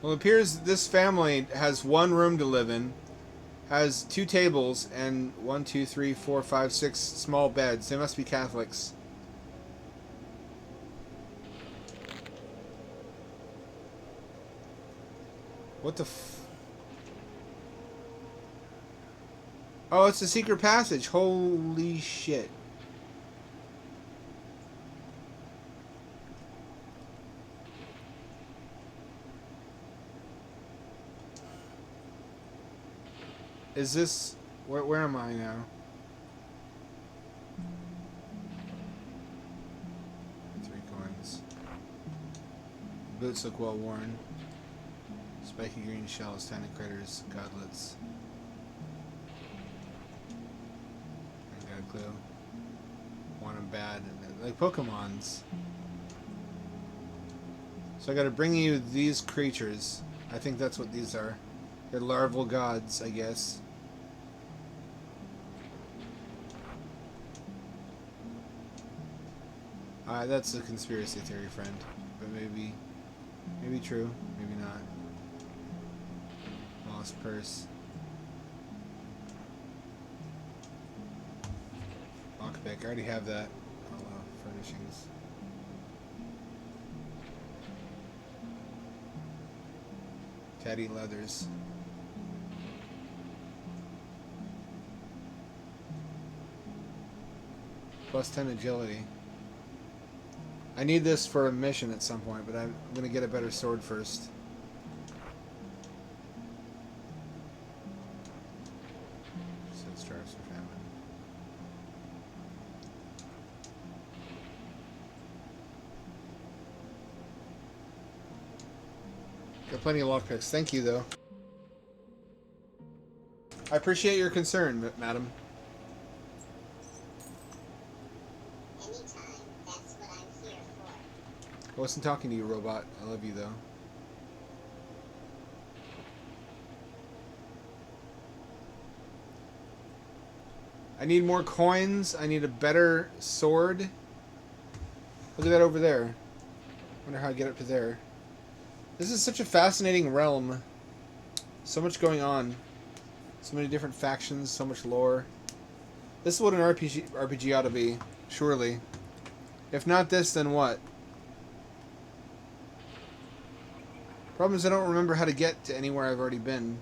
Well, it appears this family has one room to live in, has 2 tables, and 1, 2, 3, 4, 5, 6 small beds. They must be Catholics. What the f... Oh, it's a secret passage. Holy shit. Is this... Where am I now? Three coins. Boots look well worn. Spiky green shells, tiny craters, godlets. I got a clue. Want them bad. Like Pokemons. So I gotta bring you these creatures. I think that's what these are. They're larval gods, I guess. That's a conspiracy theory, friend. But maybe true, maybe not. Lost purse. Lockpick. I already have that. Oh, furnishings. Teddy leathers. Plus 10 agility. I need this for a mission at some point, but I'm going to get a better sword first. Set stripes for famine. Got plenty of lockpicks. Thank you, though. I appreciate your concern, madam. I wasn't talking to you, robot. I love you, though. I need more coins. I need a better sword. Look at that over there. Wonder how I get up to there. This is such a fascinating realm. So much going on. So many different factions. So much lore. This is what an RPG ought to be. Surely. If not this, then what? Problem is I don't remember how to get to anywhere I've already been.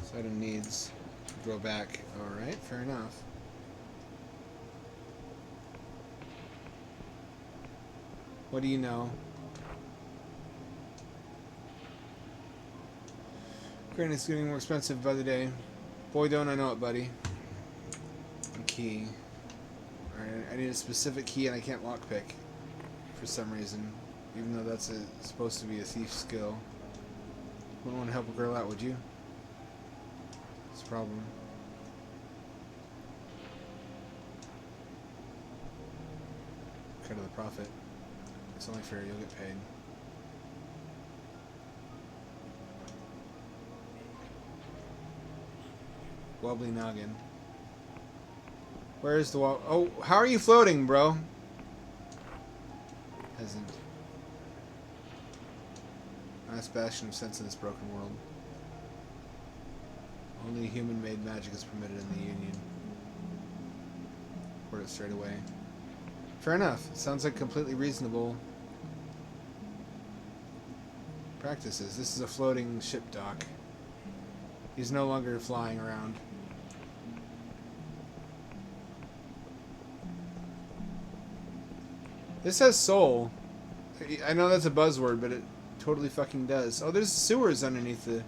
So item needs to go back. Alright, fair enough. What do you know? Granite's getting more expensive by the day. Boy, don't I know it, buddy. A key. Alright, I need a specific key and I can't lockpick for some reason. Even though that's supposed to be a thief skill. Wouldn't want to help a girl out, would you? It's a problem. Cut of the profit. It's only fair, you'll get paid. Wobbly noggin. Where's the wall? Oh, how are you floating, bro? Hasn't. Last bastion of sense in this broken world. Only human-made magic is permitted in the Union. Report it straight away. Fair enough. It sounds like completely reasonable practices. This is a floating ship dock. He's no longer flying around. This has soul. I know that's a buzzword, but it totally fucking does. Oh, there's sewers underneath the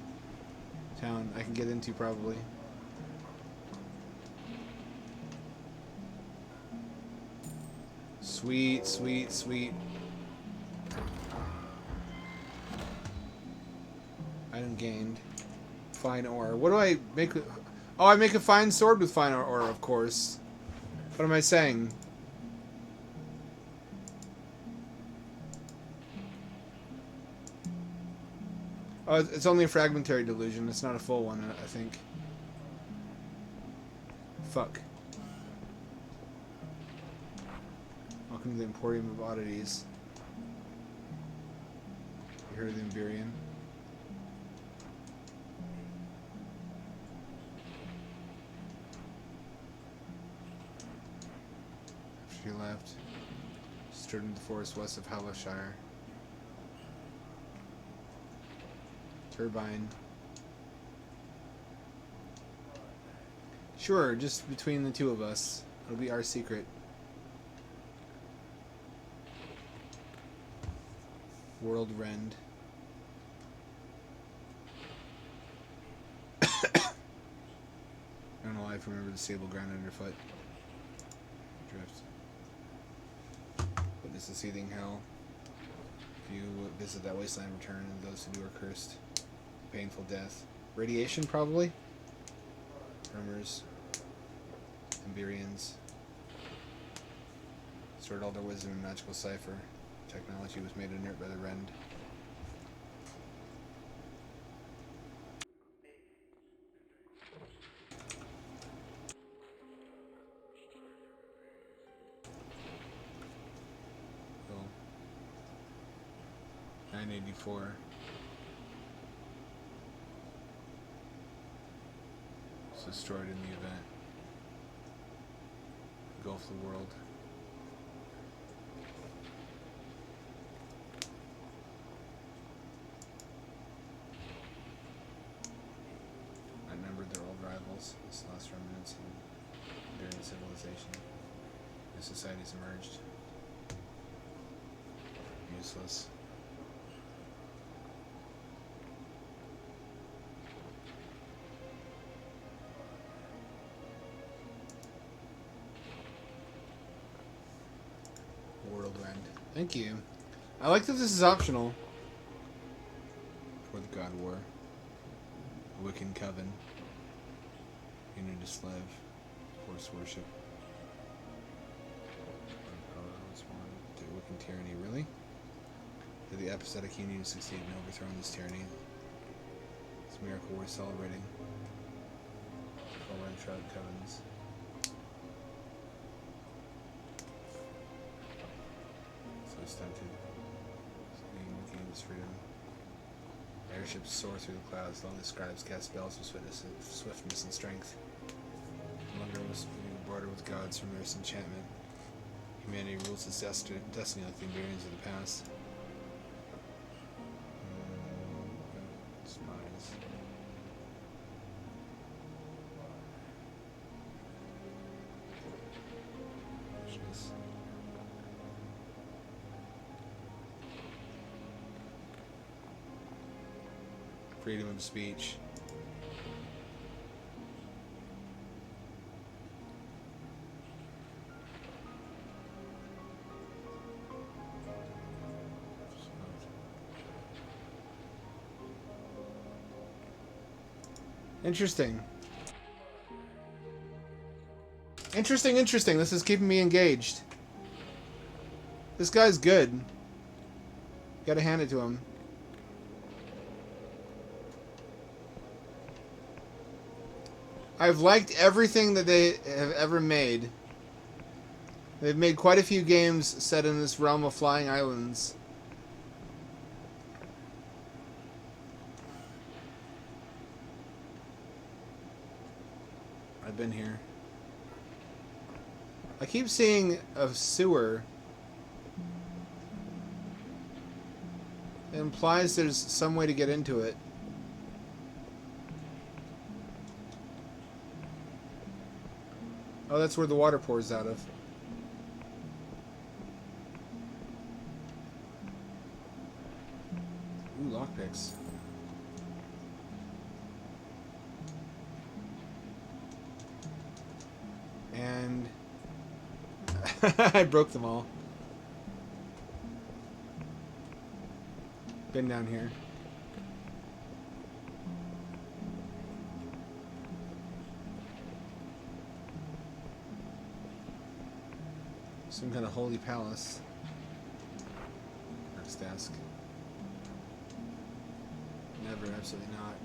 town I can get into probably. Sweet, sweet, sweet. Item gained. Fine ore. What do I make? Oh, I make a fine sword with fine ore, of course. What am I saying? Oh, it's only a fragmentary delusion. It's not a full one, I think. Fuck. Welcome to the Emporium of Oddities. You heard of the Emberian? After you left, stood in the forest west of Halloshire. Turbine. Sure, just between the two of us. It'll be our secret. World Rend. I don't know why I remember the stable ground underfoot. Drift. Witness the seething hell. If you visit that wasteland, return, and those who do are cursed. Painful death. Radiation, probably? Tremors. Emberians. Stored all their wisdom in magical cipher. Technology was made inert by the Rend. Cool. 984. It's destroyed in the event. Engulf the world. Outnumbered their old rivals, this last remnants of Iberian civilization. New societies emerged. Useless. World Rend. Thank you. I like that this is optional. For the God War. Wiccan Coven. Unity Slave. Force Worship. To Wiccan Tyranny. Really? Did the apathetic Union succeed in overthrowing this tyranny? It's a miracle worth celebrating. Full-line Shroud Covens. Stunted. Gain his freedom. Airships soar through the clouds. Lonely scribes cast spells with swiftness and strength. No longer must be bordered with gods from their enchantment. humanity rules its destiny like the invariants of the past. Spies. Jeez. Freedom of speech. Interesting. Interesting. This is keeping me engaged. This guy's good. Gotta hand it to him. I've liked everything that they have ever made. They've made quite a few games set in this realm of flying islands. I've been here. I keep seeing a sewer. It implies there's some way to get into it. Oh, that's where the water pours out of. Ooh, lockpicks. And I broke them all. Been down here. Some kind of holy palace. Next desk. Never, absolutely not.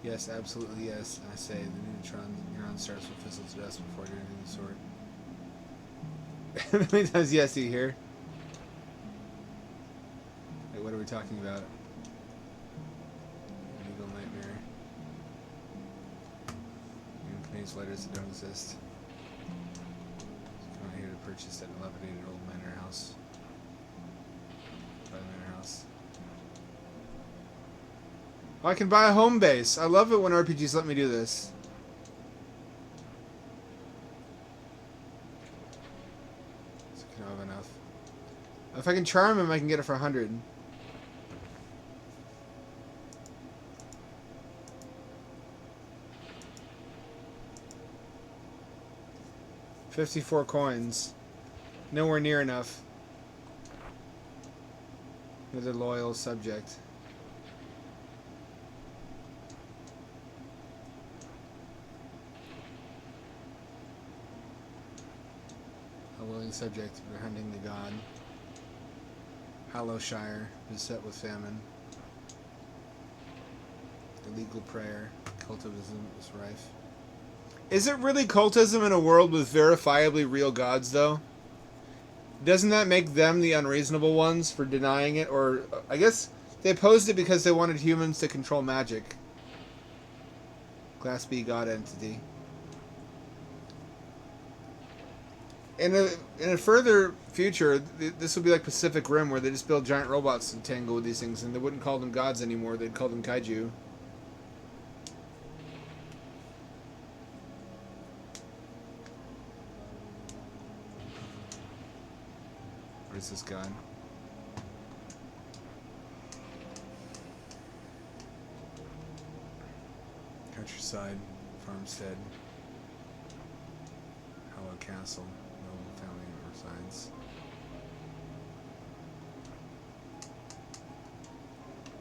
Yes, absolutely yes. I say the neuron starts will fizzle to dust before doing anything of the sort. How many times yes do you hear? Wait, what are we talking about? Legal nightmare. Even Canadian letters that don't exist. Come out here to purchase that dilapidated old manor house. Buy the manor house. Oh, I can buy a home base. I love it when RPGs let me do this. So I can have enough. If I can charm him, I can get it for 100. $54 coins. Nowhere near enough. Another loyal subject. A willing subject for hunting the god. Hallowshire, beset with famine. Illegal prayer. Cultivism is rife. Is it really cultism in a world with verifiably real gods, though? Doesn't that make them the unreasonable ones for denying it? Or, I guess they opposed it because they wanted humans to control magic. Class B god entity. In a further future, this would be like Pacific Rim, where they just build giant robots to tangle with these things, and they wouldn't call them gods anymore. They'd call them kaiju. Where's this god? Countryside, farmstead, Hollow Castle, noble family resides.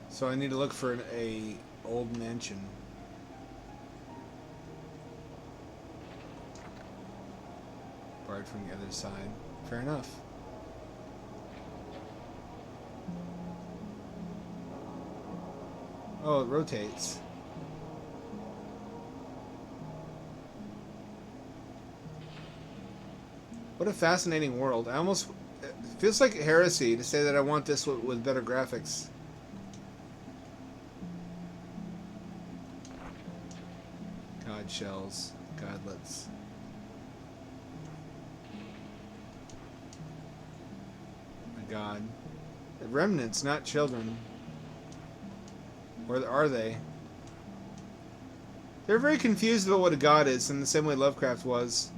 So I need to look for a old mansion. Barred from the other side. Fair enough. Oh, it rotates. What a fascinating world. It feels like heresy to say that I want this with better graphics. God shells. Godlets. God. The remnants, not children. Or are they? They're very confused about what a god is, in the same way Lovecraft was.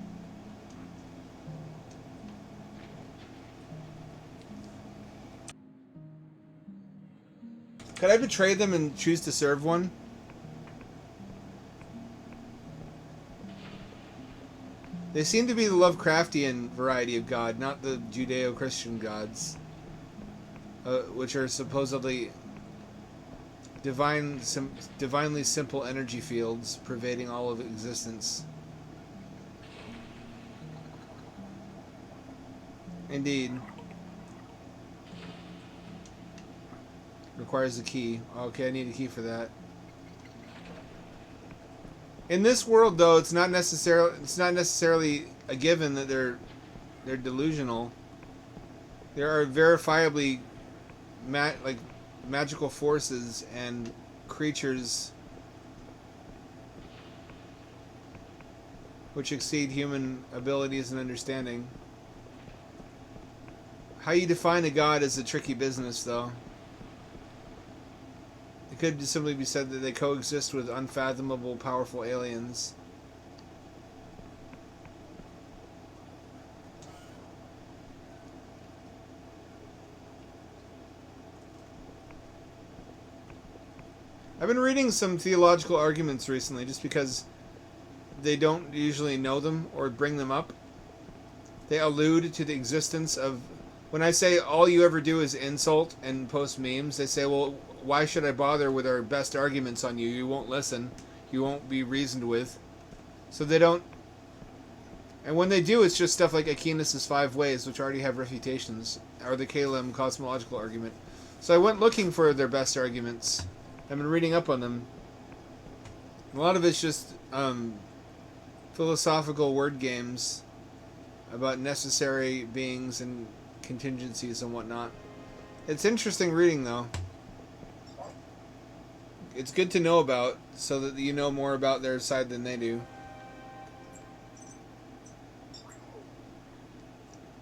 Could I betray them and choose to serve one? They seem to be the Lovecraftian variety of god, not the Judeo-Christian gods, which are supposedly divinely simple energy fields pervading all of existence. Indeed. Requires a key. Okay, I need a key for that. In this world, though, it's not necessarily a given that they're delusional. There are verifiably magical forces and creatures which exceed human abilities and understanding. How you define a god is a tricky business, though. It could just simply be said that they coexist with unfathomable, powerful aliens. I've been reading some theological arguments recently just because they don't usually know them or bring them up. They allude to the existence of... When I say all you ever do is insult and post memes, they say, well, why should I bother with our best arguments on you? You won't listen. You won't be reasoned with. So they don't... And when they do, it's just stuff like Aquinas' 5 Ways, which already have refutations, or the Kalem cosmological argument. So I went looking for their best arguments. I've been reading up on them. A lot of it's just philosophical word games about necessary beings and contingencies and whatnot. It's interesting reading, though. It's good to know about, so that you know more about their side than they do.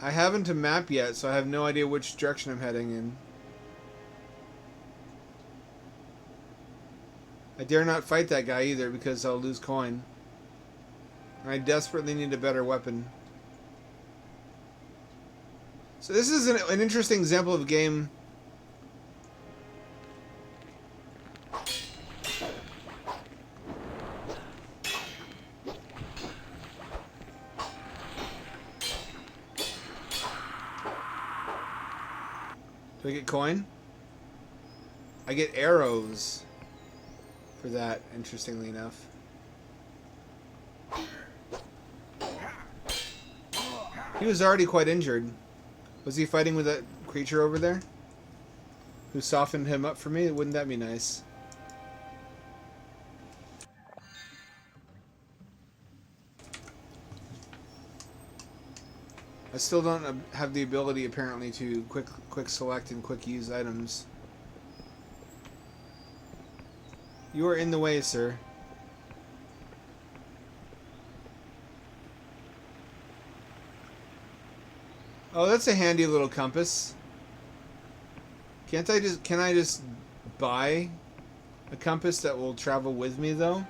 I haven't a map yet, so I have no idea which direction I'm heading in. I dare not fight that guy either, because I'll lose coin. I desperately need a better weapon. So this is an interesting example of a game... Do I get coin? I get arrows for that, interestingly enough. He was already quite injured. Was he fighting with that creature over there? Who softened him up for me? Wouldn't that be nice? I still don't have the ability, apparently, to quick select and quick use items. You are in the way, sir. Oh, that's a handy little compass. Can I just buy a compass that will travel with me, though?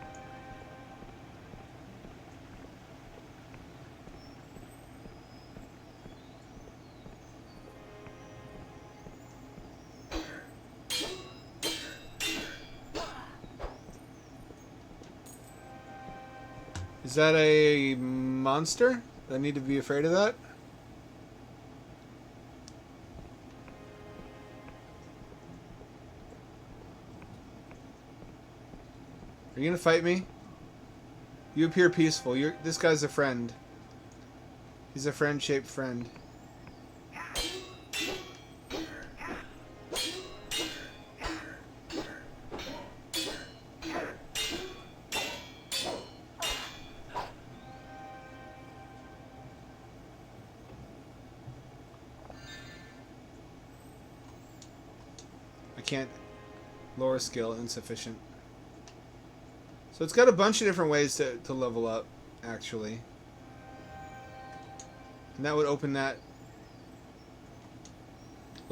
Is that a monster? Do I need to be afraid of that? Are you gonna fight me? You appear peaceful. This guy's a friend. He's a friend-shaped friend. I can't. Lower skill insufficient. So it's got a bunch of different ways to level up, actually. And that would open that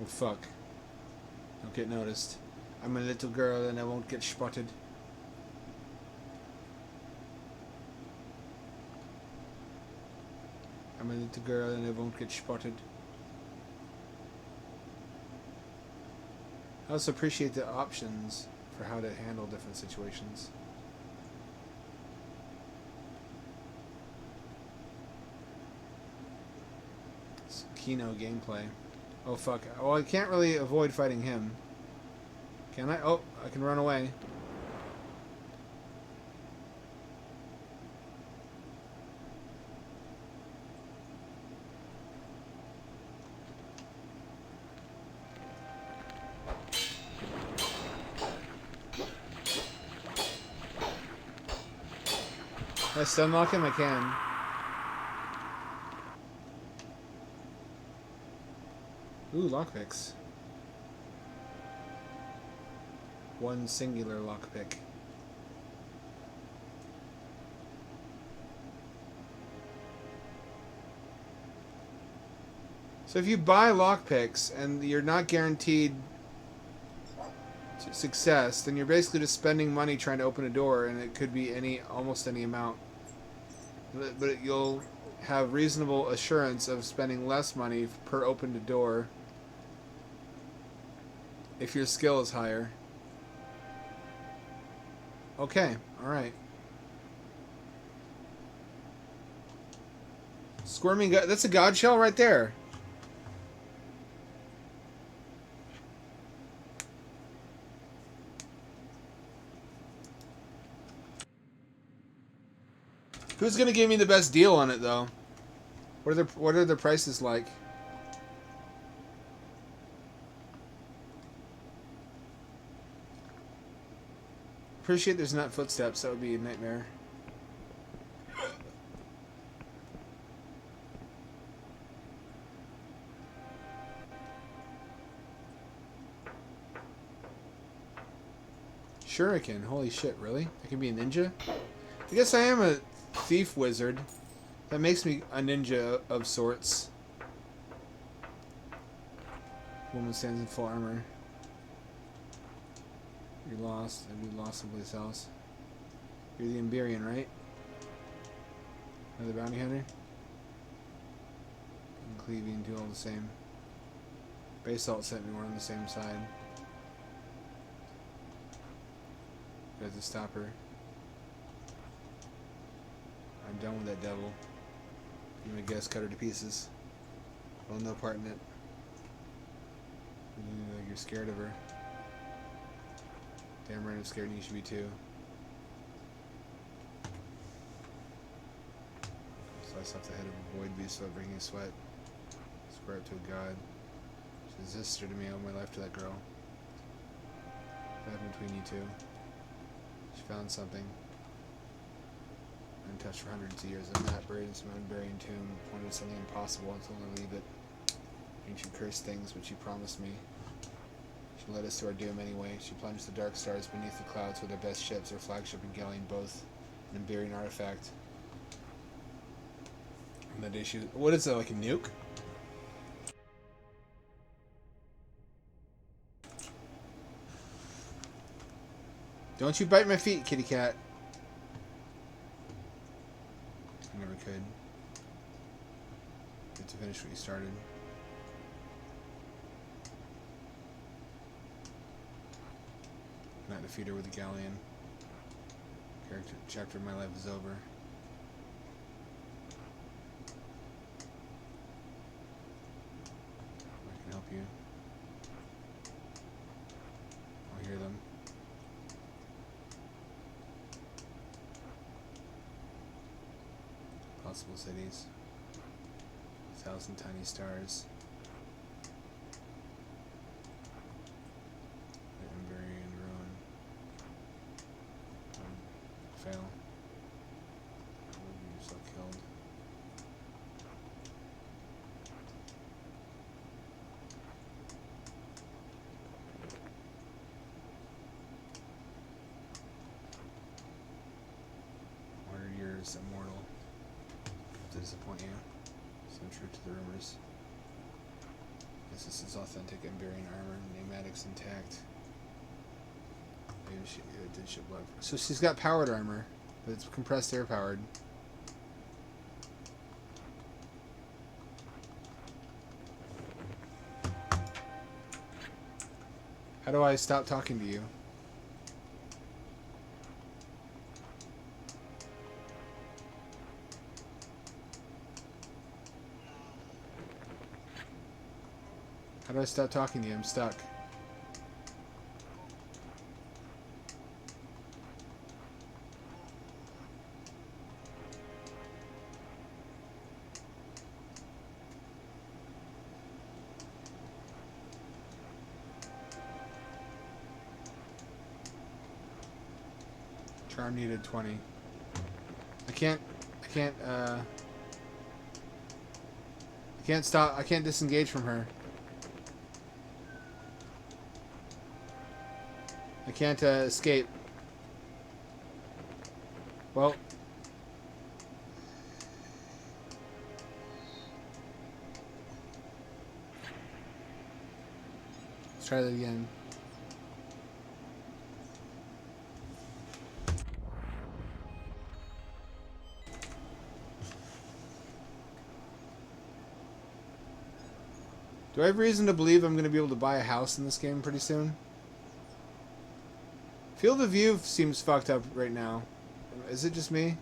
Oh fuck. Don't get noticed. I'm a little girl and I won't get spotted. I'm a little girl and I won't get spotted. I also appreciate the options for how to handle different situations. It's Kino gameplay. Oh fuck. Well, I can't really avoid fighting him. Can I? Oh, I can run away. Can I stunlock him? I can. Ooh, lockpicks. One singular lockpick. So if you buy lockpicks and you're not guaranteed success, then you're basically just spending money trying to open a door, and it could be almost any amount. But you'll have reasonable assurance of spending less money per opened door if your skill is higher. Okay, alright. Squirming God. That's a God shell right there. Who's gonna give me the best deal on it, though? What are the prices like? Appreciate there's not footsteps. That would be a nightmare. Shuriken. Holy shit, really? I can be a ninja? I guess I am a thief wizard. That makes me a ninja of sorts. Woman stands in full armor. You're lost. Have you lost someplace else? You're the Emberian, right? Another bounty hunter? And cleaving do all the same. Basalt sent me. We're on the same side. You have to stop her. I'm done with that devil. You my guess, cut her to pieces. Well, no part in it. You're scared of her. Damn right I'm scared, and you should be too. Slice off the head of a void beast without bringing sweat. Square up to a god. She's a sister to me. I owe my life to that girl. What happened between you two? She found something. Untouched for hundreds of years. A map buried in some unburied tomb pointed to something impossible until I leave it. Ancient cursed things which you promised me. She led us to our doom anyway. She plunged the dark stars beneath the clouds with her best ships, her flagship and galleon both, an Emberian artifact. And that day she... What is that, like a nuke? Don't you bite my feet, kitty cat. I never could. Get to finish what you started. Not defeat her with a galleon. Chapter of my life is over. I can help you. I'll hear them. Possible cities. 1,000 tiny stars. Emberian ruin. Fail. You're so killed. Ordered yours immortal. To disappoint you. So true to the rumors. This is authentic enduring armor, pneumatics intact. Maybe she did ship blood. So she's got powered armor, but it's compressed air powered. How do I stop talking to you? How do I stop talking to you? I'm stuck. Charm needed 20. I can't stop, I can't disengage from her. I can't escape. Well. Let's try that again. Do I have reason to believe I'm going to be able to buy a house in this game pretty soon? Field of view seems fucked up right now. Is it just me?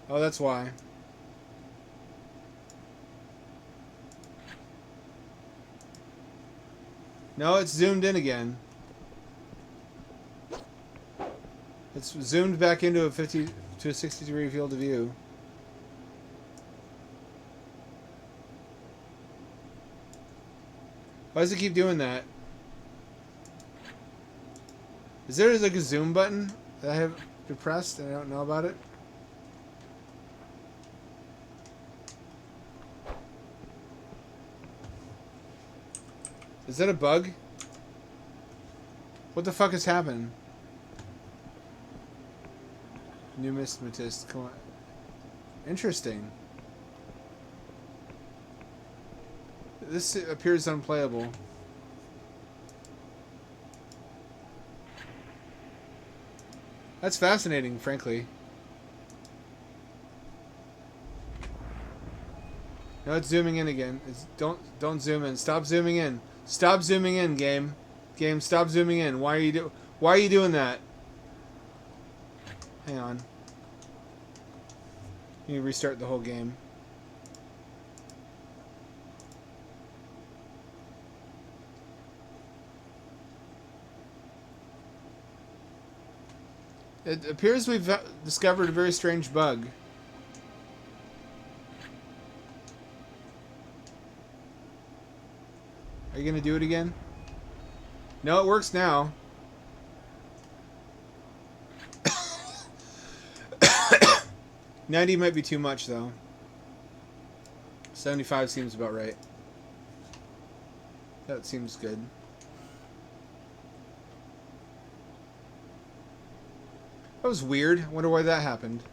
Oh, that's why. No, it's zoomed in again. It's zoomed back into a 60-degree field of view. Why does it keep doing that? Is there like a zoom button that I have depressed and I don't know about it? Is that a bug? What the fuck has happened? Numismatist, come on. Interesting. This appears unplayable. That's fascinating, frankly. No, it's zooming in again. Don't zoom in. Stop zooming in. Stop zooming in, game. Game, stop zooming in. Why are you doing that? Hang on. You need to restart the whole game. It appears we've discovered a very strange bug. Are you going to do it again? No, it works now. 90 might be too much, though. 75 seems about right. That seems good. That was weird. I wonder why that happened.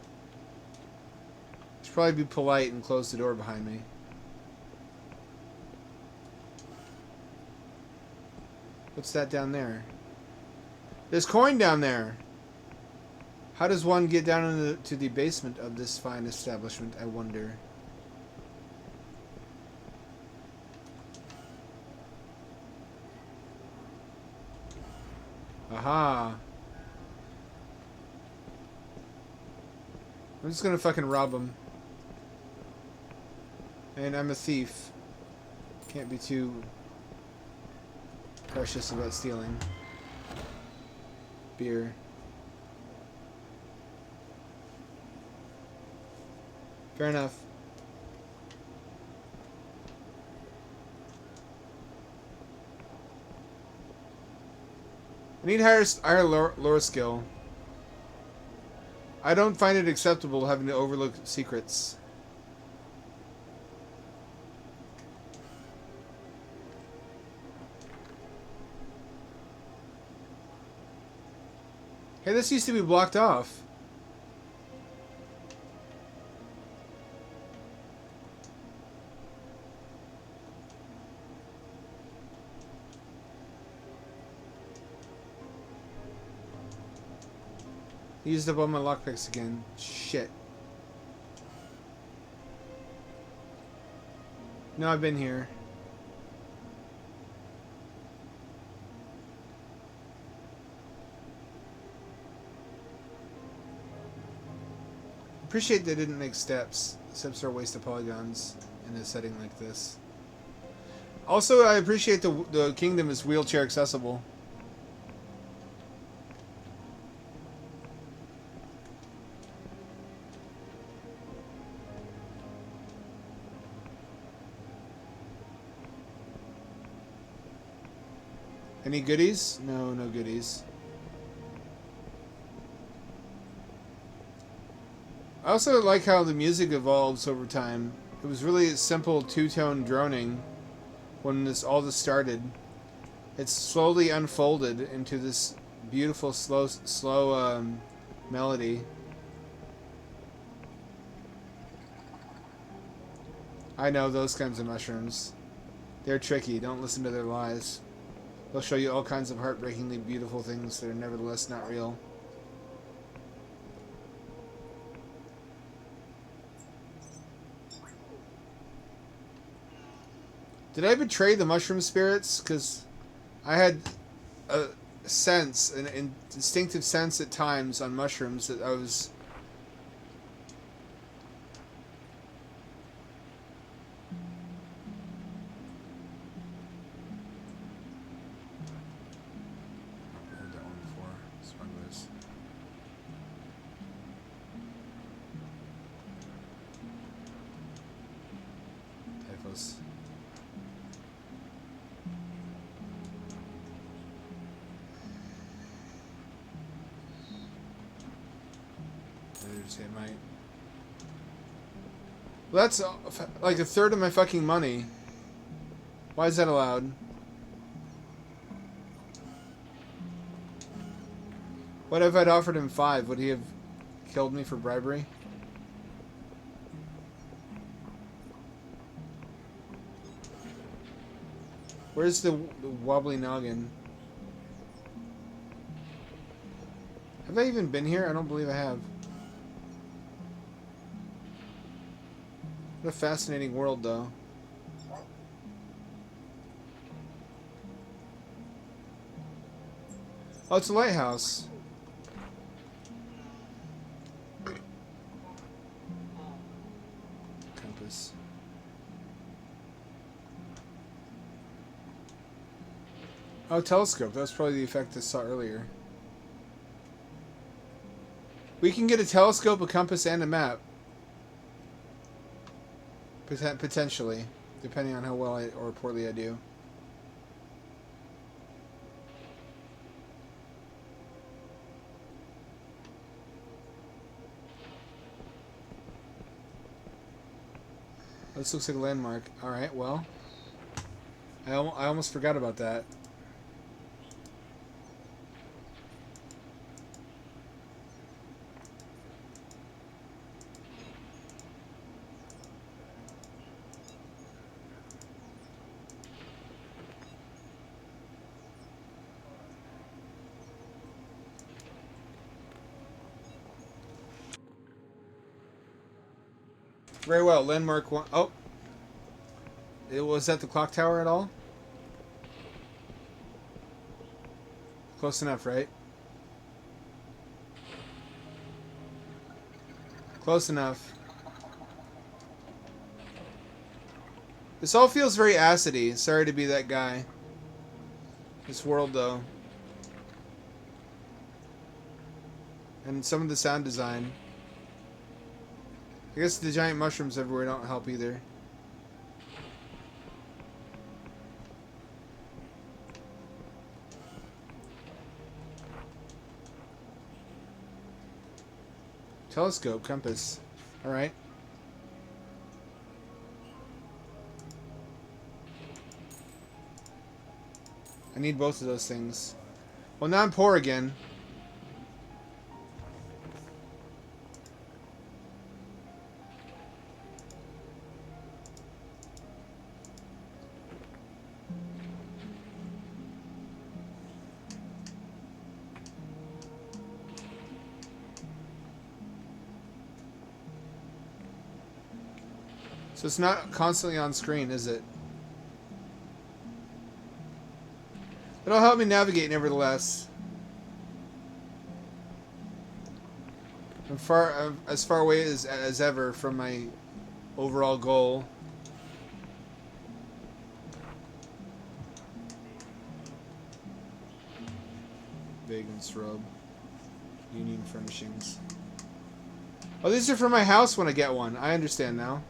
Should probably be polite and close the door behind me. What's that down there? There's coin down there. How does one get down into the basement of this fine establishment, I wonder? Aha. I'm just gonna fucking rob him. And I'm a thief. Can't be too precious about stealing. Beer. Fair enough. I need higher lore skill. I don't find it acceptable having to overlook secrets. Hey, this used to be blocked off. Used up all my lockpicks again. Shit. No, I've been here. Appreciate they didn't make steps. Steps are a waste of polygons in a setting like this. Also, I appreciate the kingdom is wheelchair accessible. Any goodies? No, no goodies. I also like how the music evolves over time. It was really simple two-tone droning when all this started. It's slowly unfolded into this beautiful slow melody. I know those kinds of mushrooms. They're tricky. Don't listen to their lies. They'll show you all kinds of heartbreakingly beautiful things that are nevertheless not real. Did I betray the mushroom spirits? Because I had a sense, an instinctive sense at times on mushrooms that I was... I heard that one before. Smugglers. Typhus. It might. Well, that's like a third of my fucking money. Why is that allowed? What if I'd offered him 5? Would he have killed me for bribery? Where's the wobbly noggin? Have I even been here? I don't believe I have. What a fascinating world, though. Oh, it's a lighthouse. Compass. Oh, telescope. That was probably the effect I saw earlier. We can get a telescope, a compass, and a map. Potentially, depending on how well or poorly I do. This looks like a landmark. Alright, well. I almost forgot about that. Very well. Landmark 1. Oh. Was that the clock tower at all? Close enough, right? Close enough. This all feels very acidy. Sorry to be that guy. This world, though. And some of the sound design. I guess the giant mushrooms everywhere don't help either. Telescope, compass. Alright. I need both of those things. Well, now I'm poor again. So it's not constantly on screen, is it? It'll help me navigate, nevertheless. I'm as far away as ever from my overall goal. Vagrant's robe. Union furnishings. Oh, these are for my house when I get one. I understand now.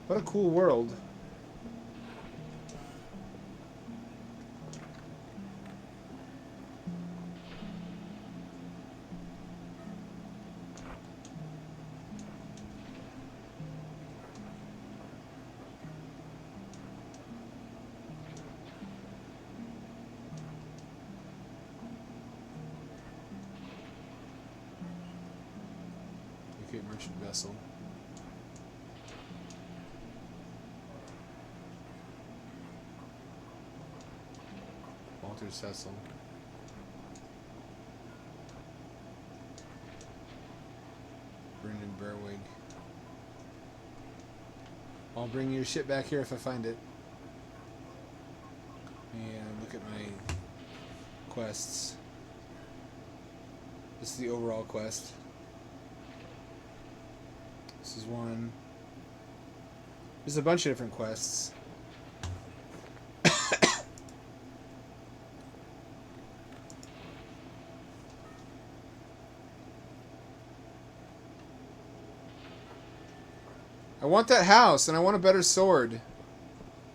What a cool world. UK merchant vessel. Walter Cecil. Brendan Berwig. I'll bring your shit back here if I find it. And look at my quests. This is the overall quest. This is one. There's a bunch of different quests. I want that house, and I want a better sword.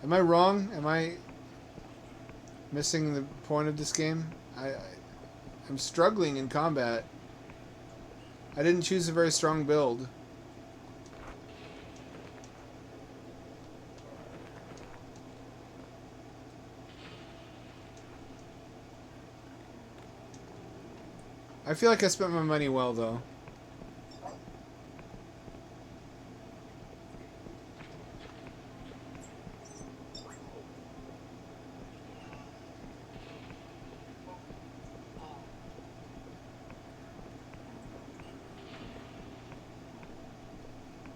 Am I wrong? Am I missing the point of this game? I'm struggling in combat. I didn't choose a very strong build. I feel like I spent my money well, though.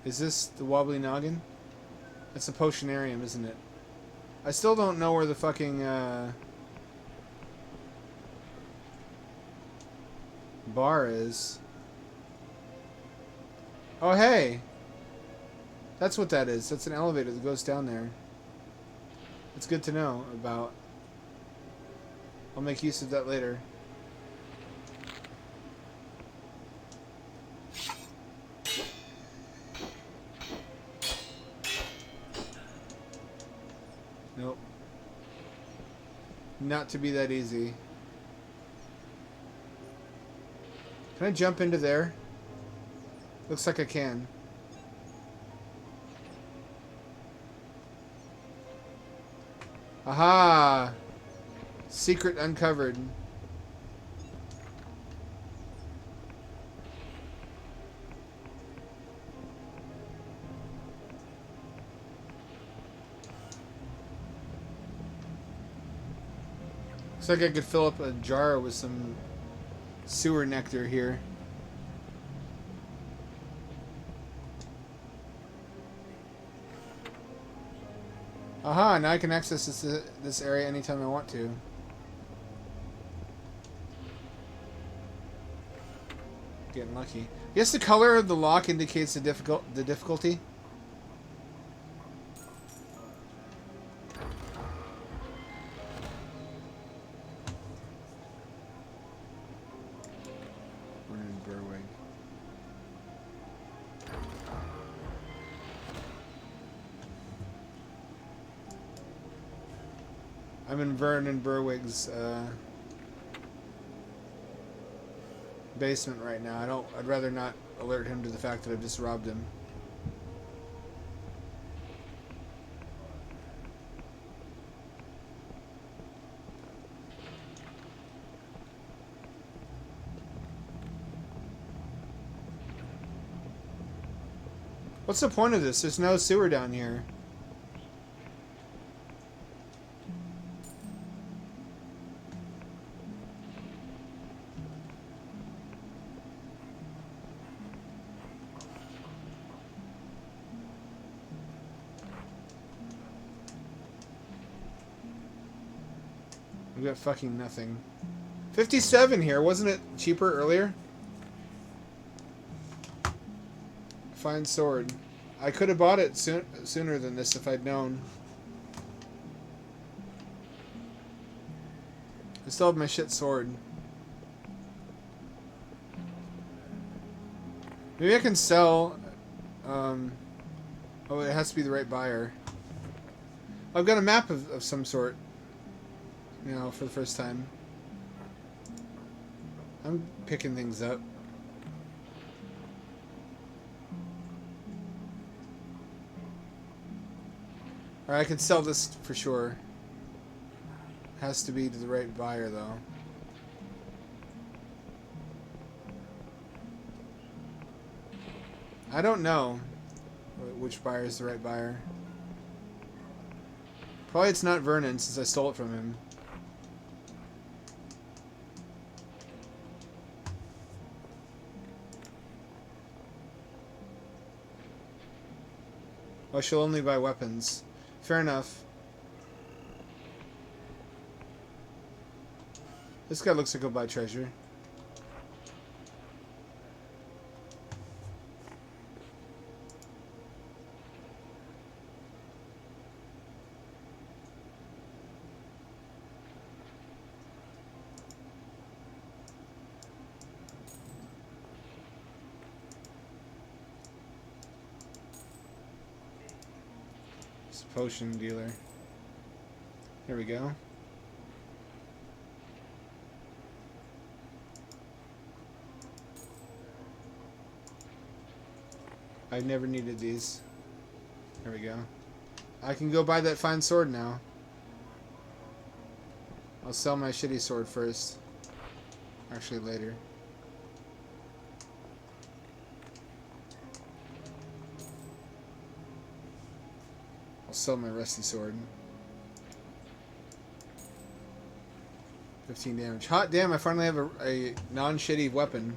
Is this the wobbly noggin? It's a potionarium, isn't it? I still don't know where the fucking bar is. Oh, hey! That's what that is. That's an elevator that goes down there. It's good to know about. I'll make use of that later. Nope. Not to be that easy. Can I jump into there? Looks like I can. Aha! Secret uncovered. Looks like I could fill up a jar with some sewer nectar here. Aha, now I can access this area anytime I want to. Getting lucky. I guess the color of the lock indicates the difficulty. I'm in Vernon Berwig's basement right now. I'd rather not alert him to the fact that I've just robbed him. What's the point of this? There's no sewer down here. We got fucking nothing. 57 here. Wasn't it cheaper earlier? Fine sword. I could have bought it sooner than this if I'd known. I still have my shit sword. Maybe I can sell... oh, it has to be the right buyer. I've got a map of some sort. You know, for the first time. I'm picking things up. Alright, I can sell this for sure. Has to be to the right buyer, though. I don't know which buyer is the right buyer. Probably it's not Vernon, since I stole it from him. Oh, she'll only buy weapons. Fair enough. This guy looks like he'll buy treasure. It's a potion dealer. Here we go. I never needed these. There we go. I can go buy that fine sword now. I'll sell my shitty sword first. Actually, later. I'll sell my rusty sword. 15 damage. Hot damn, I finally have a non-shitty weapon.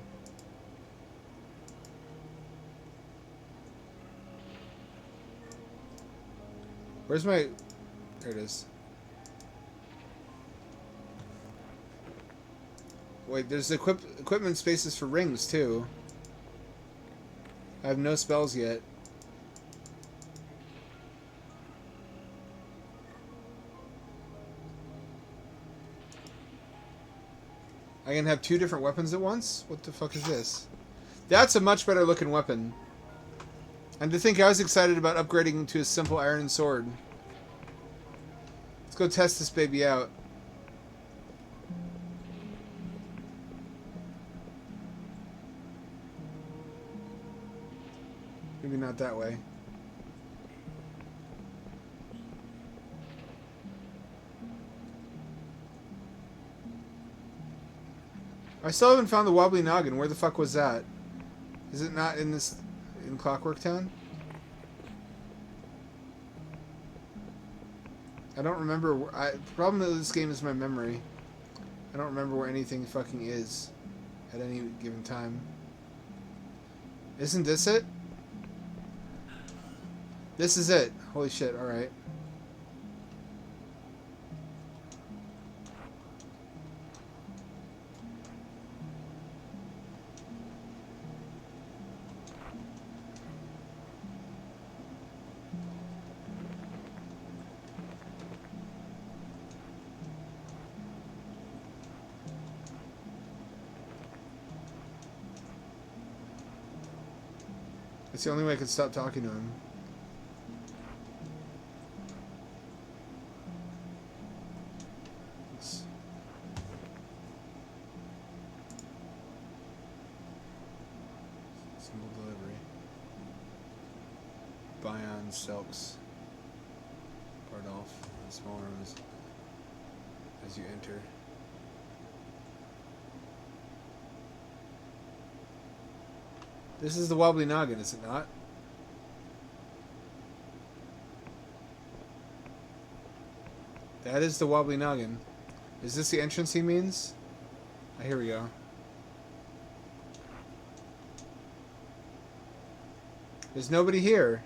Where's my... There it is. Wait, there's equipment spaces for rings, too. I have no spells yet. I can have 2 different weapons at once? What the fuck is this? That's a much better looking weapon. And to think I was excited about upgrading to a simple iron sword. Let's go test this baby out. Maybe not that way. I still haven't found the wobbly noggin. Where the fuck was that? Is it not in this... in Clockwork Town? I don't remember. The problem with this game is my memory. I don't remember where anything fucking is at any given time. Isn't this it? This is it. Holy shit, alright. It's the only way I could stop talking to him. Single delivery. Bion Silks. Bardolph. In small rooms as you enter. This is the wobbly noggin, is it not? That is the wobbly noggin. Is this the entrance he means? Ah, here we go. There's nobody here.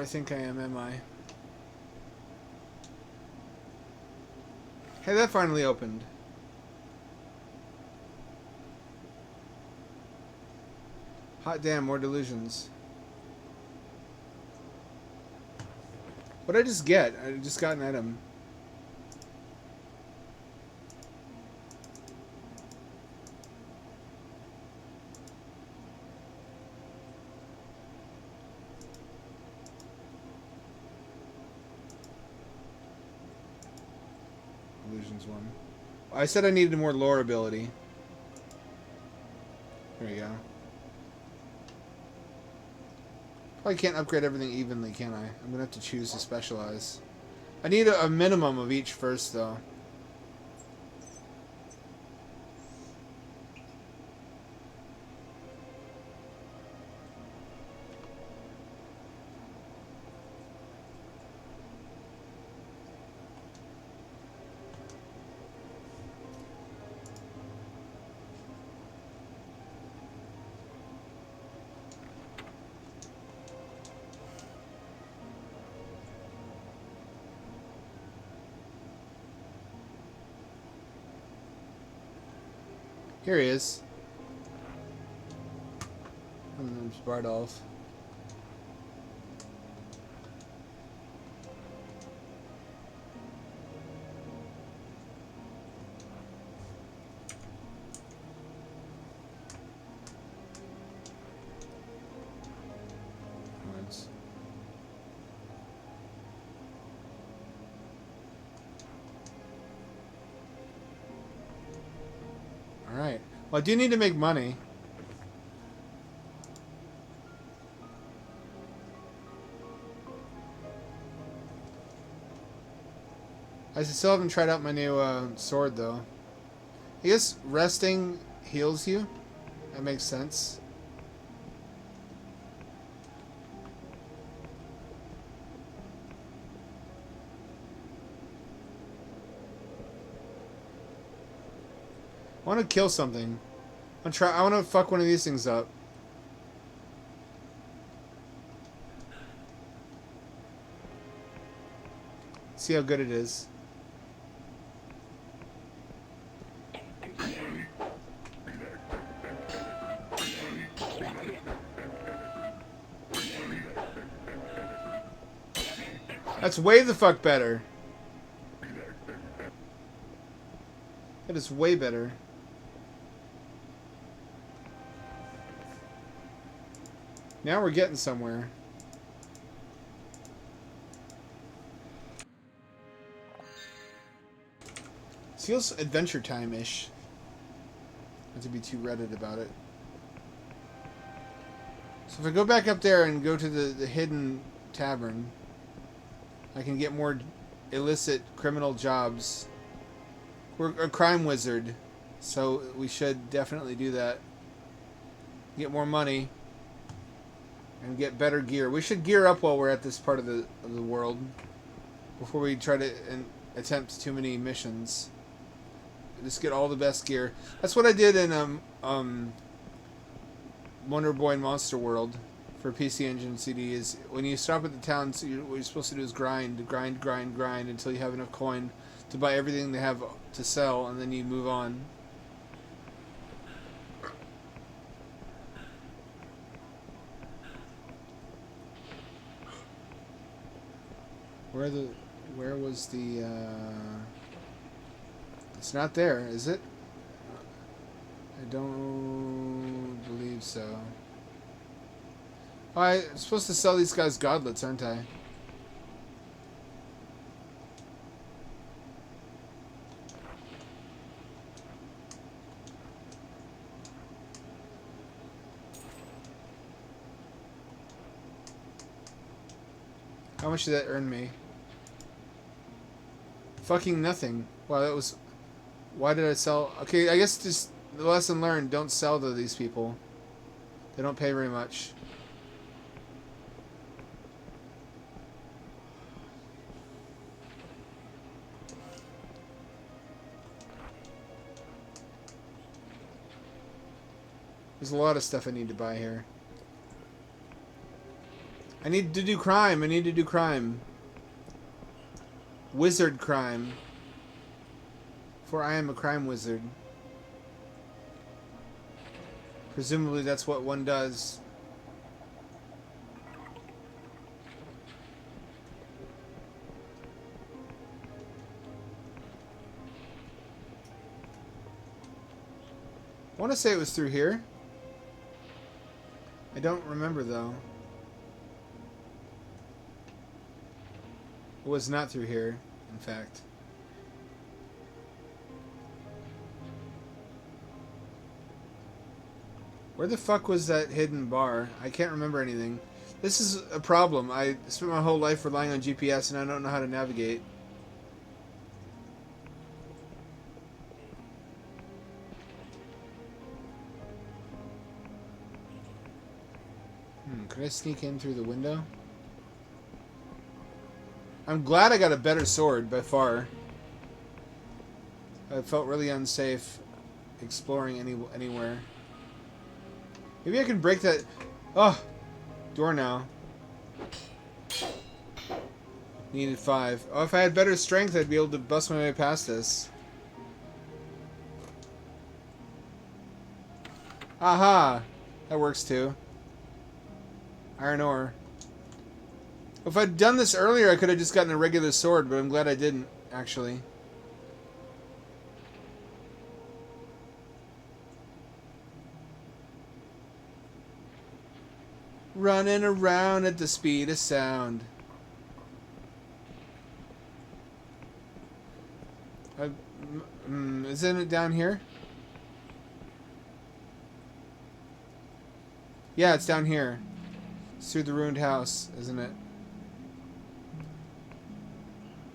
think I am I? Hey, that finally opened. Hot damn, more delusions. What'd I just get? I just got an item. Delusions 1. I said I needed more lore ability. There you go. Probably can't upgrade everything evenly, can I? I'm gonna have to choose to specialize. I need a minimum of each first, though. Here he is. And there's Bardolph. Alright. Well, I do need to make money. I still haven't tried out my new sword, though. I guess resting heals you. That makes sense. I want to kill something. I want to fuck one of these things up. See how good it is. That's way the fuck better. That is way better. Now we're getting somewhere. This feels Adventure Time-ish. Not to be too Reddit about it. So if I go back up there and go to the hidden tavern, I can get more illicit criminal jobs. We're a crime wizard, so we should definitely do that. Get more money. And get better gear. We should gear up while we're at this part of the world before we try to attempt too many missions. Just get all the best gear. That's what I did in Wonder Boy and Monster World for PC Engine CD. Is when you stop at the towns, what you're supposed to do is grind until you have enough coin to buy everything they have to sell, and then you move on. Where was the, it's not there, is it? I don't believe so. Oh, I'm supposed to sell these guys godlets, aren't I? How much did that earn me? Fucking nothing. Wow, that was... Why did I sell... Okay, I guess just the lesson learned, don't sell to these people. They don't pay very much. There's a lot of stuff I need to buy here. I need to do crime. I need to do crime. Wizard crime. For I am a crime wizard. Presumably that's what one does. I want to say it was through here. I don't remember though. It was not through here, in fact. Where the fuck was that hidden bar? I can't remember anything. This is a problem. I spent my whole life relying on GPS and I don't know how to navigate. Could I sneak in through the window? I'm glad I got a better sword, by far. I felt really unsafe exploring anywhere. Maybe I can break that... Oh! Door now. Needed 5. Oh, if I had better strength, I'd be able to bust my way past this. Aha! That works too. Iron ore. If I'd done this earlier, I could have just gotten a regular sword, but I'm glad I didn't, actually. Running around at the speed of sound. Isn't it down here? Yeah, it's down here. It's through the ruined house, isn't it?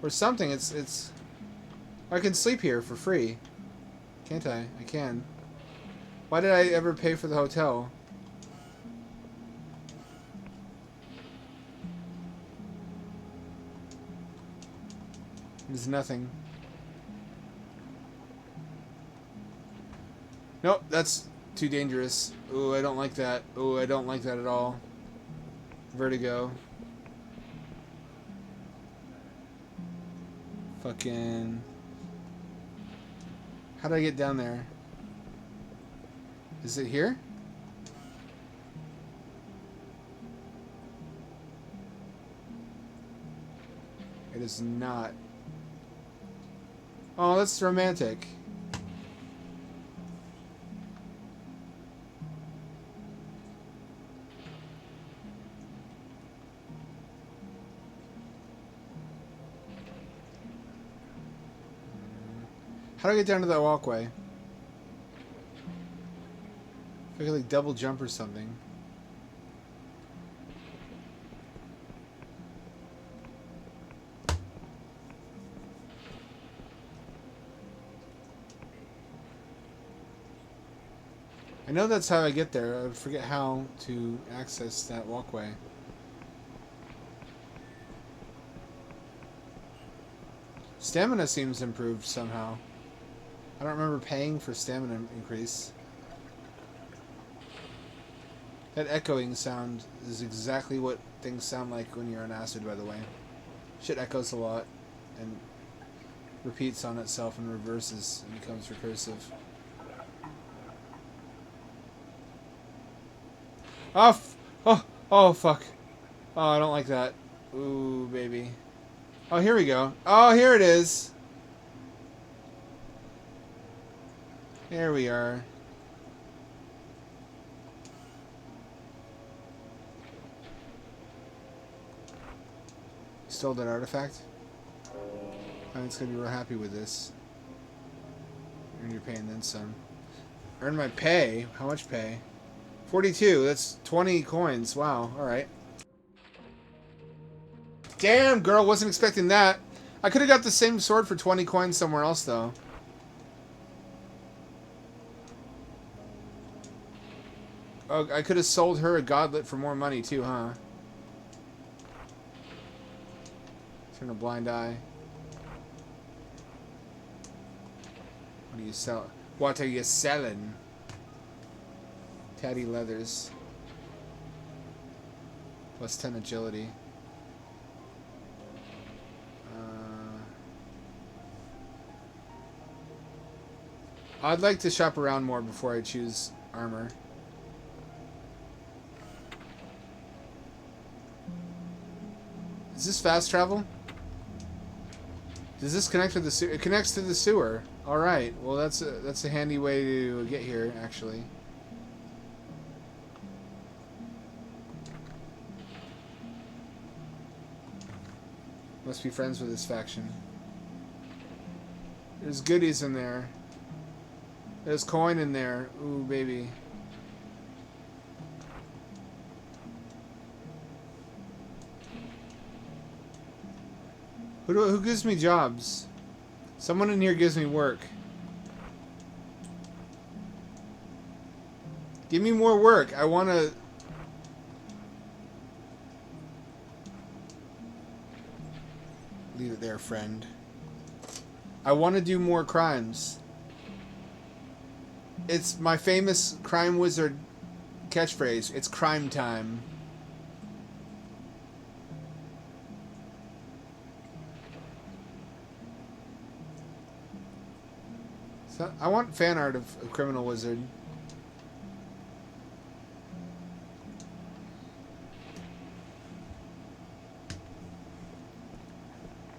Or something. It's... I can sleep here for free. Can't I? I can. Why did I ever pay for the hotel? There's nothing. Nope, that's too dangerous. Ooh, I don't like that. Ooh, I don't like that at all. Vertigo. Fucking... How do I get down there? Is it here? It is not. Oh, that's romantic. How do I get down to that walkway? If I could like double jump or something. I know that's how I get there. I forget how to access that walkway. Stamina seems improved somehow. I don't remember paying for stamina increase. That echoing sound is exactly what things sound like when you're on acid, by the way. Shit echoes a lot and repeats on itself and reverses and becomes recursive. Oh, fuck. Oh, I don't like that. Ooh, baby. Oh, here we go. Oh, here it is. There we are. Stole that artifact? I'm just gonna be real happy with this. Earn your pay and then some. Earn my pay? How much pay? 42. That's 20 coins. Wow. Alright. Damn, girl. Wasn't expecting that. I could have got the same sword for 20 coins somewhere else, though. Oh, I could have sold her a goblet for more money, too, huh? Turn a blind eye. What do you sell? What are you selling? Tatty leathers. Plus 10 agility. I'd like to shop around more before I choose armor. Is this fast travel? Does this connect to the sewer? It connects to the sewer. All right. Well, that's a handy way to get here, actually. Must be friends with this faction. There's goodies in there. There's coin in there. Ooh, baby. Who gives me jobs? Someone in here gives me work. Give me more work. I want to... Leave it there, friend. I want to do more crimes. It's my famous crime wizard catchphrase. It's crime time. So I want fan art of a criminal wizard.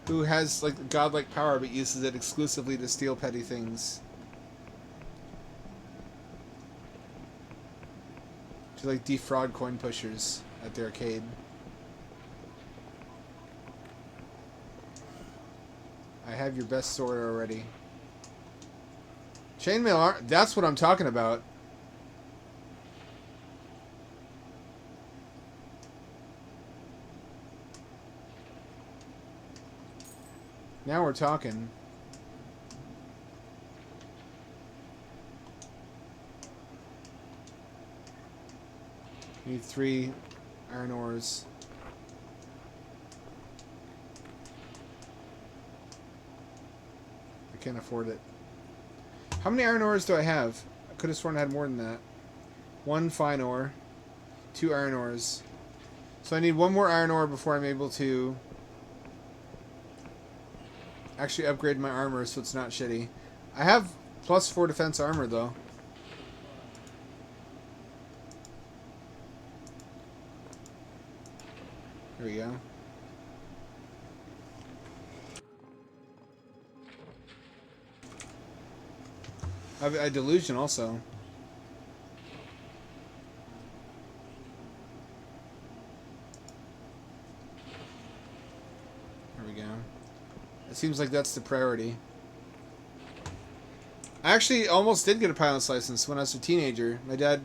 Who has like godlike power but uses it exclusively to steal petty things. To like defraud coin pushers at the arcade. I have your best sword already. Chainmail art, that's what I'm talking about. Now we're talking. Need 3 iron ores. I can't afford it. How many iron ores do I have? I could have sworn I had more than that. 1 fine ore. 2 iron ores. So I need 1 more iron ore before I'm able to actually upgrade my armor so it's not shitty. I have plus 4 defense armor though. There we go. I have a Delusion also. There we go. It seems like that's the priority. I actually almost did get a pilot's license when I was a teenager. My dad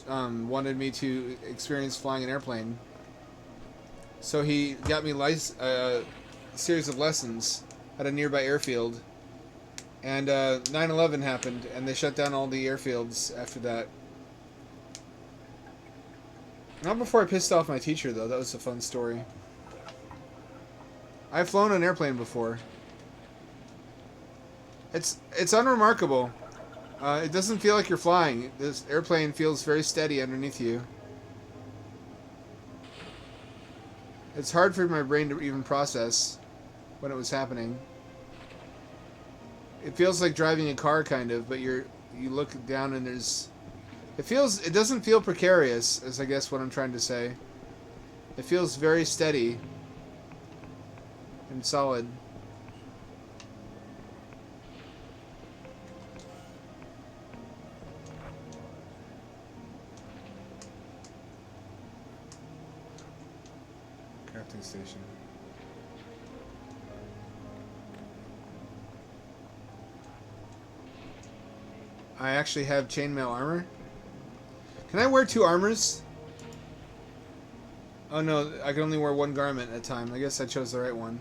wanted me to experience flying an airplane. So he got me a series of lessons at a nearby airfield. And 9/11 happened, and they shut down all the airfields after that. Not before I pissed off my teacher, though. That was a fun story. I've flown an airplane before. It's unremarkable. It doesn't feel like you're flying. This airplane feels very steady underneath you. It's hard for my brain to even process when it was happening. It feels like driving a car, kind of, but you look down and there's... It doesn't feel precarious, is I guess what I'm trying to say. It feels very steady and solid. Crafting station. I actually have chainmail armor. Can I wear 2 armors? Oh no, I can only wear 1 garment at a time. I guess I chose the right one.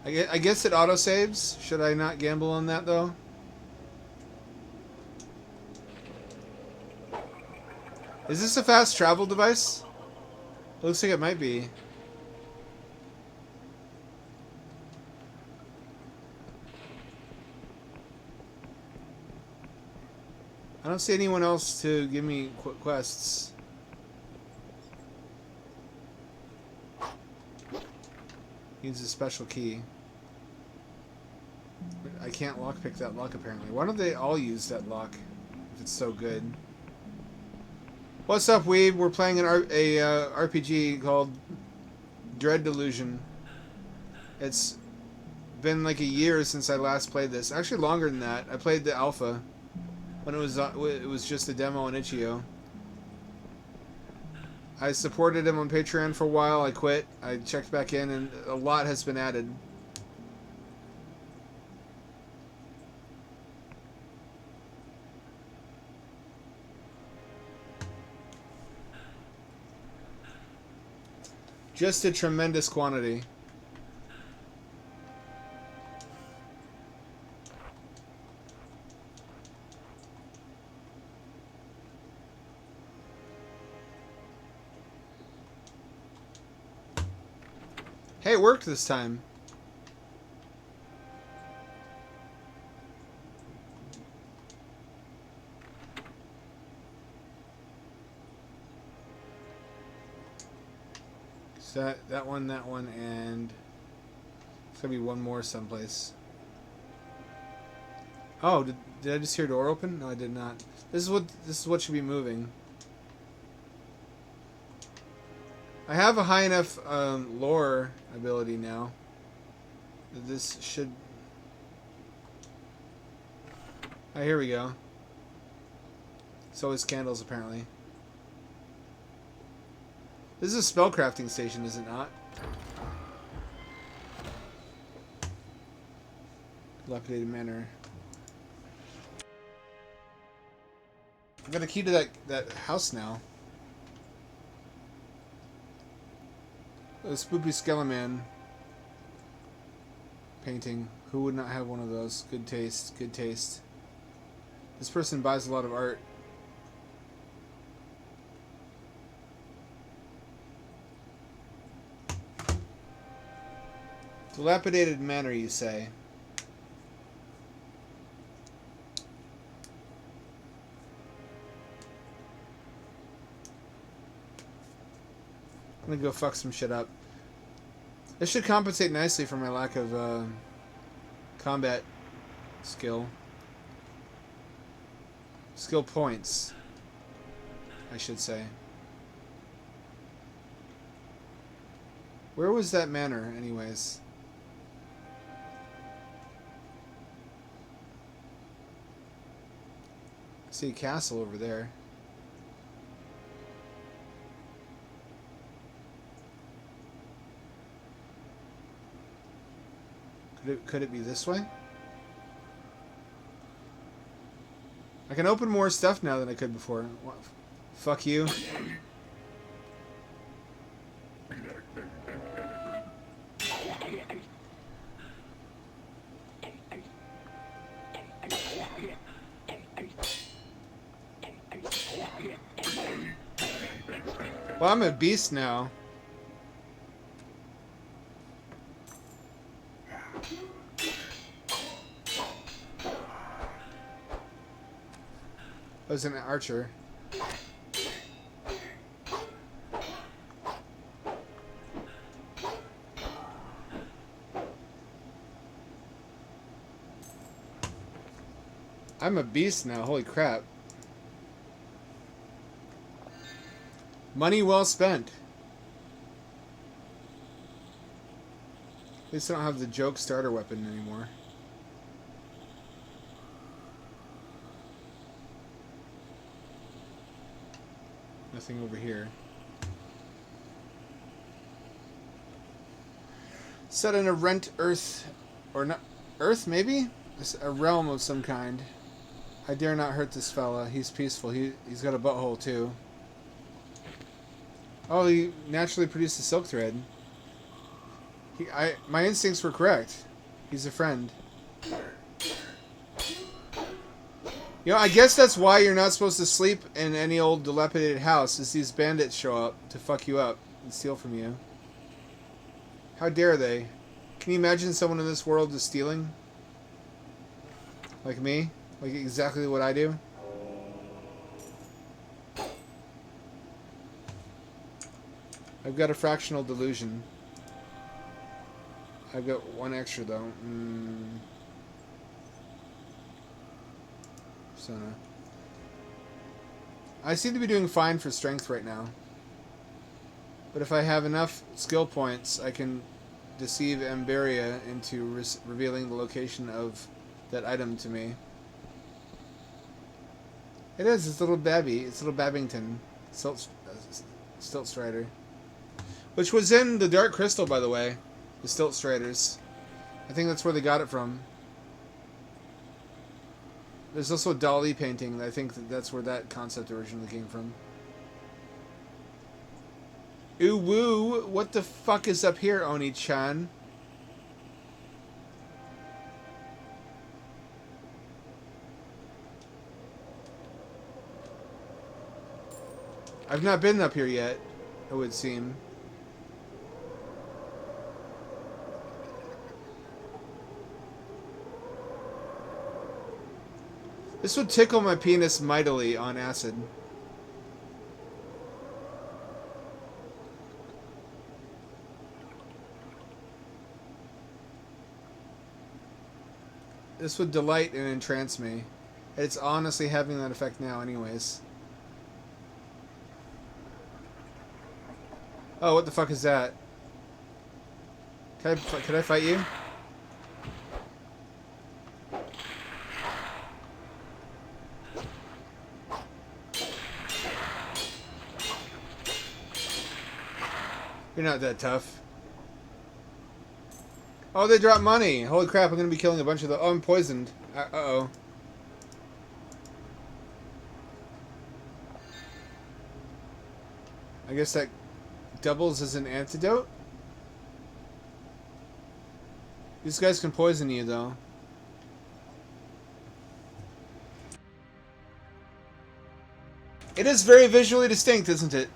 I guess it autosaves. Should I not gamble on that though? Is this a fast travel device? Looks like it might be. I don't see anyone else to give me quests. Needs a special key. I can't lockpick that lock apparently. Why don't they all use that lock if it's so good? What's up, Weeb? We're playing an RPG called Delusion. It's been like a year since I last played this. Actually, longer than that. I played the alpha when it was just a demo on itch.io. I supported him on Patreon for a while. I quit. I checked back in, and a lot has been added. Just a tremendous quantity. Hey, it worked this time. So that one, and there's gonna be one more someplace. Oh, did I just hear a door open? No, I did not. This is what should be moving. I have a high enough lore ability now. This should. Oh, here we go. So is candles apparently. This is a spellcrafting station, is it not? Dilapidated manor. I've got a key to that house now. A spoopy skeleton painting. Who would not have one of those? Good taste. Good taste. This person buys a lot of art. Dilapidated manor, you say? I'm gonna go fuck some shit up. This should compensate nicely for my lack of combat skill. Skill points, I should say. Where was that manor, anyways? I see a castle over there. Could it be this way? I can open more stuff now than I could before. What? Fuck you. Well, I'm a beast now. I was an archer. I'm a beast now, holy crap. Money well spent. At least I don't have the joke starter weapon anymore. Nothing over here. Set in a rent earth, or not earth maybe? A realm of some kind. I dare not hurt this fella. He's peaceful. He's got a butthole too. Oh, he naturally produced a silk thread. My instincts were correct. He's a friend. You know, I guess that's why you're not supposed to sleep in any old dilapidated house, is these bandits show up to fuck you up. and steal from you. How dare they? Can you imagine someone in this world is stealing? Like me? Like exactly what I do? I've got a fractional delusion. I've got one extra though. Persona. I seem to be doing fine for strength right now. But if I have enough skill points, I can deceive Emberia into revealing the location of that item to me. It is. It's little Babby. It's little Babbington. Stilt Strider. Which was in the Dark Crystal, by the way. The Stilt Striders. I think that's where they got it from. There's also a Dali painting. I think that's where that concept originally came from. Ooh woo! What the fuck is up here, Oni-chan? I've not been up here yet, it would seem. This would tickle my penis mightily on acid. This would delight and entrance me. It's honestly having that effect now anyways. Oh, what the fuck is that? Could I fight you? You're not that tough. Oh, they dropped money. Holy crap, I'm going to be killing a bunch of the... Oh, I'm poisoned. Uh-oh. I guess that doubles as an antidote? These guys can poison you, though. It is very visually distinct, isn't it?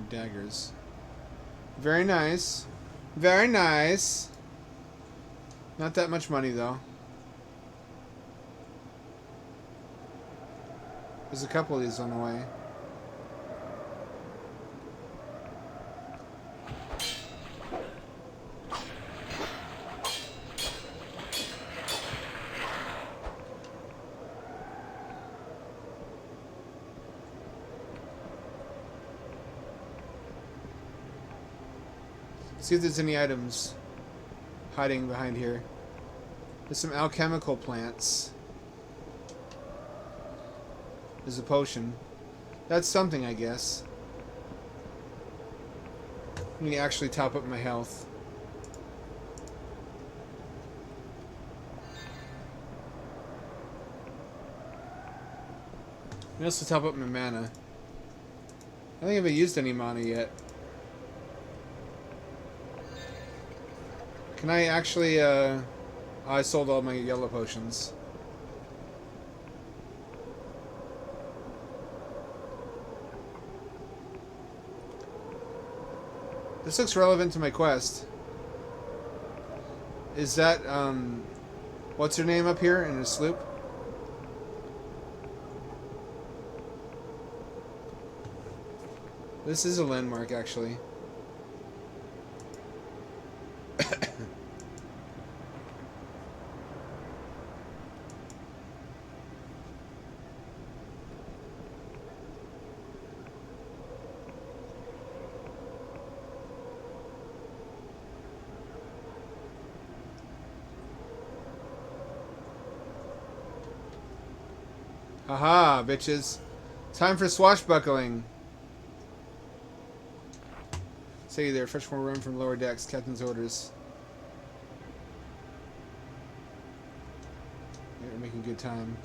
Daggers. Very nice. Very nice. Not that much money, though. There's a couple of these on the way. See if there's any items hiding behind here. There's some alchemical plants. There's a potion. That's something, I guess. Let me actually top up my health. Let me also top up my mana. I don't think I've used any mana yet. Can I actually, I sold all my yellow potions. This looks relevant to my quest. Is that, what's her name up here in a sloop? This is a landmark, actually. Haha, bitches. Time for swashbuckling. Say there, fetch more room from lower decks. Captain's orders. Yeah, we're making good time.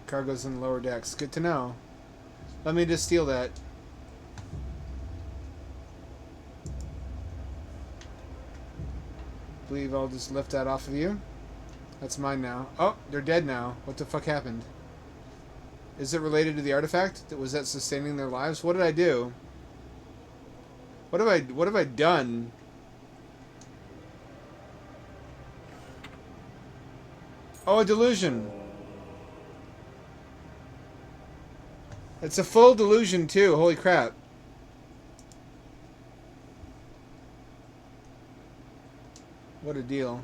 Cargo's in the lower decks. Good to know. Let me just steal that. I believe I'll just lift that off of you. That's mine now. Oh, they're dead now. What the fuck happened? Is it related to the artifact? Was that sustaining their lives? What did I do? What have I done? Oh, a delusion. It's a full delusion too. Holy crap. What a deal.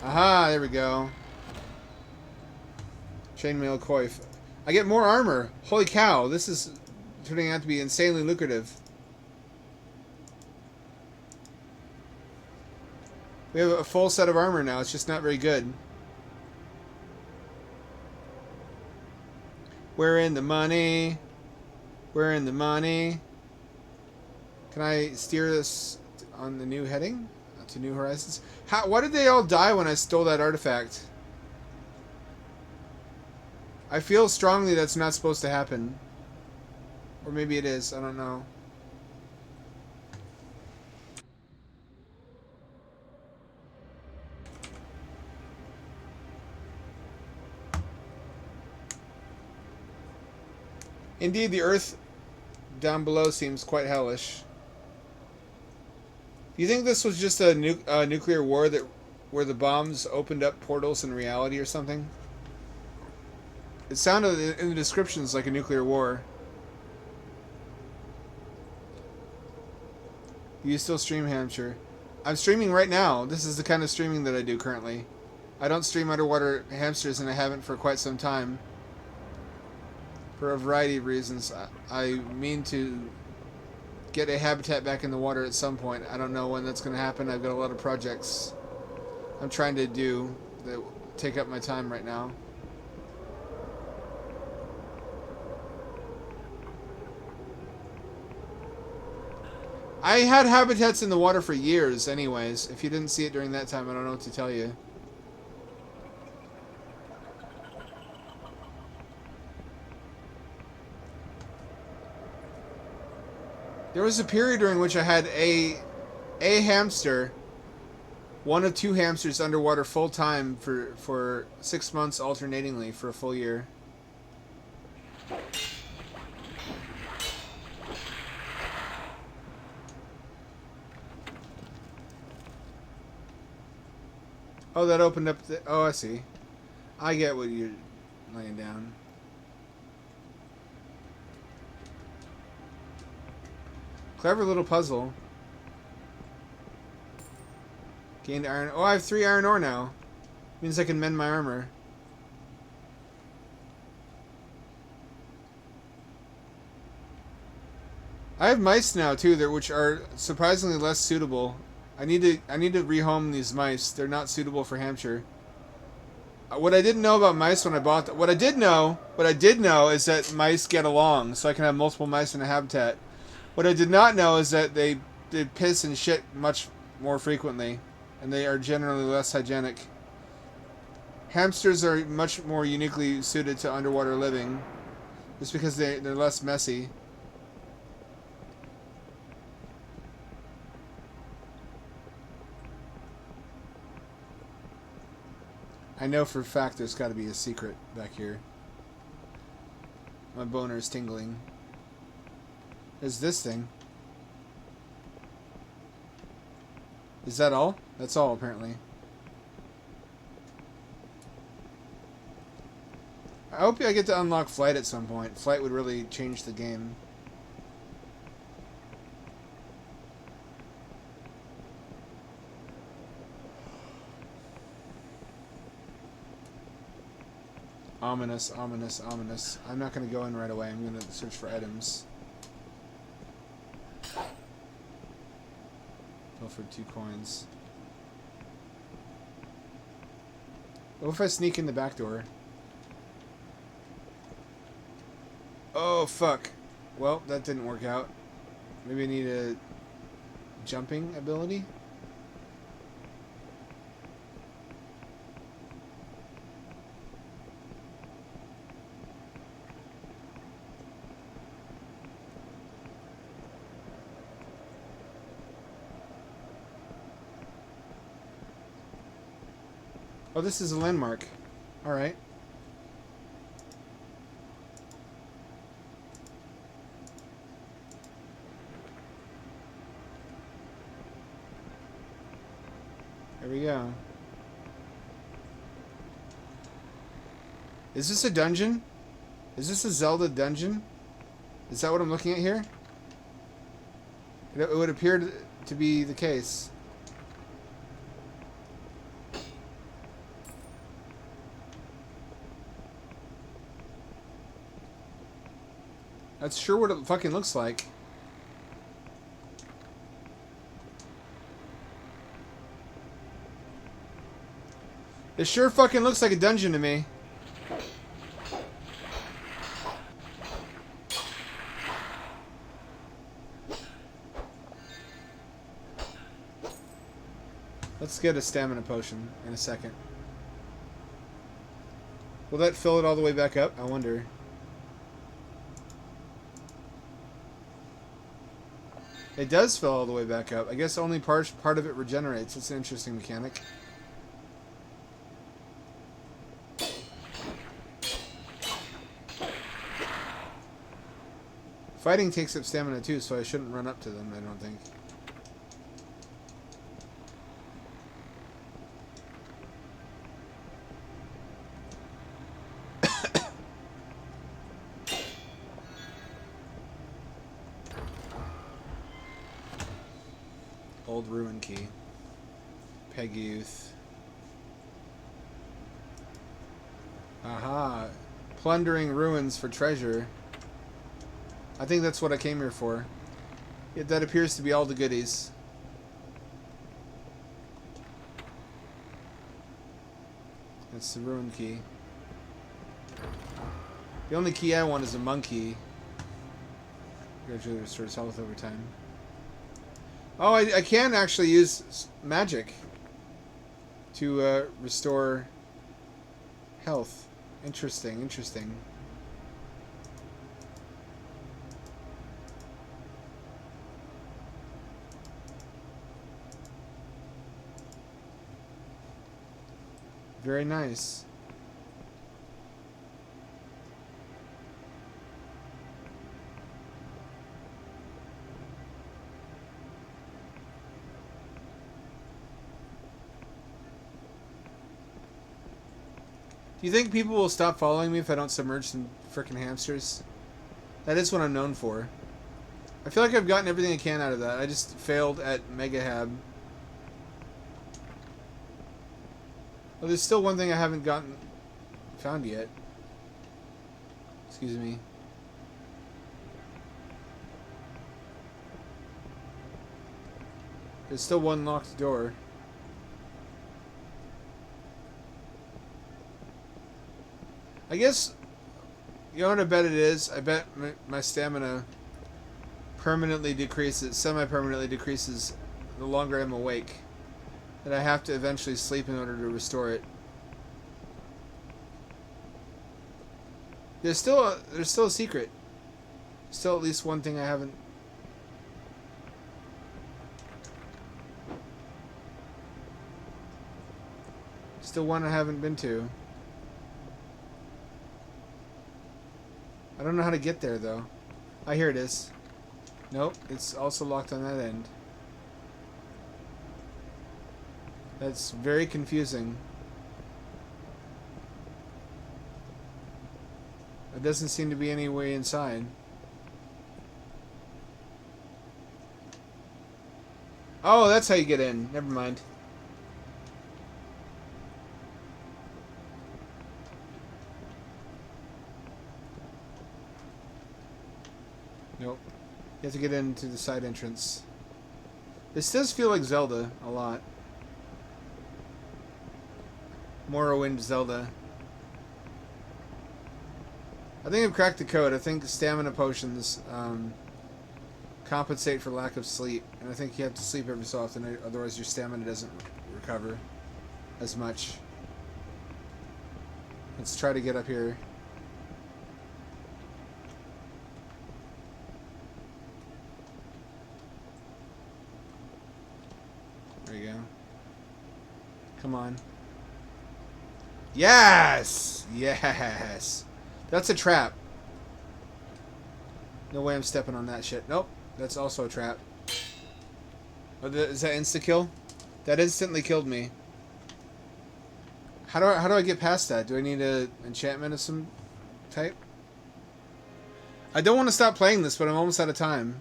Aha, there we go. Chainmail coif. I get more armor. Holy cow, this is turning out to be insanely lucrative. We have a full set of armor now. It's just not very good. We're in the money. We're in the money. Can I steer this on the new heading? To New Horizons? Why did they all die when I stole that artifact? I feel strongly that's not supposed to happen. Or maybe it is. I don't know. Indeed, the Earth down below seems quite hellish. Do you think this was just a nuclear war where the bombs opened up portals in reality or something? It sounded in the descriptions like a nuclear war. You still stream Hampshire? I'm streaming right now. This is the kind of streaming that I do currently. I don't stream underwater hamsters, and I haven't for quite some time. For a variety of reasons. I mean to get a habitat back in the water at some point. I don't know when that's going to happen. I've got a lot of projects I'm trying to do that take up my time right now. I had habitats in the water for years anyways. If you didn't see it during that time, I don't know what to tell you. There was a period during which I had a hamster, one of two hamsters underwater full time for 6 months alternatingly for a full year. Oh, that opened up the... Oh, I see. I get what you're laying down. Clever little puzzle. Gained iron... Oh, I have 3 iron ore now. Means I can mend my armor. I have mice now, too, which are surprisingly less suitable. I need to rehome these mice. They're not suitable for Hampshire. What I didn't know about mice when I bought them... What I did know is that mice get along, so I can have multiple mice in a habitat. What I did not know is that they piss and shit much more frequently, and they are generally less hygienic. Hamsters are much more uniquely suited to underwater living, just because they're less messy. I know for a fact there's got to be a secret back here. My boner is tingling. There's this thing. Is that all? That's all, apparently. I hope I get to unlock Flight at some point. Flight would really change the game. Ominous, ominous, ominous. I'm not going to go in right away. I'm going to search for items. Go for 2 coins. What if I sneak in the back door? Oh, fuck. Well, that didn't work out. Maybe I need a jumping ability? Oh, this is a landmark. Alright. There we go. Is this a dungeon? Is this a Zelda dungeon? Is that what I'm looking at here? It would appear to be the case. That's sure what it fucking looks like. It sure fucking looks like a dungeon to me. Let's get a stamina potion in a second. Will that fill it all the way back up? I wonder. It does fill all the way back up. I guess only part of it regenerates. It's an interesting mechanic. Fighting takes up stamina too, so I shouldn't run up to them, I don't think. Old ruin key. Peg youth. Aha. Plundering ruins for treasure. I think that's what I came here for. Yeah, that appears to be all the goodies. That's the ruin key. The only key I want is a monkey. Gradually restores health over time. Oh, I can actually use magic to restore health. Interesting, interesting. Very nice. Do you think people will stop following me if I don't submerge some frickin' hamsters? That is what I'm known for. I feel like I've gotten everything I can out of that. I just failed at Mega Hab. Well, there's still one thing I haven't found yet. Excuse me. There's still one locked door. I guess, you know what I bet it is? I bet my stamina permanently decreases, semi-permanently decreases the longer I'm awake. That I have to eventually sleep in order to restore it. There's still a secret. Still at least one thing I haven't. Still one I haven't been to. I don't know how to get there though. Ah, here it is. Nope, it's also locked on that end. That's very confusing. There doesn't seem to be any way inside. Oh, that's how you get in. Never mind. Nope. You have to get into the side entrance. This does feel like Zelda a lot. Morrowind Zelda. I think I've cracked the code. I think stamina potions compensate for lack of sleep. And I think you have to sleep every so often, otherwise your stamina doesn't recover as much. Let's try to get up here. There you go. Come on. Yes! Yes! That's a trap. No way I'm stepping on that shit. Nope. That's also a trap. Oh, is that insta-kill? That instantly killed me. How do I get past that? Do I need a enchantment of some type? I don't want to stop playing this, but I'm almost out of time.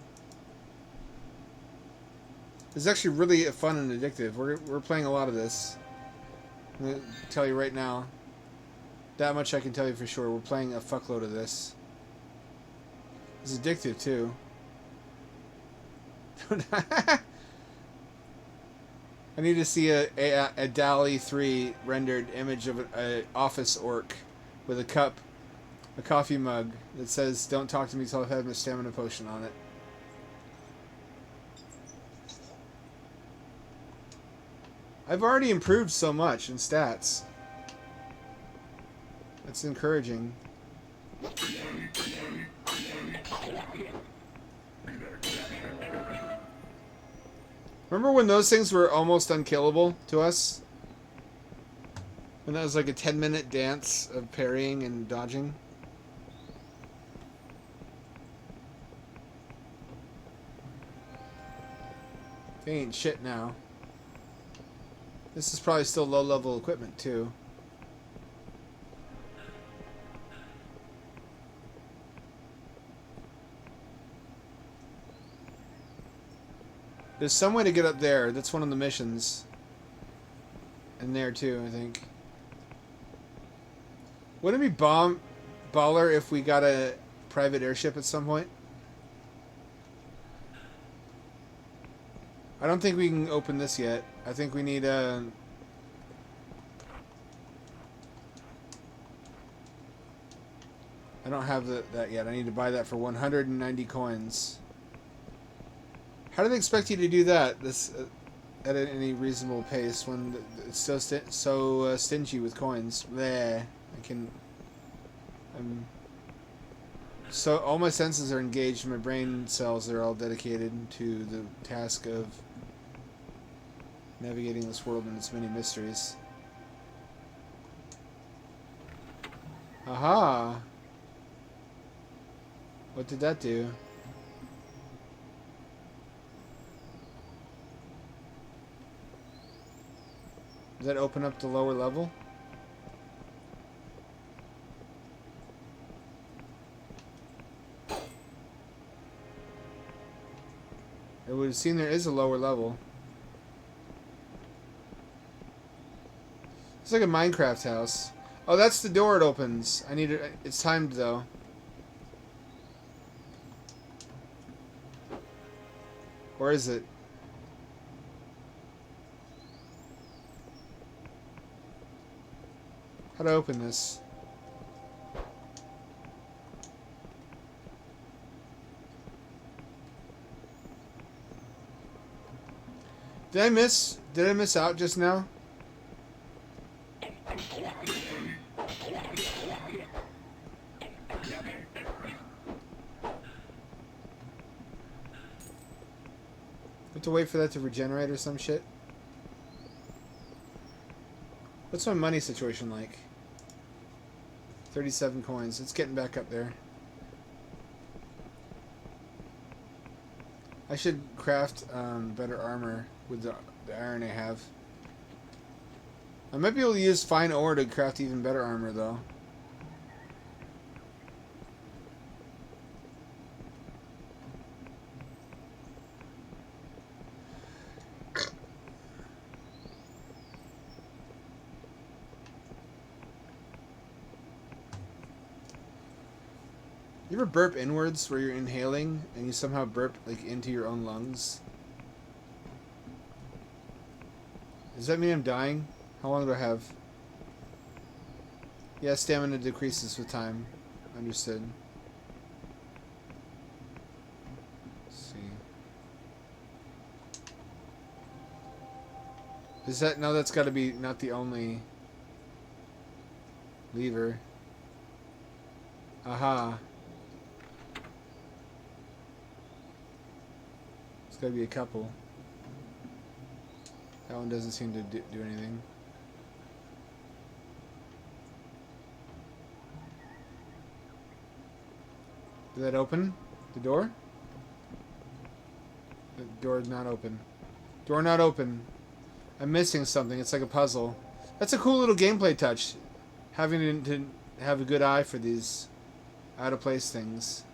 It's actually really fun and addictive. We're playing a lot of this. I'm gonna tell you right now. That much I can tell you for sure. We're playing a fuckload of this. It's addictive too. I need to see a DALL-E 3 rendered image of an office orc with a cup, a coffee mug that says, "Don't talk to me till I've had my stamina potion" on it. I've already improved so much in stats. That's encouraging. Remember when those things were almost unkillable to us? When that was like a 10-minute dance of parrying and dodging? They ain't shit now. This is probably still low-level equipment, too. There's some way to get up there. That's one of the missions. And there, too, I think. Wouldn't it be baller if we got a private airship at some point? I don't think we can open this yet. I think we need a... I don't have that yet. I need to buy that for 190 coins. How do they expect you to do that at any reasonable pace when it's so stingy with coins? Bleh. So all my senses are engaged. My brain cells are all dedicated to the task of navigating this world and its many mysteries. Aha! What did that do? Does that open up the lower level? It would seem there is a lower level. It's like a Minecraft house. Oh, that's the door it opens. I need it. It's timed though. Or is it? How to open this? Did I miss out just now? Have to wait for that to regenerate or some shit? What's my money situation like? 37 coins. It's getting back up there. I should craft better armor with the iron I have. I might be able to use fine ore to craft even better armor though. You ever burp inwards where you're inhaling and you somehow burp like into your own lungs? Does that mean I'm dying? How long do I have? Yeah, stamina decreases with time. Understood. Let's see. Is that... No, that's got to be not the only lever. Aha. It's got to be a couple. That one doesn't seem to do anything. Did that open? The door? The door is not open. Door not open. I'm missing something. It's like a puzzle. That's a cool little gameplay touch. Having to have a good eye for these out of place things.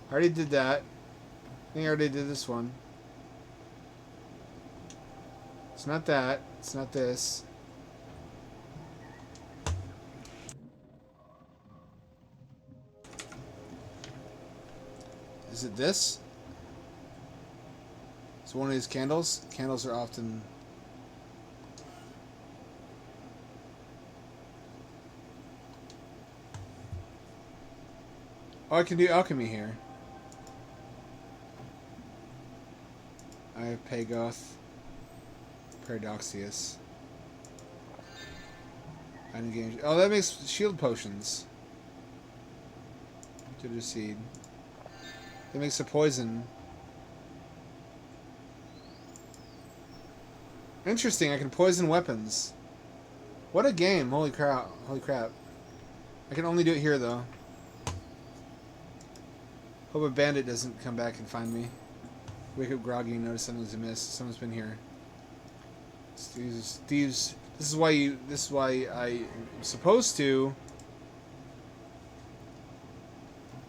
I already did that. I think I already did this one. It's not that. It's not this. Is it this? It's one of these candles. Candles are often... Oh, I can do alchemy here. I have Pagoth. Paradoxius. Unengaged. Oh, that makes shield potions. Ginger seed. That makes a poison. Interesting, I can poison weapons. What a game, holy crap. Holy crap. I can only do it here though. Hope a bandit doesn't come back and find me. Wake up groggy and notice something's amiss. Someone's been here. Thieves. This is why I'm supposed to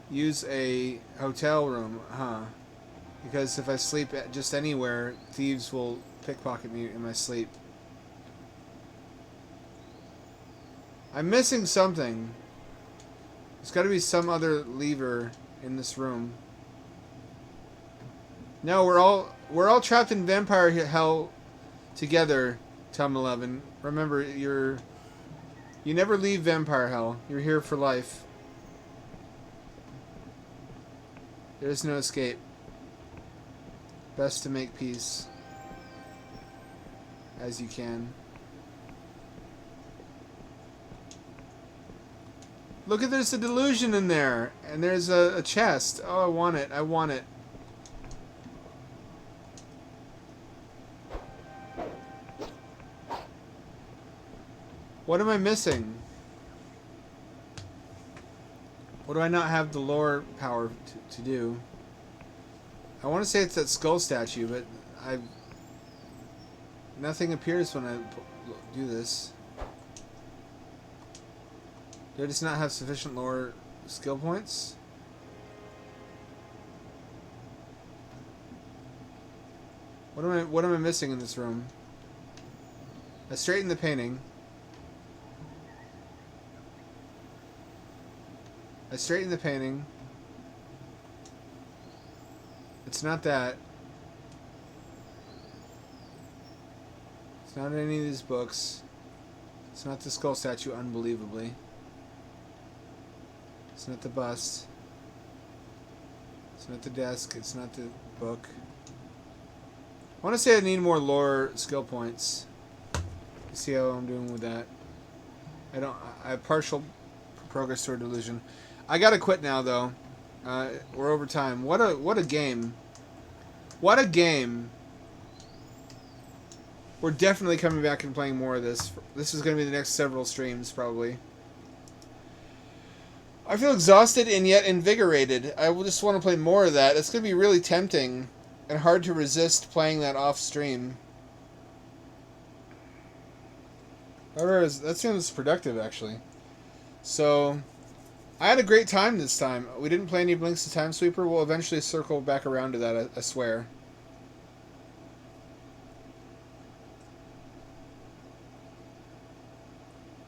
use a hotel room, huh? Because if I sleep at just anywhere, thieves will pickpocket me in my sleep. I'm missing something. There's got to be some other lever in this room. No, we're all trapped in vampire hell together, Tom 11. Remember, you never leave vampire hell. You're here for life. There's no escape. Best to make peace as you can. Look at, there's a delusion in there, and there's a chest. Oh, I want it. I want it. What am I missing? What do I not have the lore power to do? I want to say it's that skull statue, but nothing appears when I do this. Do I just not have sufficient lore skill points? What am I missing in this room? I straightened the painting. I straightened the painting. It's not that. It's not in any of these books. It's not the skull statue, unbelievably. It's not the bust. It's not the desk. It's not the book. I want to say I need more lore skill points. See how I'm doing with that. I have partial progress toward delusion. I gotta quit now though. We're over time. What a game. What a game. We're definitely coming back and playing more of this. This is gonna be the next several streams probably. I feel exhausted and yet invigorated. I just want to play more of that. It's gonna be really tempting and hard to resist playing that off stream. However, that seems productive actually. So I had a great time this time. We didn't play any Blinks the Time Sweeper. We'll eventually circle back around to that, I swear.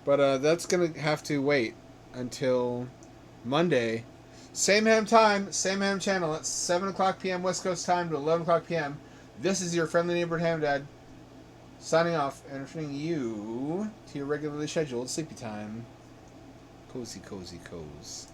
But that's going to have to wait until Monday. Same ham time, same ham channel. It's 7 o'clock p.m. West Coast time to 11 o'clock p.m. This is your friendly neighborhood ham dad. Signing off and returning you to your regularly scheduled sleepy time. Cozy, cozy, cozy.